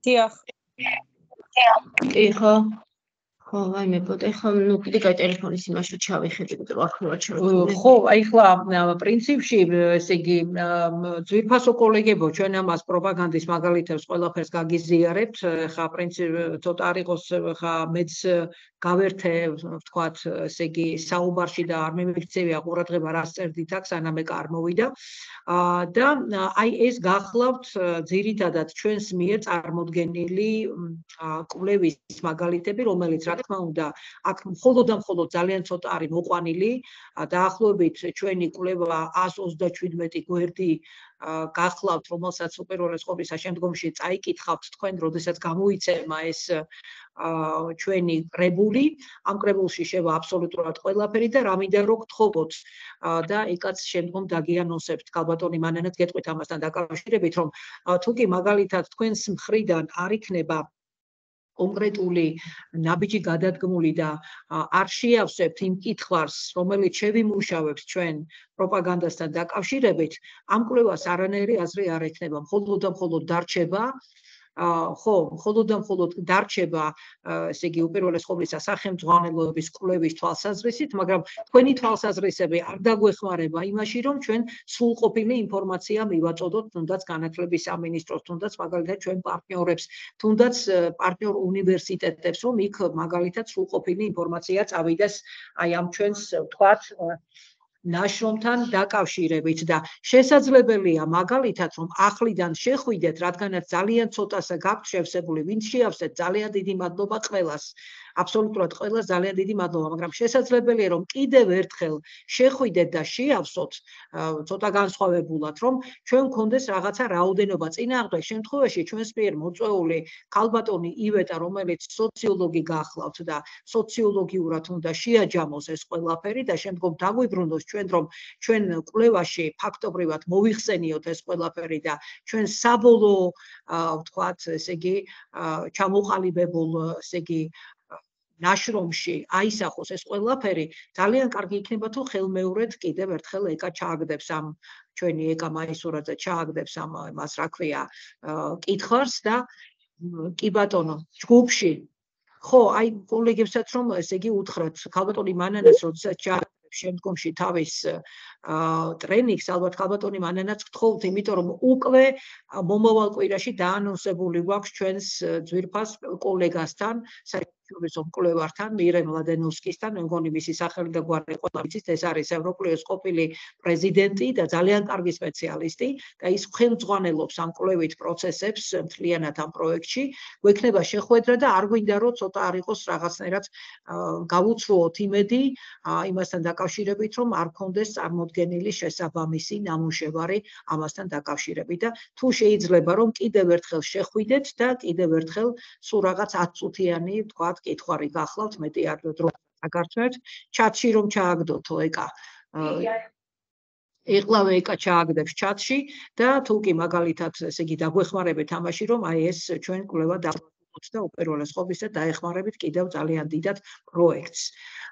დიახ. ხო. ხო, აი მე პოტე ხო, ნუ კიდე კაი ტელეფონის იმაში ჩავიხედე, იმიტომ რომ ახლა ჩავიხედე. ხო, აი ხლა პრინციპში, ესე იგი, ძვირფასო კოლეგებო, ჩვენ ამას პროპაგანდის მაგალითებს ყველაფერს გაგიზიარებთ, ხა პრინციპი ცოტა არ იყოს, ხა მეც გავერთე, ვთქვათ, ესე იგი, საუბარში და არ მიმიქცევია ყურადღება რას წერდით აქ, სანამ ეგ არ მოვიდა. და აი ეს გახლავთ ძირითადად ჩვენს მიერ წარმოდგენილი კვლევის მაგალითები, რომელიც რა თქმა უნდა, აქ მხოლოდ და მხოლოდ ძალიან ცოტა არის მოყვანილი, დაახლოებით ჩვენი კვლევა 127 გვერდი გახლავთ, რომელსაც უპირველეს ყოვლისა შემდგომში წაიკითხავთ თქვენ, როდესაც გამოიცემა ეს ჩვენი კრებული, ამ კრებულში შევა აბსოლუტურად ყველაფერი და რამინდა რო გთხოვოთ და იქაც შემდგომ დაგიანონსებთ ქალბატონი მანანაც გეტყვით ამასთან დაკავშირებით, რომ თუ კი მაგალითად თქვენს მხრიდან არ იქნება კონკრეტული ნაბიჯი გადადგმული და არ შეავსებთ იმ კითხვას, რომელიც შევიმუშავებთ ჩვენ პროპაგანდასთან დაკავშირებით, ამ კვლევას არანაირი აზრი არ ექნება, მხოლოდ და მხოლოდ დარჩება ხო, მხოლოდ და მხოლოდ დარჩება, ესე იგი, უპირველეს ყოვლისა სახელმძღვანელოების კვლევის თვალსაზრისით, მაგრამ თქვენი თვალსაზრისები არ დაგვეხმარება იმაში, რომ ჩვენ სრულყოფილი ინფორმაცია მივაწოდოთ, თუნდაც განათლების სამინისტროს, თუნდაც მაგალითად ჩვენ პარტნიორებს, თუნდაც პარტნიორ უნივერსიტეტებს, რომ იქ მაგალითად სრულყოფილი ინფორმაცია წავიდეს აი ამ ჩვენს ვთქვათ ნაშრომთან დაკავშირებით და შესაძლებელია მაგალითად რომ ახლიდან შეხვიდეთ, რადგანაც ძალიან ცოტასა გაქვთ შევსებული, ვინც შეავსეთ, ძალიან დიდი მადლობა ყველას. აბსოლუტურად ყველას ძალიან დიდი მადლობა, მაგრამ შესაძლებელია რომ კიდევ ერთხელ შეხვიდეთ და შეავსოთ ცოტა განსხვავებულად, რომ ჩვენ გქონდეს რაღაცა რაოდენობა. წინააღმდეგ შემთხვევაში ჩვენს მიერ მოწვეული ქალბატონი ივეტა, რომელიც სოციოლოგი გახლავთ და სოციოლოგიურად უნდა შეაჯამოს ეს ყველაფერი და შემდგომ დაგვიბრუნოს ჩვენ რომ ჩვენ კვლევაში ფაქტობრივად მოიხსენიოთ ეს ყველაფერი და ჩვენ საბოლოო ვთქვათ, ესე იგი, ჩამოყალიბებულ, ესე იგი, ნაშრომში აისახოს ეს ყველაფერი, ძალიან კარგი იქნება თუ ხელმეორედ კიდევ ერთხელ ეკა ჩააგდებს ამ ჩვენი ეკა მაისურაძე ჩააგდებს ამ მას რა ქვია კითხვას და კი ბატონო, ჯგუფში ხო, აი კოლეგებსაც რომ ესე იგი უთხრათ, ქალბატონი მანანას როდესაც შემდგომში თავის ტრენინგს ალბათ ქალბატონი მანანაც გთხოვთ, იმიტომ რომ უკვე მომავალ კვირაში დაანონსებული გვაქვს ჩვენს ძვირფას კოლეგასთან, საერთაშორისო მკვლევართან, მირემ ლადენოვსკისთან, მე მგონი მისი სახელი და გვარი ყველა ვიცით, ეს არის ევროპული ყოფილი პრეზიდენტი და ძალიან კარგი სპეციალისტი და ის ხელმძღვანელობს ამ კვლევით პროცესებს მთლიანად ამ პროექტში. გვექნება შეხვედრა და არ გვინდა რომ ცოტა არ იყოს რაღაცნაირად გავუცრუოთ იმედი იმასთან დაკავშირებით, რომ არ გქონდეს წარმოდგენილი შესაბამისი ნამუშევარი ამასთან დაკავშირებით და თუ შეიძლება რომ კიდევ ერთხელ შეხვიდეთ და კიდევ ერთხელ სულ რაღაც 10 წუთიანი ვთქვათ კითხვარი გახლავთ, მეტი არ დრო აგარჩვევთ, ჩატში რომ ჩააგდოთო ეკა. ეყლავე ეკა ჩააგდებს ჩატში და თუ კი მაგალითად ესე იგი დაგვეხმარებით ამაში, რომ აი ეს ჩვენ კვლევა დავაყოთ და უპირველეს ყოვლისა დაეხმარებით კიდევ ძალიან დიდად პროექტს.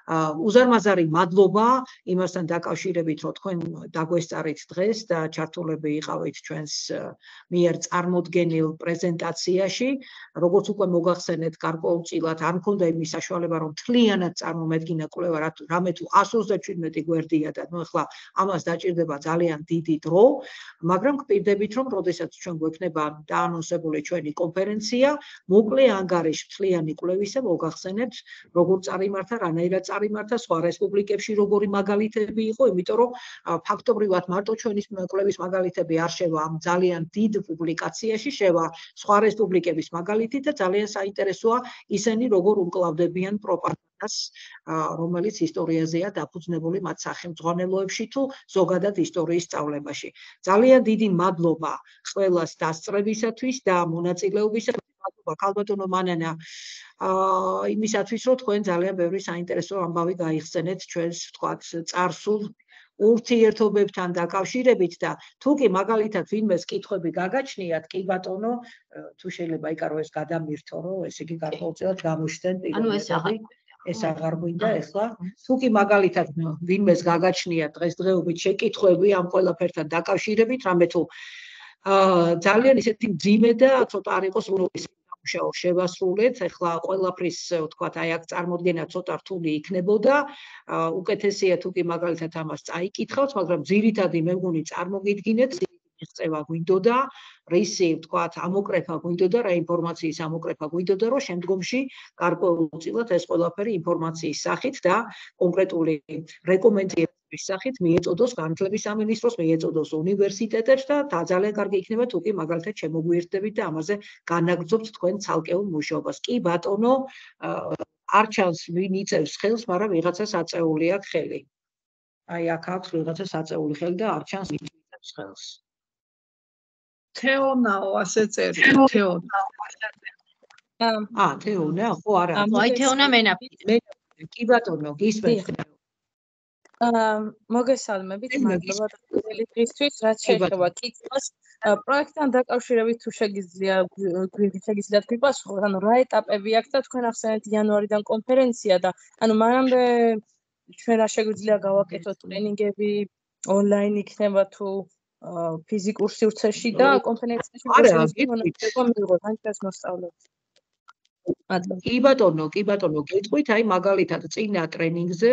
უზარმაზარი მადლობა იმასთან დაკავშირებით, რომ თქვენ დაგვესწარით დღეს და ჩართულები იყავით ჩვენს მიერ წარმოდგენილ პრეზენტაციაში. როგორც უკვე მოგახსენეთ, გარკვეულწილად არ მქონდა იმის საშუალება, რომ მთლიანად წარმომედგინა კვლევა, რამე თუ 137 გვერდია და ნუ ახლა ამას დაჭირდება ძალიან დიდი დრო, მაგრამ გპირდებით, რომ როდესაც ჩვენ გვექნება დაანონსებული ჩვენი კონფერენცია, მოკლე ანგარიში მთლიანი კვლევისა მოგახსენებთ, როგორ წარიმართა, რანაირად წარიმართა სხვა რესპუბლიკებში, როგორი მაგალითები იყო, იმიტომ რომ ფაქტობრივად მარტო ჩვენი კვლევის მაგალითები არ შევა ამ ძალიან დიდ პუბლიკაციაში, შევა სხვა რესპუბლიკების მაგალითი და ძალიან საინტერესოა ისინი როგორ უმკლავდებიან პროპაგანდას, რომელიც ისტორიაზეა დაფუძნებული მათ სახელმძღვანელოებში თუ ზოგადად ისტორიის სწავლებაში. ძალიან დიდი მადლობა ყველას დასწრებისათვის და მონაწილეობისათვის. მადლობა ქალბატონო მანანა იმისათვის, რომ თქვენ ძალიან ბევრი საინტერესო ამბავი გაიხსენეთ ჩვენს ვთქვათ წარსულ ურთიერთობებთან დაკავშირებით და თუ კი მაგალითად ვინმეს კითხვები გაგაჩნიათ, კი ბატონო, თუ შეიძლება იკარო ეს გადამირთო, რომ ესე იგი გარკვეულწილად გამოჩნდნენ პირობები. ეს აღარ გვინდა ეხლა. თუ კი მაგალითად ვინმეს გაგაჩნიათ დღესდღეობით შეკითხვები ამ ყველაფერთან დაკავშირებით, რამე თუ ძალიან ისეთი მძიმე და ცოტა არ იყოს მუშაო შევასრულეთ, ეხლა ყველაფრის ვთქვათ, აი აქ წარმოდგენა ცოტა რთული იქნებოდა. უკეთესია თუ კი მაგალითად ამას წაიკითხავთ, მაგრამ ძირითადი მე მგონი წარმოგიდგინეთ, მიღწევა გვინდოდა, რისი ვთქვათ, ამოკრეფა გვინდოდა, რა ინფორმაციის ამოკრეფა გვინდოდა, რომ შემდგომში გარკვეულწილად ეს ყველაფერი ინფორმაციის სახით და კონკრეტული რეკომენდაციების სახით მიეწოდოს განათლების სამინისტროს, მიეწოდოს უნივერსიტეტებს და ძალიან კარგი იქნება თუ კი მაგალითად შემოგვიერთდებით და ამაზე განაგრძობთ თქვენ ცალკეულ მუშაობას. კი ბატონო, არ ჩანს ვინ იწევს ხელს, მაგრამ ვიღაცას აწეული აქვს ხელი. აი აქ აქვს ვიღაცას აწეული ხელი და არ ჩანს ვინ იწევს ხელს. თეონაო ასე წერია, თეონა. თეონა, ხო არა. აი თეონა მენაფიტი. მე კი ბატონო, გისმენთ. მოგესალმებით, მადლობა თქვენი დღისთვის, რაც შეეხება კითხვას. პროექტთან დაკავშირებით თუ შეგიძლიათ გვიპასუხოთ, ანუ რა ეტაპები აქვს და თქვენ ახსენეთ იანვარიდან კონფერენცია და ანუ მანამდე ჩვენ რა შეგვიძლია გავაკეთოთ ტრენინგები ონლაინ იქნება თუ ფიზიკურ სივრცეში და კონფერენციაში მონაწილეობა მიიღოთ ან ჩვენს მოსწავლეებს. კი ბატონო, გეტყვით, აი მაგალითად წინა ტრენინგზე,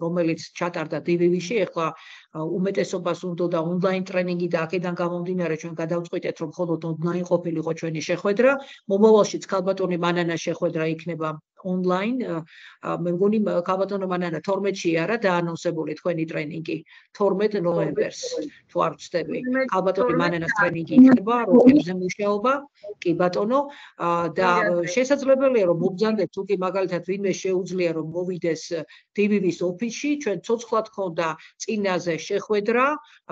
რომელიც ჩატარდა DVV-ში, ახლა უმეტესობას უნდა ონლაინ ტრენინგი და აქედან გამომდინარე ჩვენ გადავწყვიტეთ, რომ მხოლოდ ონლაინ ყოფილიყო ჩვენი შეხვედრა. მომავალშიც ქალბატონი მანანა შეხვედრა იქნება ონლაინ. მე მგონი ქალბატონო მანანა 12-ში არა დაანონსებული თქვენი ტრენინგი 12 ნოემბერს თუ არ ვცდები. ქალბატონი მანანას ტრენინგი იქნება როკებზე მუშაობა. კი ბატონო და შესაძლებელია რომ მობრძანდეთ თუ კი მაგალითად ვინმე შეუძლია რომ მოვიდეს DVV-ის ოფისში, ჩვენ ცოცხლად ხონდა წინაზე შეხვედრა,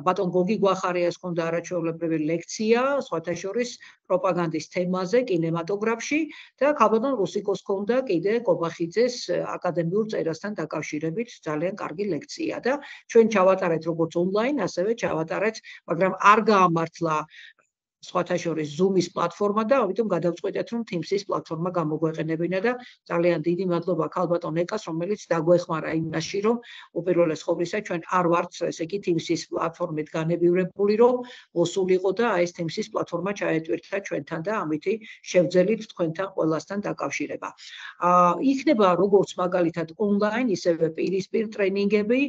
ბატონ გოგი გვახარიას ხონდა არაჩვეულებრივი ლექცია, სხვათა შორის პროპაგანდის თემაზე კინემატოგრაფში და ქალბატონ რუსიკოს ხონდა კიდე კობახიძეს აკადემიურ წერასთან დაკავშირებით ძალიან კარგი ლექცია და ჩვენ ჩავატარეთ როგორც ონლაინ, ასევე ჩავატარეთ, მაგრამ არ გაამართლა სხვათა შორის Zoom-ის პლატფორმა და ამიტომ გადავწყვიტეთ რომ Teams-ის პლატფორმა გამოგვეყენებინა და ძალიან დიდი მადლობა ქალბატონ ეკას, რომელიც დაგვეხმარა იმაში, რომ უპირველეს ყოვლისა ჩვენ არ ვართ ესე იგი Teams-ის პლატფორმით განებივრებული, რომ მოსულიყო და ეს Teams-ის პლატფორმა ჩაეტვირთა ჩვენთან და ამითი შევძელით თქვენთან ყველასთან დაკავშირება. იქნება როგორც მაგალითად ონლაინ, ისევე პირისპირ ტრენინგები,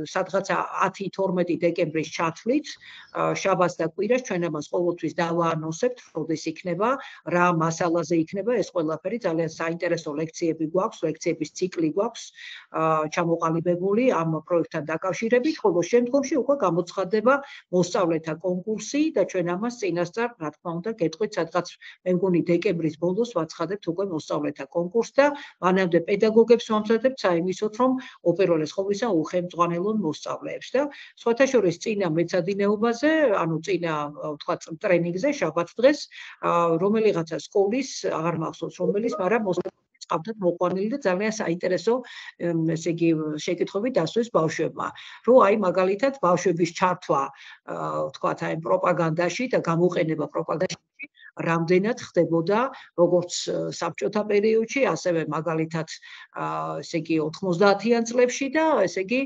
სადღაცა 10-12 დეკემბრის ჩათვლით, შაბათს და კვირას ჩვენ მას ყოველთვის დავაანონსებთ, როდის იქნება, რა მასალაზე იქნება ეს ყველაფერი, ძალიან საინტერესო ლექციები გვაქვს, ლექციების ციკლი გვაქვს ჩამოყალიბებული ამ პროექტთან დაკავშირებით, ხოლო შემდგომში უკვე გამოცხადდება მოსწავლეთა კონკურსი და ჩვენ ამას წინასწარ, რა თქმა უნდა, გეტყვით, სადღაც მე მგონი დეკემბრის ბოლოს ვაცხადებთ უკვე მოსწავლეთა კონკურსს და მანამდე პედაგოგებს ვამზადებთ საიმისოდ, რომ უპირველეს ყოვლისა უხელმძღვანელონ მოსწავლეებს და სხვათა შორის წინა მეცადინეობაზე, ანუ წინა ვთქვათ ტრენინგზე შაბათ დღეს რომელიღაცა სკოლის აღარ მახსოვს რომელის, მაგრამ მოსწავლეებს ყავდათ მოყვანილი და ძალიან საინტერესო ესე იგი შეკითხვები დასვეს ბავშვებმა, რომ აი მაგალითად ბავშვების ჩართვა ვთქვათ აი პროპაგანდაში და გამოყენება პროპაგანდაში რამდენად ხდებოდა როგორც საბჭოთა პერიოდში, ასევე მაგალითად ესე იგი 90-იან წლებში და ესე იგი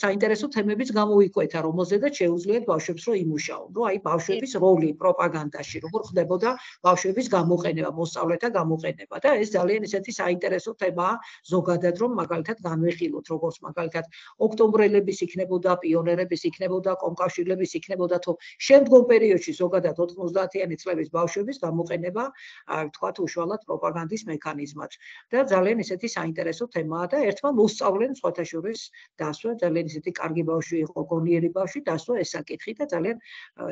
საინტერესო თემებიც გამოიკვეთა, რომელზედაც შეუძლიათ ბავშვებს რომ იმუშაონ. რომ აი ბავშვების როლი პროპაგანდაში, როგორ ხდებოდა ბავშვების გამოყენება, მოსწავლეთა გამოყენება და ეს ძალიან ესეთი საინტერესო თემაა ზოგადად, რომ მაგალითად განვიხილოთ, როგორც მაგალითად ოქტომბრელების იქნებოდა, პიონერების იქნებოდა, კომკავშირლების იქნებოდა, თუ შემდგომ პერიოდში ზოგადად 90-იანი წლების ბავშვების გამოყენება, ვთქვათ, უშუალოდ პროპაგანდის მექანიზმად. და ძალიან ესეთი საინტერესო თემაა და ერთმა მოსწავლემ სხვათა შორის დასვა, ძალიან ესეთი კარგი ბავშვი იყო, გონიერი ბავშვი, დასვა ეს საკითხი და ძალიან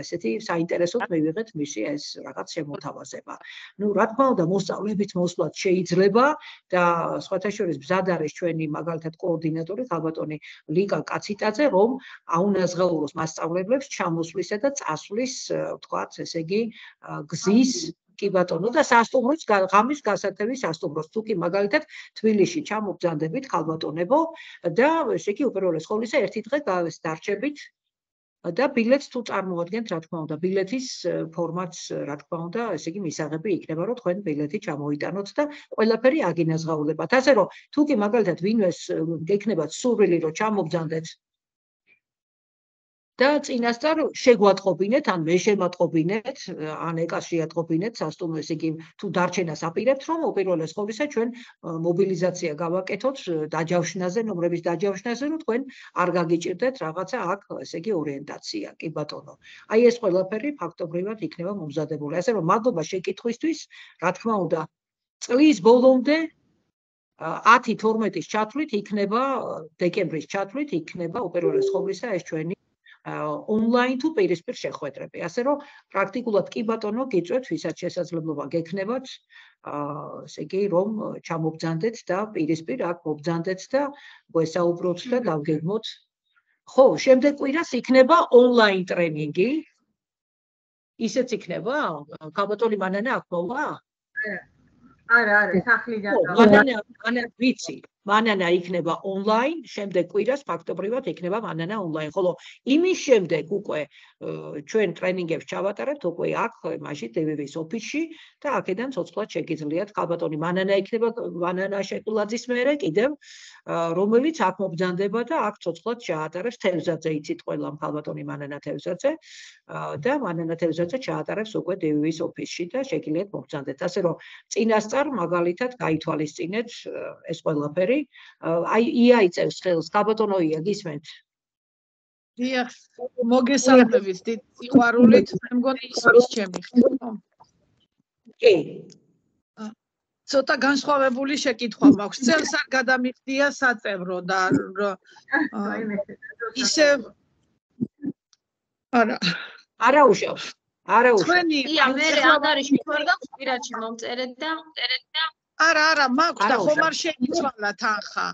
ესეთი საინტერესოდ მივიღეთ მისი ეს რაღაც შემოთავაზება. ნუ რა თქმა უნდა, მოსწავლებით მოსვლაც შეიძლება და სხვათა შორის მზად არის ჩვენი მაგალითად კოორდინატორი ქალბატონი ლიკა კაციტაძე, რომ აუნაზღაუროს მასწავლებლებს ჩამოსვლისა და წასვლის, ვთქვათ, ესე იგი გზის კი ბატონო და სასტუმროს ღამის გასათევის სასტუმროს თუ კი მაგალითად თბილისში ჩამოგძანდებით ქალბატონებო და ესე იგი უპირველეს ყოვლისა ერთი დღე დარჩებით და ბილეთს თუ წარმოადგენთ, რა თქმა უნდა, ბილეთის ფორმატს, რა თქმა უნდა, ესე იგი მისაღები იქნება, რომ თქვენ ბილეთი ჩამოიტანოთ და ყველაფერი აგინაზღაურდებათ. ასე რომ თუ კი მაგალითად ვინმეს გექნებათ სურვილი, რომ ჩამოგძანდეთ და წინასწარ შეგვატყობინეთ, ან მე შემატყობინეთ, ან ეკას შეატყობინეთ სასტუმრო, ესე იგი თუ დარჩენას აპირებთ, რომ უპირველეს ყოვლისა ჩვენ მობილიზაცია გავაკეთოთ დაჯავშნაზე, ნომრების დაჯავშნაზე, რომ თქვენ არ გაგიჭირდეთ რაღაცა აქ, ესე იგი ორიენტაცია, კი ბატონო. აი ეს ყველაფერი ფაქტობრივად იქნება მომზადებული. ასე რომ მადლობა შეკითხვისთვის, რა თქმა უნდა, წლის ბოლომდე 10-12-ის ჩათვლით იქნება, დეკემბრის ჩათვლით იქნება უპირველეს ყოვლისა ეს ჩვენი ონლაინ თუ პირისპირ შეხვედრები. ასე რომ პრაქტიკულად კი ბატონო გიწევთ, ვისაც შესაძლებლობა გექნებათ, ესე იგი რომ ჩამობძანდეთ და პირისპირ აქ მობძანდეთ და გვესაუბროთ და დავგეგმოთ. ხო, შემდეგ კვირას იქნება ონლაინ ტრენინგი. ისეც იქნება? ქალბატონი მანანა აქ მოვა? არა, სახლიდან მანანა ვიცი. მანანა იქნება ონლაინ, შემდეგ კვირას ფაქტობრივად იქნება მანანა ონლაინ, ხოლო იმის შემდეგ უკვე ჩვენ ტრენინგებს ჩავატარებთ უკვე აქ მაშინ DVV-ის ოფისში და აქედან ცოცხლად შეგიძლიათ ქალბატონი მანანა იქნება მანანა შეყულაძის მერე კიდევ რომელიც აქ მობრძანდება და აქ ცოცხლად ჩაატარებს თევზაძე იცით ყველა ქალბატონი მანანა თევზაძე და მანანა თევზაძე ჩაატარებს უკვე DVV-ის ოფისში და შეგიძლიათ მობრძანდეთ. ასე რომ წინასწარ მაგალითად გაითვალისწინეთ ეს ყველაფერი აი იაიწევს ხელს ქალბატონოია გისმენთ? დიახ, მოგესალმებით დიდ სიყვარულით, მე მგონი ისმის ჩემი ხო? კი. ცოტა განსხვავებული შეკითხვა მაქვს. წელს არ გადამიხდია საწევრო და ისე არა უშავს. თქვენი მე ანგარიში თორ გაყვირაჩი მომწერეთ და არა, მაქვს და ხომ არ შეიცვალა თანხა.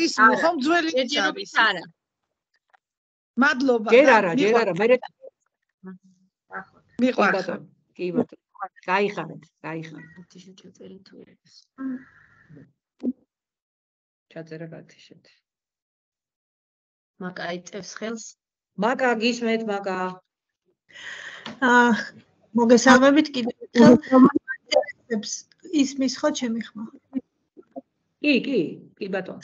ის ხომ ძველი არის. არა. მადლობა. ჯერ არა, მე მიყვარხარ. კი ბატონო. გაიხარეთ. ჩაწერა გათიშეთ. მაკა იწევს ხელს. მაკა გისმენთ მაკა. მოგესალმებით კიდევ ერთხელ ისმის ხო ჩემი ხმა? კი ბატონო.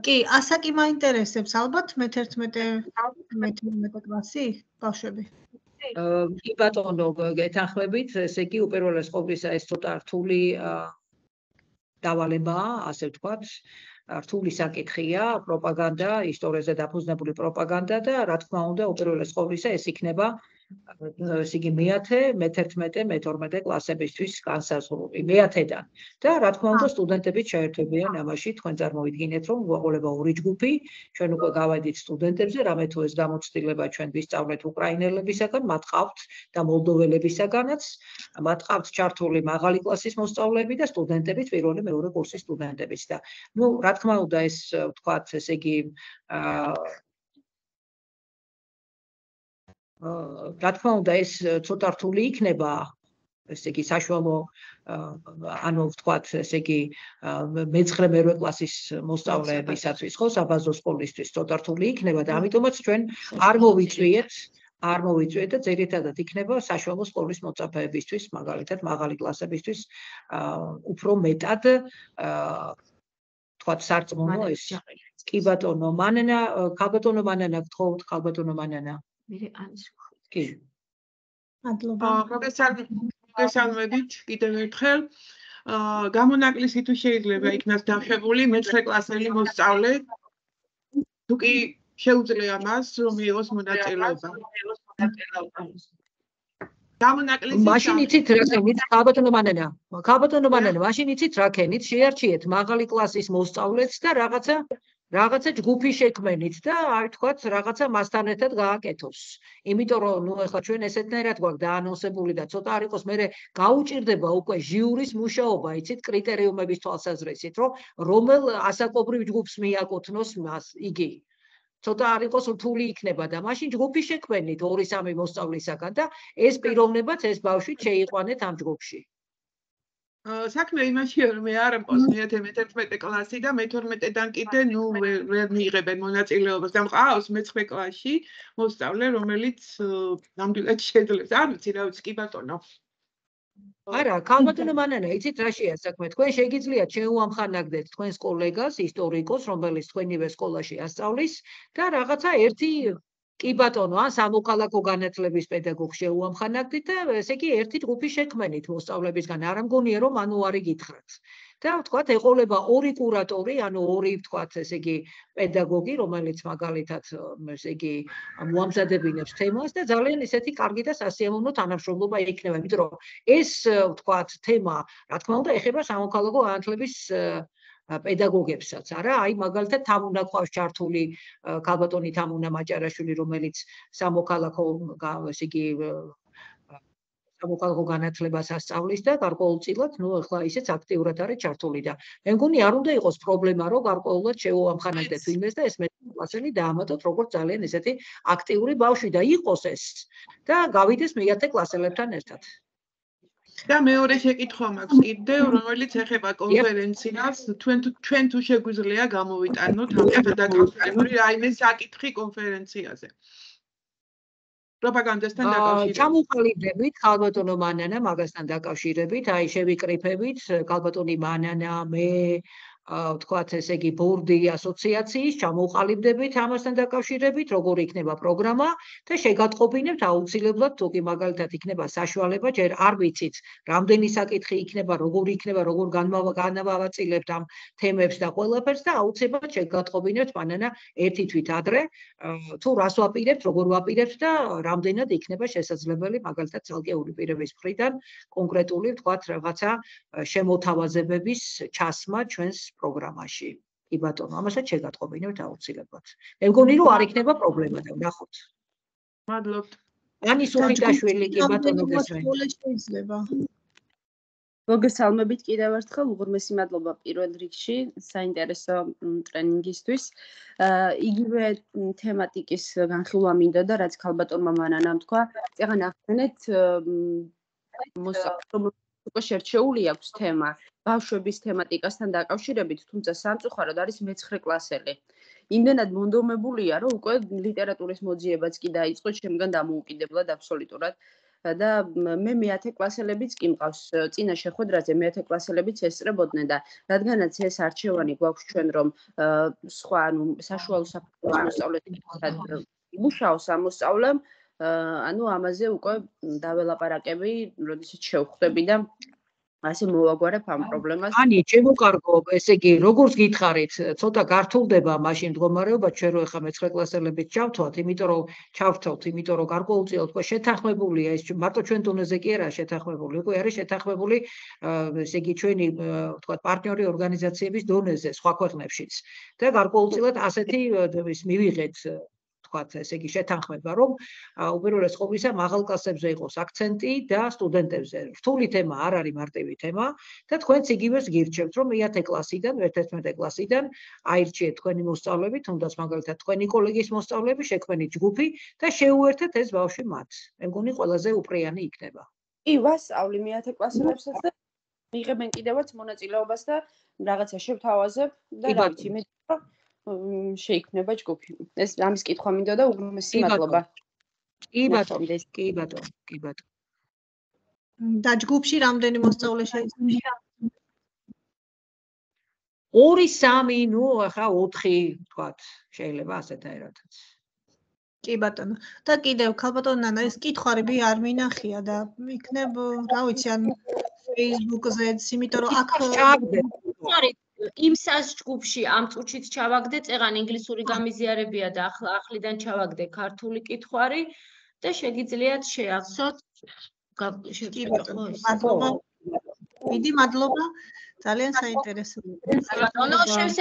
კი, ასაკი მაინტერესებს ალბათ მე-11 კლასი ბავშვები. კი ბატონო, გეთანხმებით, ესე იგი უპირველეს ყოვლისა ეს ცოტა რთული დავალებაა, ასე ვთქვათ. რთული საკითხია, პროპაგანდა, ისტორიაზე დაფუძნებული პროპაგანდა და რა თქმა უნდა, უპირველეს ყოვლისა ეს იქნება ესე იგი მე-11, მე-11, მე-12 კლასებისთვის განსაზღვრული, მე-10-დან. და რა თქმა უნდა, სტუდენტები ჩაერთვებიან ამაში, თქვენ წარმოიდგინეთ, რომ გვაყოლება ორი ჯგუფი, ჩვენ უკვე გავედით სტუდენტებზე, რამე თუ ეს გამოცდილება ჩვენ ვისწავლეთ უკრაინელებისაგან, მათ ყავთ და მოლდოველებისაგანაც, მათ ყავთ ჩართული მაღალი კლასის მოსწავლეები და სტუდენტები, პირველი, მეორე კურსის სტუდენტებიც და რა თქმა უნდა, ეს ვთქვათ, ესე იგი რა თქმა უნდა ეს ცოტა რთული იქნება ესე იგი საშუალო ანუ ვთქვათ ესე იგი მე-9 მე-8 კლასის მოსწავლეებისათვის ხო საბაზო სკოლისთვის ცოტა რთული იქნება და ამიტომაც ჩვენ არ მოვიწვიეთ და ძირითადად იქნება საშუალო სკოლის მოწაფეებისთვის მაგალითად მაღალი კლასებისთვის უფრო მეტად ვთქვათ სარწმუნო ეს კი ბატონო მანანა ქალბატონო მანანა გთხოვთ ქალბატონო მანანა კი. მადლობა. მოგესალმებით კიდევ ერთხელ. გამონაკლისი თუ შეიძლება იქნას დაშვებული მე-9 კლასელი მოსწავლე. თუ კი შეუძლია მას რომ მიიღოს მონაწილეობა. გამონაკლისი მაშინ იცით რა ქენით ქალბატონო მანანა. მაშინ იცით რა ქენით შეარჩიეთ მაღალი კლასის მოსწავლეც და რაღაცა ჯგუფი შექმენით და აი თქვათ რაღაცა მასთან ერთად გააკეთოს. იმიტომ რომ ნუ ახლა ჩვენ ესეთნაირად გვაქვს დაანონსებული და ცოტა არ იყოს მე გაუჭირდება უკვე ჟიურის მუშაობა, იცით, კრიტერიუმების თვალსაზრისით, რომ რომელ ასაკობრივ ჯგუფს მიაკუთვნოს მას იგი. ცოტა არ იყოს რთული იქნება და მაშინ ჯგუფი შექმენით 2-3 მოსწავლისაგან და ეს პიროვნებაც ეს ბავშვი შეიყვანეთ ამ ჯგუფში. საქმე იმაშია რომ მე არ ამყავს მე-11 კლასი და მე-12-დან კიდე ნუ ვერ მიიღებენ მონაწილეობას და მყავს მე-9 კლასში მოსწავლე რომელიც ნამდვილად შეძლებს არ ვიცი რა ვიცი კი ბატონო არა ქალბატონო მანანა იცით რაშია საქმე თქვენ შეგიძლიათ შეუამხანაგდეთ თქვენს კოლეგას ისტორიკოს რომელიც თქვენივე სკოლაში ასწავლის და რაღაცა ერთი კი ბატონო, ან სამოქალაქო განათლების პედაგოგ შეუამხანაგდით და ესე იგი ერთი ჯგუფი შექმენით მოსწავლებისგან. არ მგონია რომ ანუარი გითხრათ. და ვთქვათ, ეყოლება ორი კურატორი, ანუ ორი ვთქვათ, ესე იგი პედაგოგი, რომელიც მაგალითად ესე იგი მოამზადებინებს თემას და ძალიან ისეთი კარგი და სასიამოვნო თანამშრომლობა იქნება, იმიტომ რომ ეს ვთქვათ თემა, რა თქმა უნდა, ეხება სამოქალაქო განათლების პედაგოგებსაც, არა, აი მაგალითად თამუნა ყავს ჩართული ქალბატონი თამუნა მაჭარაშვილი, რომელიც სამოქალაქო ესე იგი სამოქალაქო განათლებას ასწავლის და გარკვეულწილად, ნუ ახლა ისეც აქტიურად არის ჩართული და მე მგონი არ უნდა იყოს პრობლემა, რომ გარკვეულად შეუამხანაგდეთ ვინმეს და ეს მე მეთერთმეტეკლასელი დაამატოთ როგორც ძალიან ესეთი აქტიური ბავშვი და იყოს ეს და გავიდეს მეათე კლასელებთან ერთად. და მეორე შეკითხვა მაქვს კიდევ, რომელიც ეხება კონფერენციას, ჩვენ თუ შეგვიძლია გამოვიტანოთ ამასთან დაკავშირებული რაიმე საკითხი კონფერენციაზე. პროპაგანდასთან დაკავშირებით. ჩამოყალიბდებით ქალბატონო მანანა მაგასთან დაკავშირებით, აი შევიკრიფებით, ქალბატონი მანანა, მე ვთქვათ, ესე იგი ბორდი ასოციაციის ჩამოყალიბდებით ამასთან დაკავშირებით, როგორ იქნება პროგრამა და შეგატყობინებთ აუცილებლად, თუ კი მაგალითად იქნება საშუალება, ჯერ არ ვიცით, რამდენი საკითხი იქნება, როგორ განმოვაწილებთ ამ თემებს და ყველაფერს და აუცილებლად შეგატყობინებთ მანანა ერთი თვით ადრე, თუ რას ვაპირებთ, როგორ ვაპირებთ და რამდენად იქნება შესაძლებელი მაგალითად ცალკეული პირების მხრიდან კონკრეტული, ვთქვათ, რაღაცა შემოთავაზებების ჩასმა ჩვენს პროგრამაში. კი ბატონო, ამასაც შეგატყობინებთ აუცილებლად. მე მგონი რომ არ იქნება პრობლემა და ვნახოთ. მადლობთ. ანი სუხიტაშვილი, კი ბატონო გესმენთ. შეიძლება. მოგესალმებით კიდევ ერთხელ, უღრმესი მადლობა პირველ რიგში საინტერესო ტრენინგისთვის. იგივე თემატიკის განხილვა მინდოდა, რაც ქალბატონმა მანანამ თქვა. წეგან ახსენეთ უკვე შერჩეული აქვს თემა ბავშვების თემატიკასთან დაკავშირებით, თუმცა სამწუხაროდ არის მე-9 კლასელი. იმდენად მონდომებულია, რომ უკვე ლიტერატურის მოძიებაც კი დაიწყო, შემდგომ დამოუკიდებლად აბსოლუტურად და მე მე-10 კლასელებიც კი მყავს წინა შეხვედრაზე მე-10 კლასელებიც ესწრებოდნენ და რადგანაც ეს არჩევანი გვაქვს ჩვენ რომ სხვა ანუ საშუალო საფეხურის მოსწავლეებთან იმუშაოს ამ მოსწავლემ ანუ ამაზე უკვე დაველაპარაკები, როდესაც შევხვდები და ასე მოვაგვარებ ამ პრობლემას. ანი, ჩემო კარგო, ესე იგი, როგორც გითხარით, ცოტა გართულდება მაშინ მდგომარეობა, ჩვენ რო ეხა მე-9 კლასელებით ჩავთვალთ, იმიტომ რომ გარკვეულწილად უკვე შეთანხმებულია ეს მარტო ჩვენ დონეზე კი არა შეთანხმებული, უკვე არის შეთანხმებული, ესე იგი, ჩვენი, ვთქვათ, პარტნიორი ორგანიზაციების დონეზე სხვა ქვეყნებშიც. და გარკვეულწილად ასეთი ის მივიღეთ ვთქვათ, ესე იგი შეთანხმება, რომ უპირველეს ყოვლისა მაღალ კლასებზე იყოს აქცენტი და სტუდენტებზე. რთული თემა არ არის მარტივი თემა და თქვენც იგივეს გირჩევთ, რომ მე-10 კლასიდან, 11 კლასიდან აირჩიეთ თქვენი მოსწავლეები, თუნდაც მაგალითად თქვენი კოლეგის მოსწავლეები, შექმნით ჯგუფი და შეუერთეთ ეს ბავშვი მათ. მე მგონი ყველაზე უპრიანი იქნება. კი, ვასწავლი მე-10 კლასელებსაც და მიიღებენ კიდევაც მონაწილეობას და რაღაცა შევთავაზებ და რა ვიცი, მე შეიქმნება ჯგუფი. ეს ამის კითხვა მინდოდა, უღრმესი მადლობა. კი ბატონო. და ჯგუფში რამდენი მოსწავლე შეიძლება? 2-3, ნუ ახლა 4, ვთქვათ, შეიძლება ასეთაერადაც. კი ბატონო. და კიდევ ქალბატონო ნანა, ეს კითხვები არ მინახია და იქნებ, რა ვიცი, ან Facebook-ზეც, იმიტომ რომ აქ არის იმ სას ჯგუფში ამ წუთშიც ჩავაგდე, წეღან ინგლისური გამიზიარებია და ახლიდან ჩავაგდე ქართული კითხვარი და შეგიძლიათ შეახსოთ მადლობა. დიდი მადლობა. ძალიან საინტერესო. ბატონო,